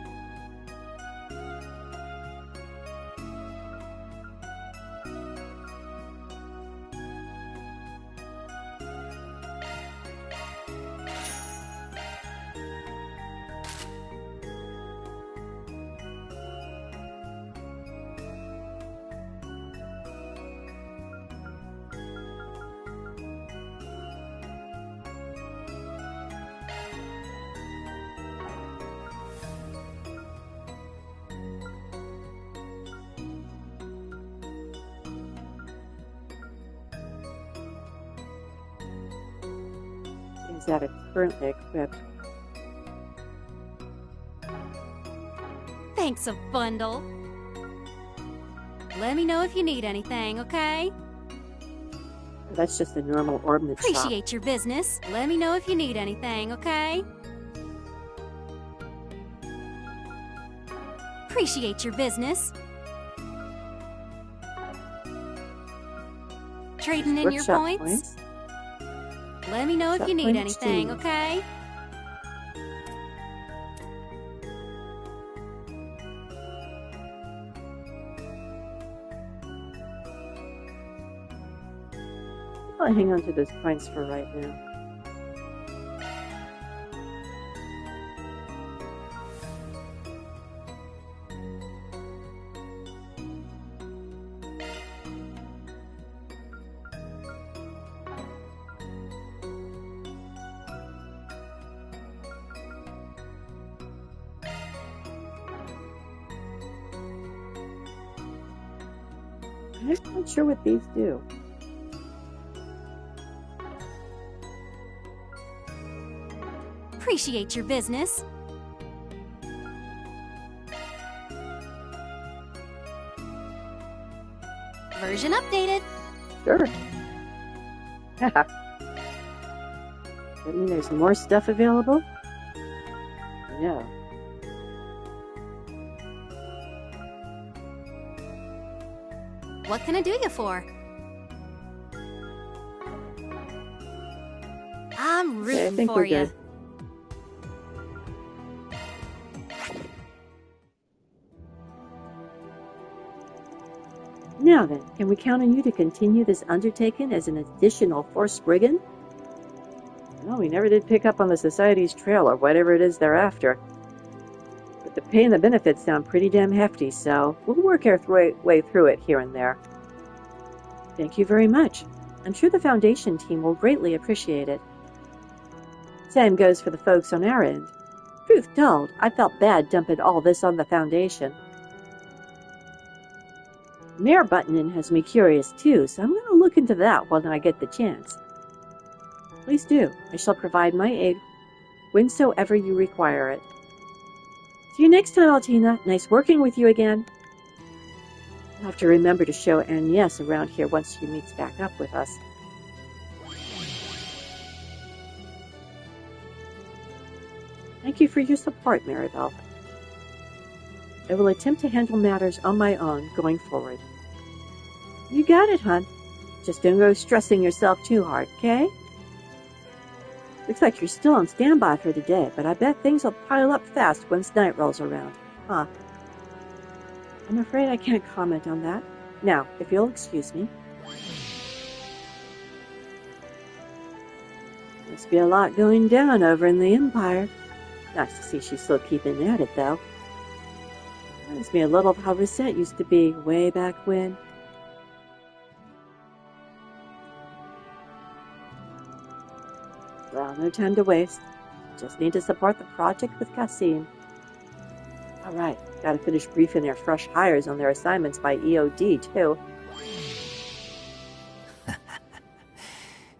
That it's currently equipped. Thanks a bundle. Let me know if you need anything, okay? That's just a normal ornament shop. Appreciate your business. Let me know if you need anything, okay? Appreciate your business. Trading in your Workshop points? Let me know if you need anything, okay? I'll hang on to those points for right now. I'm not sure what these do. Appreciate your business. Version updated. Sure. That mean there's more stuff available? No. What can I do you for? I'm rooting for you. Now then, can we count on you to continue this undertaking as an additional Force Brigand? Well, we never did pick up on the Society's trail or whatever it is they're after. But the pay and the benefits sound pretty damn hefty, so we'll work our way through it here and there. Thank you very much. I'm sure the Foundation team will greatly appreciate it. Same goes for the folks on our end. Truth told, I felt bad dumping all this on the Foundation. Mayor Buttonin has me curious too, so I'm going to look into that when I get the chance. Please do. I shall provide my aid whensoever you require it. See you next time, Altina. Nice working with you again. I'll have to remember to show Agnes around here once she meets back up with us. Thank you for your support, Maribel. I will attempt to handle matters on my own going forward. You got it, hon. Just don't go stressing yourself too hard, okay? Looks like you're still on standby for the day, but I bet things will pile up fast once night rolls around. Huh. I'm afraid I can't comment on that. Now, if you'll excuse me. Must be a lot going down over in the Empire. Nice to see she's still keeping at it, though. Reminds me a little of how Reset used to be way back when. Well, no time to waste. Just need to support the project with Cassim. Alright, gotta finish briefing their fresh hires on their assignments by EOD, too.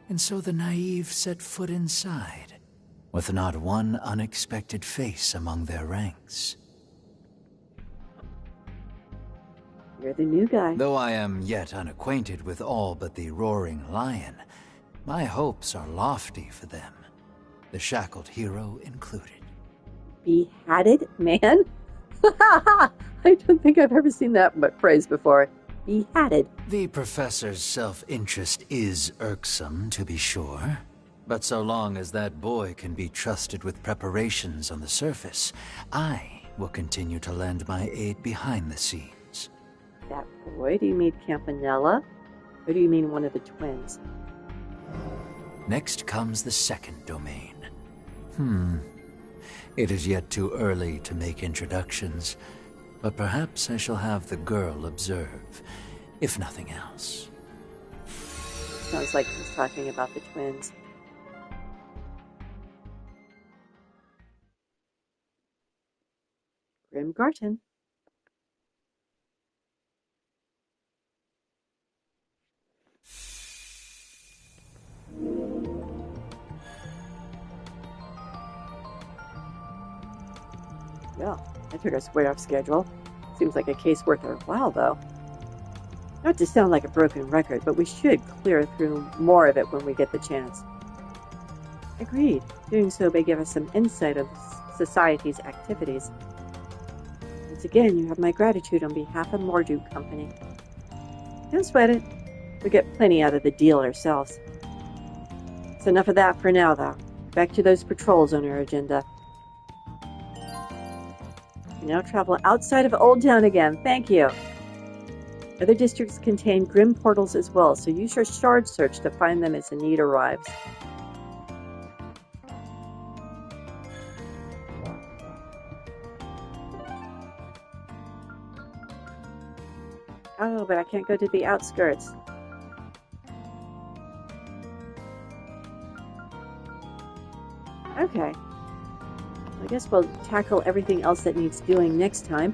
And so the naive set foot inside, with not one unexpected face among their ranks. You're the new guy. Though I am yet unacquainted with all but the Roaring Lion, my hopes are lofty for them, the shackled hero included. Beheaded man? I don't think I've ever seen that phrase before. Beheaded. The professor's self-interest is irksome, to be sure. But so long as that boy can be trusted with preparations on the surface, I will continue to lend my aid behind the scenes. That boy? Do you mean Campanella? Or do you mean one of the twins? Next comes the second domain. It is yet too early to make introductions, but perhaps I shall have the girl observe, if nothing else. Sounds like he's talking about the twins. Grim Garten. Well, I took us way off schedule. Seems like a case worth our while, though. Not to sound like a broken record, but we should clear through more of it when we get the chance. Agreed. Doing so may give us some insight of society's activities. Once again, you have my gratitude on behalf of Marduk Company. Don't sweat it. We get plenty out of the deal ourselves. It's enough of that for now, though. Back to those patrols on our agenda. We now travel outside of Old Town again. Thank you. Other districts contain grim portals as well, so use your shard search to find them as the need arrives. Oh, but I can't go to the outskirts. Okay. I guess we'll tackle everything else that needs doing next time.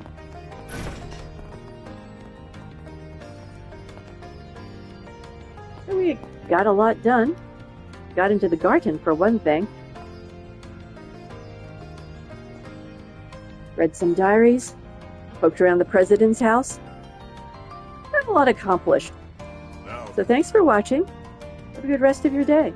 So we got a lot done. Got into the Garten for one thing. Read some diaries. Poked around the president's house. Got a lot accomplished. So thanks for watching. Have a good rest of your day.